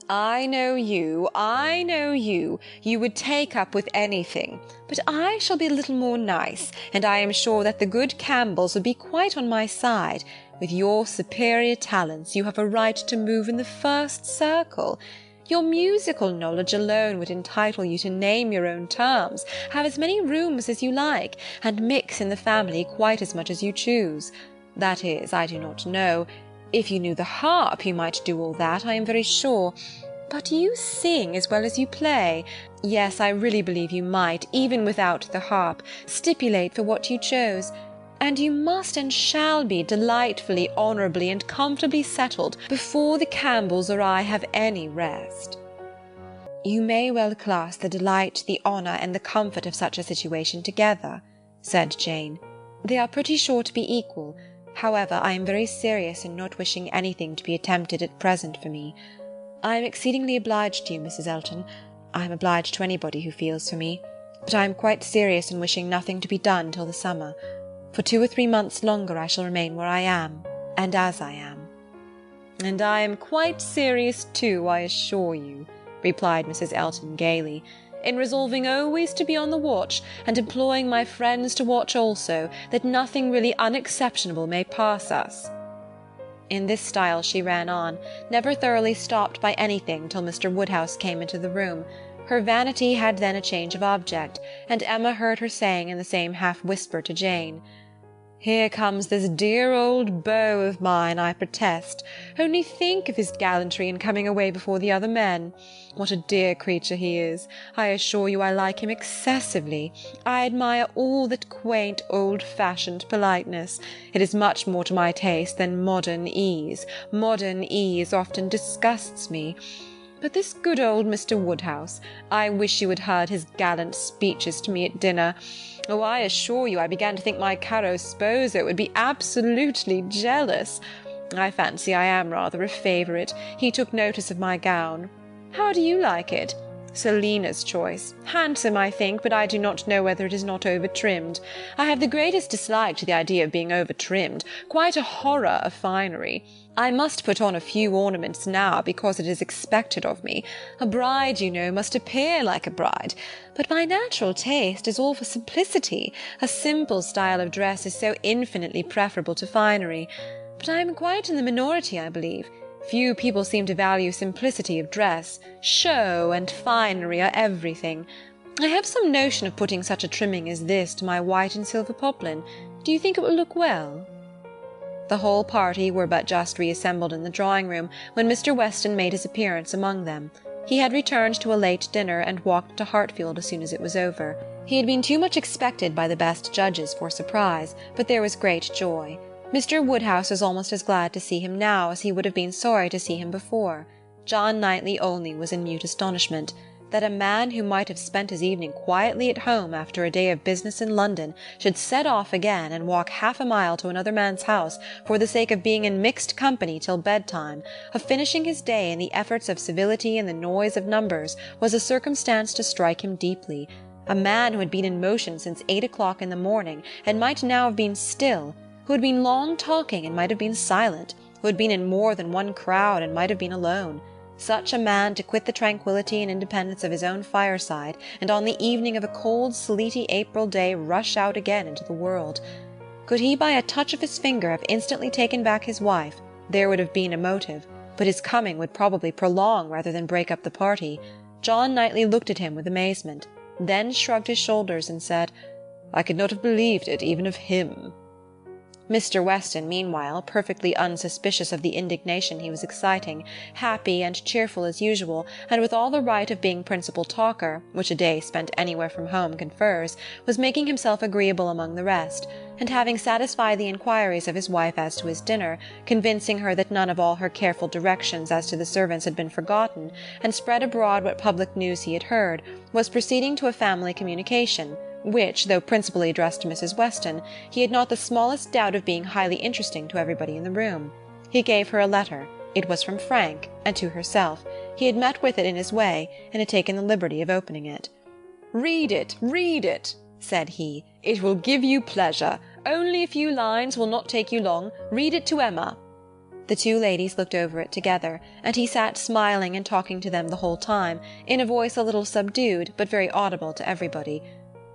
"I know you. You would take up with anything. But I shall be a little more nice, and I am sure that the good Campbells would be quite on my side. With your superior talents you have a right to move in the first circle. Your musical knowledge alone would entitle you to name your own terms, have as many rooms as you like, and mix in the family quite as much as you choose. That is, I do not know. If you knew the harp, you might do all that, I am very sure. But you sing as well as you play. Yes, I really believe you might, even without the harp, stipulate for what you chose. And you must and shall be delightfully, honourably, and comfortably settled before the Campbells or I have any rest." "You may well class the delight, the honour, and the comfort of such a situation together," said Jane. "They are pretty sure to be equal. However, I am very serious in not wishing anything to be attempted at present for me. I am exceedingly obliged to you, Mrs. Elton. I am obliged to anybody who feels for me. But I am quite serious in wishing nothing to be done till the summer. For 2 or 3 months longer I shall remain where I am, and as I am." "And I am quite serious too, I assure you," replied Mrs. Elton gaily, "in resolving always to be on the watch, and employing my friends to watch also, that nothing really unexceptionable may pass us." In this style she ran on, never thoroughly stopped by anything till Mr. Woodhouse came into the room. Her vanity had then a change of object, and Emma heard her saying in the same half-whisper to Jane, "Here comes this dear old beau of mine, I protest. Only think of his gallantry in coming away before the other men. What a dear creature he is! I assure you I like him excessively. I admire all that quaint, old-fashioned politeness. It is much more to my taste than modern ease. Modern ease often disgusts me. But this good old Mr. Woodhouse, I wish you had heard his gallant speeches to me at dinner. Oh, I assure you I began to think my caro sposo would be absolutely jealous. I fancy I am rather a favourite. He took notice of my gown. How do you like it? Selina's choice. Handsome, I think, but I do not know whether it is not over-trimmed. I have the greatest dislike to the idea of being over-trimmed, quite a horror of finery. I must put on a few ornaments now because it is expected of me. A bride, you know, must appear like a bride. But my natural taste is all for simplicity. A simple style of dress is so infinitely preferable to finery. But I am quite in the minority, I believe. Few people seem to value simplicity of dress. Show and finery are everything. I have some notion of putting such a trimming as this to my white and silver poplin. Do you think it will look well?" The whole party were but just reassembled in the drawing-room when Mr. Weston made his appearance among them. He had returned to a late dinner, and walked to Hartfield as soon as it was over. He had been too much expected by the best judges for surprise, but there was great joy. Mr. Woodhouse was almost as glad to see him now as he would have been sorry to see him before. John Knightley only was in mute astonishment. That a man who might have spent his evening quietly at home after a day of business in London should set off again and walk half a mile to another man's house for the sake of being in mixed company till bedtime, of finishing his day in the efforts of civility and the noise of numbers, was a circumstance to strike him deeply. A man who had been in motion since 8 o'clock in the morning, and might now have been still, who had been long talking and might have been silent, who had been in more than one crowd and might have been alone. Such a man to quit the tranquillity and independence of his own fireside, and on the evening of a cold, sleety April day rush out again into the world. Could he by a touch of his finger have instantly taken back his wife, there would have been a motive, but his coming would probably prolong rather than break up the party. John Knightley looked at him with amazement, then shrugged his shoulders and said, "I could not have believed it even of him." Mr. Weston, meanwhile, perfectly unsuspicious of the indignation he was exciting, happy and cheerful as usual, and with all the right of being principal talker, which a day spent anywhere from home confers, was making himself agreeable among the rest, and having satisfied the inquiries of his wife as to his dinner, convincing her that none of all her careful directions as to the servants had been forgotten, and spread abroad what public news he had heard, was proceeding to a family communication, which, though principally addressed to Mrs. Weston, he had not the smallest doubt of being highly interesting to everybody in the room. He gave her a letter. It was from Frank, and to herself. He had met with it in his way, and had taken the liberty of opening it. read it," said he. "It will give you pleasure. Only a few lines will not take you long. Read it to Emma." The two ladies looked over it together, and he sat smiling and talking to them the whole time, in a voice a little subdued, but very audible to everybody.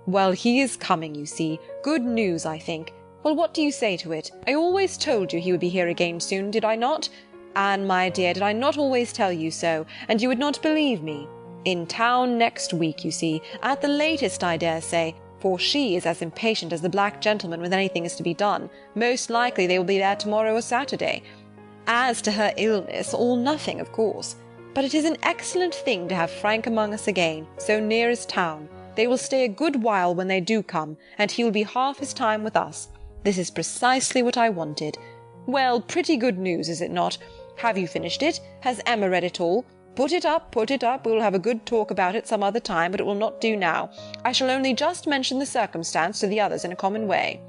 "Well, he is coming, you see. Good news, I think. Well, what do you say to it? I always told you he would be here again soon, did I not? Anne, my dear, did I not always tell you so, and you would not believe me? In town next week, you see, at the latest, I dare say, for she is as impatient as the black gentleman when anything is to be done. Most likely they will be there to-morrow or Saturday. As to her illness, all nothing, of course. But it is an excellent thing to have Frank among us again, so near as town. They will stay a good while when they do come, and he will be half his time with us. This is precisely what I wanted. Well, pretty good news, is it not? Have you finished it? Has Emma read it all? Put it up. We will have a good talk about it some other time, but it will not do now. I shall only just mention the circumstance to the others in a common way."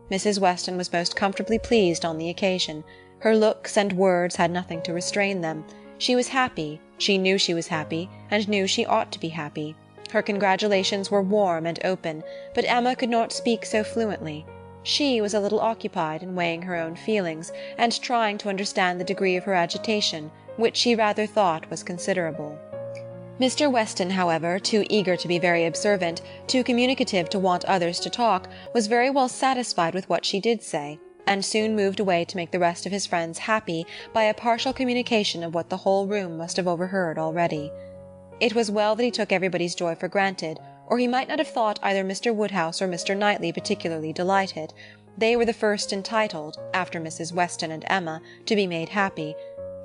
Mrs. Weston was most comfortably pleased on the occasion. Her looks and words had nothing to restrain them. She was happy, she knew she was happy, and knew she ought to be happy. Her congratulations were warm and open, but Emma could not speak so fluently. She was a little occupied in weighing her own feelings, and trying to understand the degree of her agitation, which she rather thought was considerable. Mr. Weston, however, too eager to be very observant, too communicative to want others to talk, was very well satisfied with what she did say, and soon moved away to make the rest of his friends happy by a partial communication of what the whole room must have overheard already. It was well that he took everybody's joy for granted, or he might not have thought either Mr. Woodhouse or Mr. Knightley particularly delighted. They were the first entitled, after Mrs. Weston and Emma, to be made happy.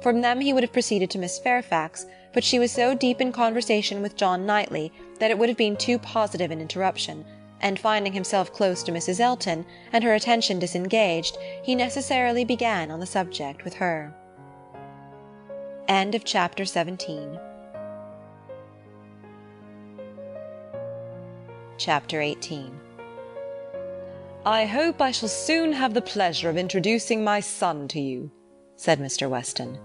From them he would have proceeded to Miss Fairfax, but she was so deep in conversation with John Knightley that it would have been too positive an interruption, and finding himself close to Mrs. Elton, and her attention disengaged, he necessarily began on the subject with her. End of chapter 17. Chapter 18. "I hope I shall soon have the pleasure of introducing my son to you," said Mr. Weston.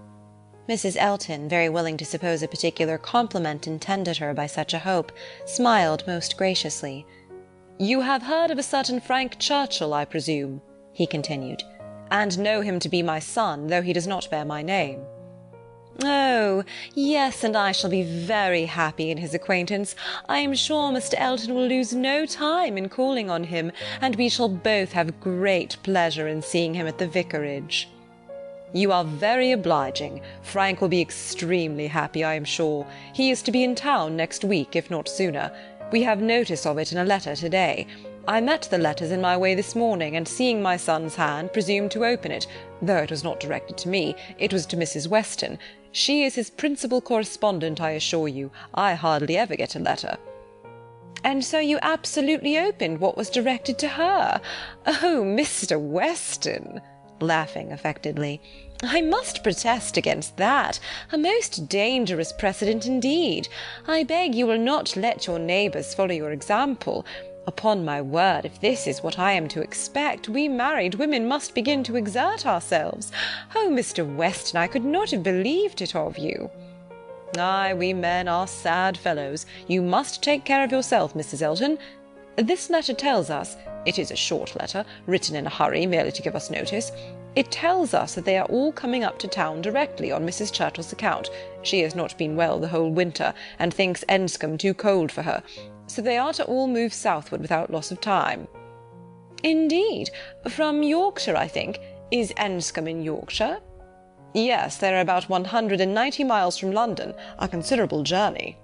Mrs. Elton, very willing to suppose a particular compliment intended her by such a hope, smiled most graciously. "You have heard of a certain Frank Churchill, I presume," he continued, "and know him to be my son, though he does not bear my name." "Oh, yes, and I shall be very happy in his acquaintance. I am sure Mr. Elton will lose no time in calling on him, and we shall both have great pleasure in seeing him at the vicarage." "You are very obliging. Frank will be extremely happy, I am sure. He is to be in town next week, if not sooner. We have notice of it in a letter to-day. I met the letters in my way this morning, and seeing my son's hand, presumed to open it, though it was not directed to me. It was to Mrs. Weston. She is his principal correspondent, I assure you. I hardly ever get a letter." "And so you absolutely opened what was directed to her? Oh, Mr. Weston!" laughing affectedly. "I must protest against that. A most dangerous precedent indeed. I beg you will not let your neighbours follow your example. Upon my word, if this is what I am to expect, we married women must begin to exert ourselves. Oh, Mr. Weston, I could not have believed it of you." "Ay, we men are sad fellows. You must take care of yourself, Mrs. Elton. This letter tells us, it is a short letter, written in a hurry, merely to give us notice. It tells us that they are all coming up to town directly on Mrs. Churchill's account. She has not been well the whole winter, and thinks Enscombe too cold for her. So they are to all move southward without loss of time." "Indeed? From Yorkshire, I think. Is Enscombe in Yorkshire?" "Yes, they are about 190 miles from London, a considerable journey."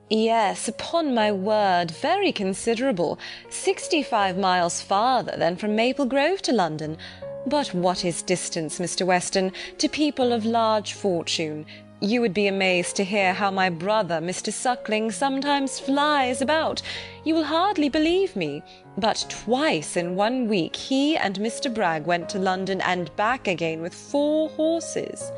"Yes, upon my word, very considerable. 65 miles farther than from Maple Grove to London. But what is distance, Mr. Weston, to people of large fortune? You would be amazed to hear how my brother, Mr. Suckling, sometimes flies about. You will hardly believe me, but twice in 1 week he and Mr. Bragg went to London and back again with 4 horses.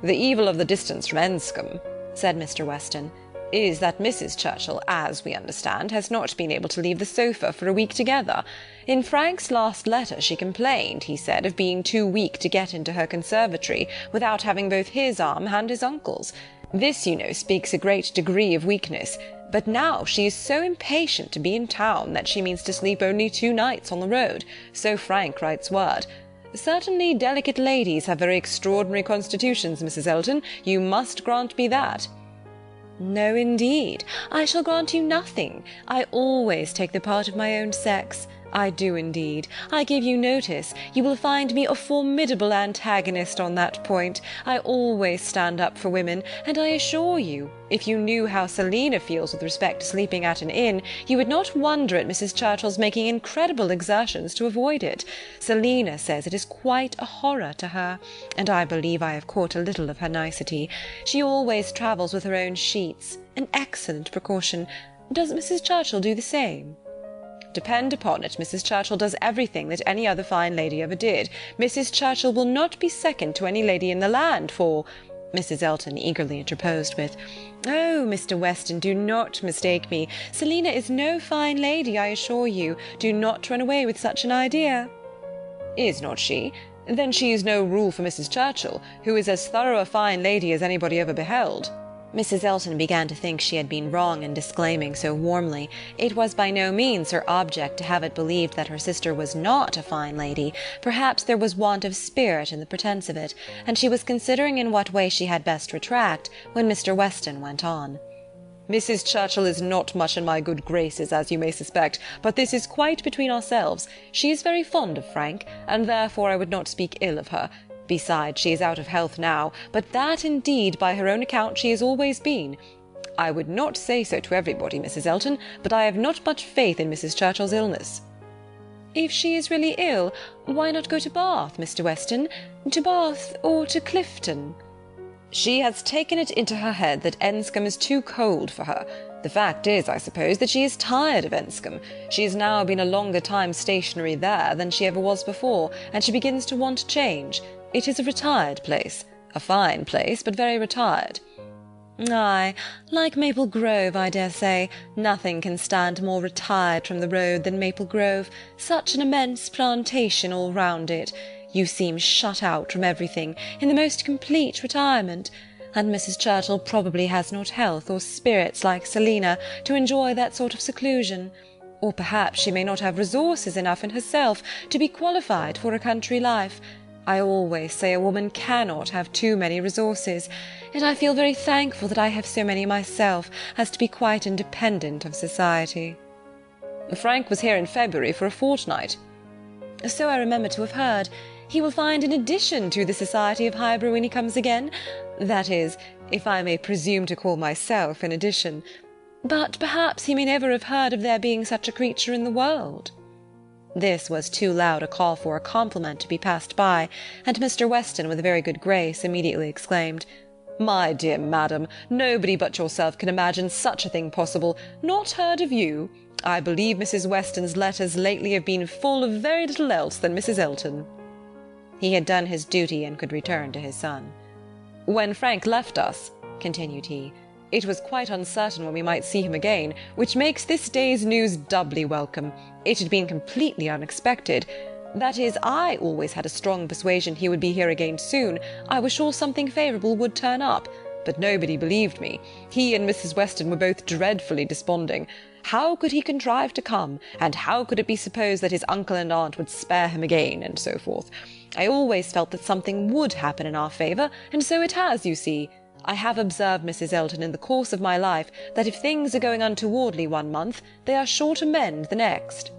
The evil of the distance from Enscombe, said Mr. Weston, is that Mrs. Churchill, as we understand, has not been able to leave the sofa for a week together. In Frank's last letter she complained, he said, of being too weak to get into her conservatory without having both his arm and his uncle's. This, you know, speaks a great degree of weakness, but now she is so impatient to be in town that she means to sleep only 2 nights on the road, so Frank writes word. Certainly delicate ladies have very extraordinary constitutions, Mrs. Elton, you must grant me that. No, indeed, I shall grant you nothing. I always take the part of my own sex. I do indeed. I give you notice. You will find me a formidable antagonist on that point. I always stand up for women, and I assure you, if you knew how Selina feels with respect to sleeping at an inn, you would not wonder at Mrs. Churchill's making incredible exertions to avoid it. Selina says it is quite a horror to her, and I believe I have caught a little of her nicety. She always travels with her own sheets, an excellent precaution. Does Mrs. Churchill do the same? Depend upon it, Mrs. Churchill does everything that any other fine lady ever did. Mrs. Churchill will not be second to any lady in the land, for—" Mrs. Elton eagerly interposed with, "Oh, Mr. Weston, do not mistake me. Selina is no fine lady, I assure you. Do not run away with such an idea." "Is not she? Then she is no rule for Mrs. Churchill, who is as thorough a fine lady as anybody ever beheld." Mrs. Elton began to think she had been wrong in disclaiming so warmly. It was by no means her object to have it believed that her sister was not a fine lady. Perhaps there was want of spirit in the pretence of it, and she was considering in what way she had best retract, when Mr. Weston went on. "Mrs. Churchill is not much in my good graces, as you may suspect, but this is quite between ourselves. She is very fond of Frank, and therefore I would not speak ill of her. Besides, she is out of health now, but that indeed by her own account she has always been. I would not say so to everybody, Mrs. Elton, but I have not much faith in Mrs. Churchill's illness." "If she is really ill, why not go to Bath, Mr. Weston? To Bath or to Clifton?" "She has taken it into her head that Enscombe is too cold for her. The fact is, I suppose, that she is tired of Enscombe. She has now been a longer time stationary there than she ever was before, and she begins to want change. It is a retired place. A fine place, but very retired." "Ay, like Maple Grove, I dare say. Nothing can stand more retired from the road than Maple Grove. Such an immense plantation all round it. You seem shut out from everything, in the most complete retirement. And Mrs. Churchill probably has not health or spirits like Selina to enjoy that sort of seclusion. Or perhaps she may not have resources enough in herself to be qualified for a country life. I always say a woman cannot have too many resources, and I feel very thankful that I have so many myself as to be quite independent of society." "Frank was here in February for a fortnight." "So I remember to have heard. He will find an addition to the society of Highbury when he comes again. That is, if I may presume to call myself an addition. But perhaps he may never have heard of there being such a creature in the world." This was too loud a call for a compliment to be passed by, and Mr. Weston, with a very good grace, immediately exclaimed, "My dear madam, nobody but yourself can imagine such a thing possible. Not heard of you? I believe Mrs. Weston's letters lately have been full of very little else than Mrs. Elton." He had done his duty and could return to his son. "When Frank left us," continued he, "it was quite uncertain when we might see him again, which makes this day's news doubly welcome. It had been completely unexpected. That is, I always had a strong persuasion he would be here again soon. I was sure something favourable would turn up, but nobody believed me. He and Mrs. Weston were both dreadfully desponding. How could he contrive to come, and how could it be supposed that his uncle and aunt would spare him again, and so forth? I always felt that something would happen in our favour, and so it has, you see. I have observed, Mrs. Elton, in the course of my life, that if things are going untowardly 1 month, they are sure to mend the next."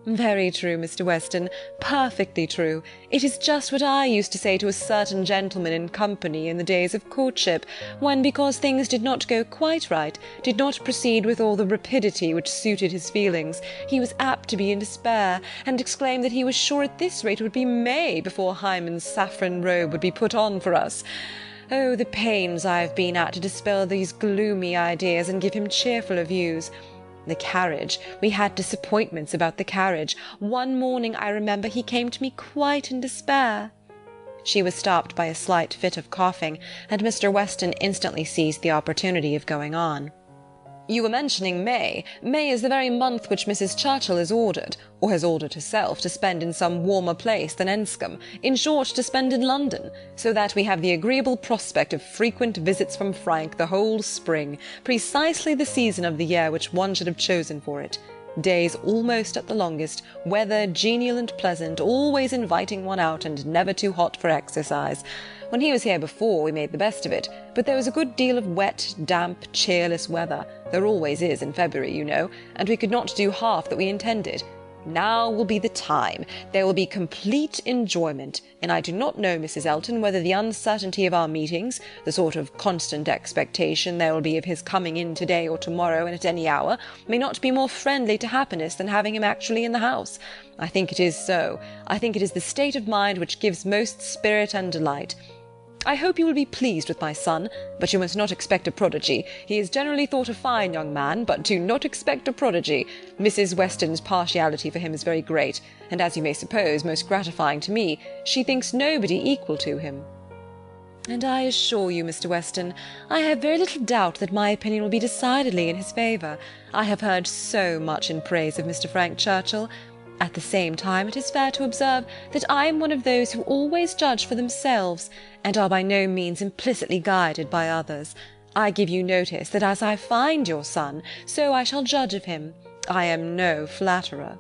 "Very true, Mr. Weston, perfectly true. It is just what I used to say to a certain gentleman in company in the days of courtship, when, because things did not go quite right, did not proceed with all the rapidity which suited his feelings, he was apt to be in despair, and exclaim that he was sure at this rate it would be May before Hymen's saffron robe would be put on for us. Oh, the pains I have been at to dispel these gloomy ideas and give him cheerfuller views. The carriage. We had disappointments about the carriage. One morning, I remember, he came to me quite in despair." She was stopped by a slight fit of coughing, and Mr. Weston instantly seized the opportunity of going on. "You were mentioning May. May is the very month which Mrs. Churchill is ordered, or has ordered herself, to spend in some warmer place than Enscombe, in short, to spend in London, so that we have the agreeable prospect of frequent visits from Frank the whole spring, precisely the season of the year which one should have chosen for it. Days almost at the longest, weather genial and pleasant, always inviting one out, and never too hot for exercise. When he was here before, we made the best of it, but there was a good deal of wet, damp, cheerless weather. There always is in February, you know, and we could not do half that we intended. Now will be the time. There will be complete enjoyment, and I do not know, Mrs. Elton, whether the uncertainty of our meetings, the sort of constant expectation there will be of his coming in to-day or to-morrow and at any hour, may not be more friendly to happiness than having him actually in the house. I think it is so. I think it is the state of mind which gives most spirit and delight. I hope you will be pleased with my son, but you must not expect a prodigy. He is generally thought a fine young man, but do not expect a prodigy. Mrs. Weston's partiality for him is very great, and, as you may suppose, most gratifying to me. She thinks nobody equal to him. And I assure you, Mr. Weston, I have very little doubt that my opinion will be decidedly in his favour. I have heard so much in praise of Mr. Frank Churchill. At the same time, it is fair to observe that I am one of those who always judge for themselves, and are by no means implicitly guided by others. I give you notice that as I find your son, so I shall judge of him. I am no flatterer."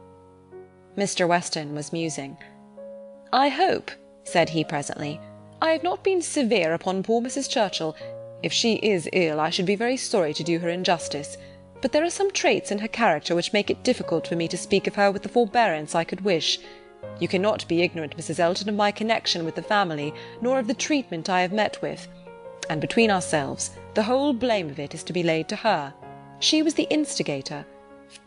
Mr. Weston was musing. "I hope," said he presently, "I have not been severe upon poor Mrs. Churchill. If she is ill, I should be very sorry to do her injustice. But there are some traits in her character which make it difficult for me to speak of her with the forbearance I could wish. You cannot be ignorant, Mrs. Elton, of my connection with the family, nor of the treatment I have met with. And between ourselves, the whole blame of it is to be laid to her. She was the instigator.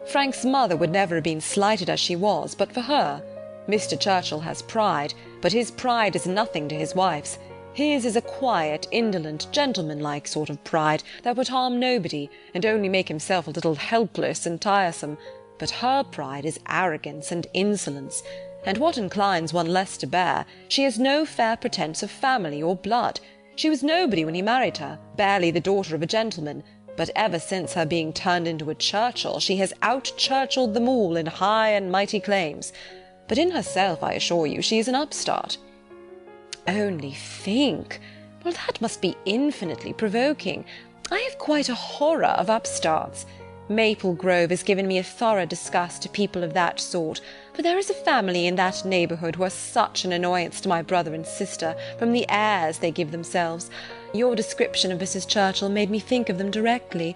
Frank's mother would never have been slighted as she was, but for her. Mr. Churchill has pride, but his pride is nothing to his wife's. His is a quiet, indolent, gentlemanlike sort of pride that would harm nobody, and only make himself a little helpless and tiresome. But her pride is arrogance and insolence, and what inclines one less to bear, she has no fair pretence of family or blood. She was nobody when he married her, barely the daughter of a gentleman, but ever since her being turned into a Churchill, she has out-Churchilled them all in high and mighty claims. But in herself, I assure you, she is an upstart." "Only think! Well, that must be infinitely provoking. I have quite a horror of upstarts. Maple Grove has given me a thorough disgust to people of that sort, for there is a family in that neighbourhood who are such an annoyance to my brother and sister, from the airs they give themselves. Your description of Mrs. Churchill made me think of them directly.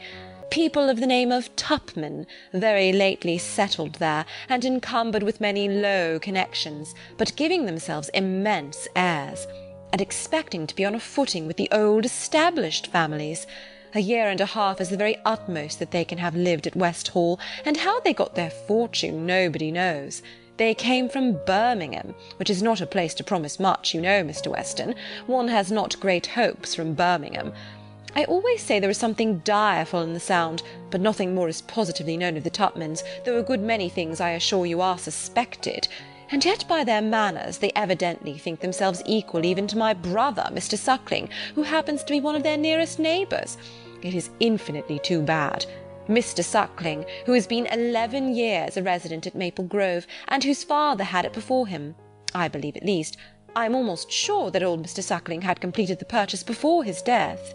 People of the name of Tupman, very lately settled there, and encumbered with many low connections, but giving themselves immense airs, and expecting to be on a footing with the old established families. A year and a half is the very utmost that they can have lived at West Hall, and how they got their fortune nobody knows. They came from Birmingham, which is not a place to promise much, you know, Mr. Weston. One has not great hopes from Birmingham. I always say there is something direful in the sound, but nothing more is positively known of the Tupmans, though a good many things, I assure you, are suspected. And yet by their manners they evidently think themselves equal even to my brother, Mr. Suckling, who happens to be one of their nearest neighbours. It is infinitely too bad. Mr. Suckling, who has been 11 years a resident at Maple Grove, and whose father had it before him, I believe at least. I am almost sure that old Mr. Suckling had completed the purchase before his death."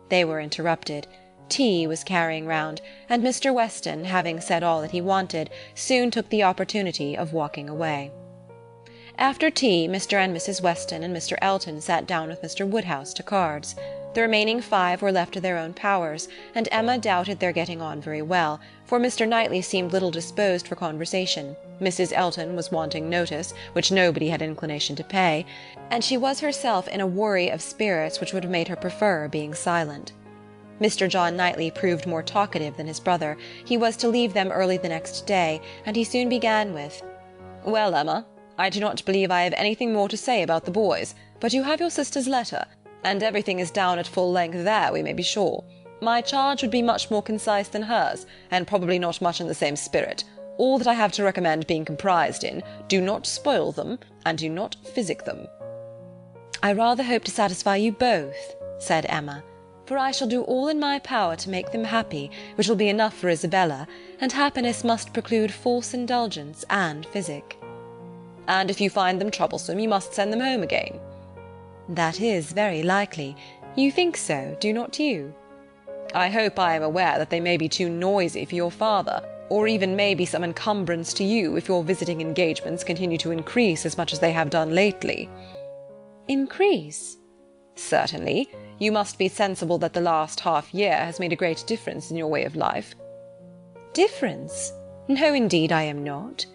They were interrupted. Tea was carrying round, and Mr. Weston, having said all that he wanted, soon took the opportunity of walking away. After tea, Mr. and Mrs. Weston and Mr. Elton sat down with Mr. Woodhouse to cards. The remaining 5 were left to their own powers, and Emma doubted their getting on very well, for Mr. Knightley seemed little disposed for conversation, Mrs. Elton was wanting notice, which nobody had inclination to pay, and she was herself in a worry of spirits which would have made her prefer being silent. Mr. John Knightley proved more talkative than his brother. He was to leave them early the next day, and he soon began with, "Well, Emma, I do not believe I have anything more to say about the boys, but you have your sister's letter. And everything is down at full length there, we may be sure. My charge would be much more concise than hers, and probably not much in the same spirit. All that I have to recommend being comprised in, do not spoil them, and do not physic them. I rather hope to satisfy you both, said Emma, for I shall do all in my power to make them happy, which will be enough for Isabella, and happiness must preclude false indulgence and physic. And if you find them troublesome, you must send them home again. That is very likely. You think so, do not you? I hope I am aware that they may be too noisy for your father, or even may be some encumbrance to you if your visiting engagements continue to increase as much as they have done lately. Increase? Certainly. You must be sensible that the last half-year has made a great difference in your way of life. Difference? No, indeed I am not.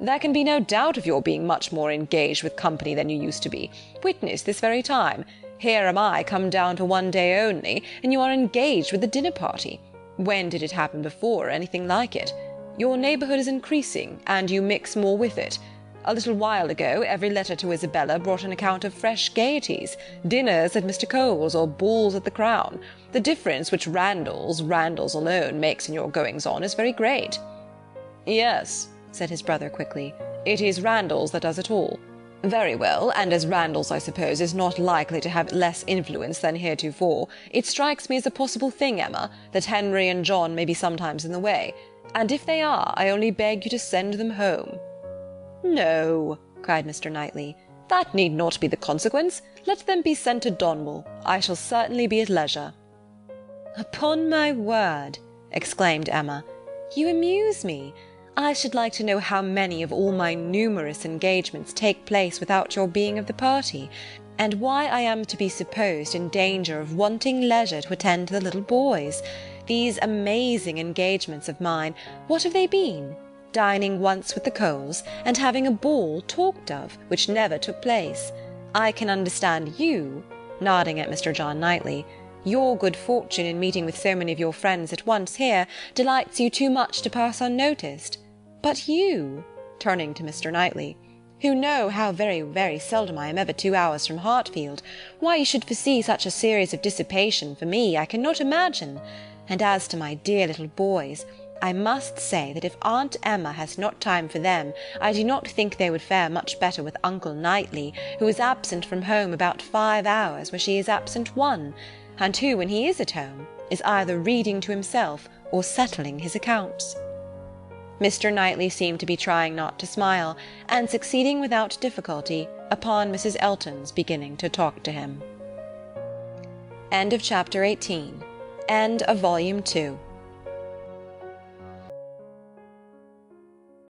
There can be no doubt of your being much more engaged with company than you used to be. Witness this very time. Here am I come down to one day only, and you are engaged with the dinner-party. When did it happen before, or anything like it? Your neighbourhood is increasing, and you mix more with it. A little while ago, every letter to Isabella brought an account of fresh gaieties, dinners at Mr. Cole's, or balls at the Crown. The difference which Randalls alone, makes in your goings-on is very great. Yes, said his brother quickly, it is Randalls that does it all. Very well, and as Randalls, I suppose, is not likely to have less influence than heretofore, it strikes me as a possible thing, Emma, that Henry and John may be sometimes in the way, and if they are, I only beg you to send them home. No, cried Mr. Knightley, that need not be the consequence. Let them be sent to Donwell. I shall certainly be at leisure. Upon my word, exclaimed Emma, you amuse me. I should like to know how many of all my numerous engagements take place without your being of the party, and why I am to be supposed in danger of wanting leisure to attend to the little boys. These amazing engagements of mine, what have they been? Dining once with the Coles, and having a ball talked of, which never took place. I can understand you, nodding at Mr. John Knightley. Your good fortune in meeting with so many of your friends at once here delights you too much to pass unnoticed. But you, turning to Mr. Knightley, who know how very, very seldom I am ever 2 hours from Hartfield, why you should foresee such a series of dissipation for me, I cannot imagine. And as to my dear little boys, I must say that if Aunt Emma has not time for them, I do not think they would fare much better with Uncle Knightley, who is absent from home about 5 hours, where she is absent 1, and who, when he is at home, is either reading to himself or settling his accounts. Mr. Knightley seemed to be trying not to smile, and succeeding without difficulty upon Mrs. Elton's beginning to talk to him. End of Chapter 18. End of Volume 2.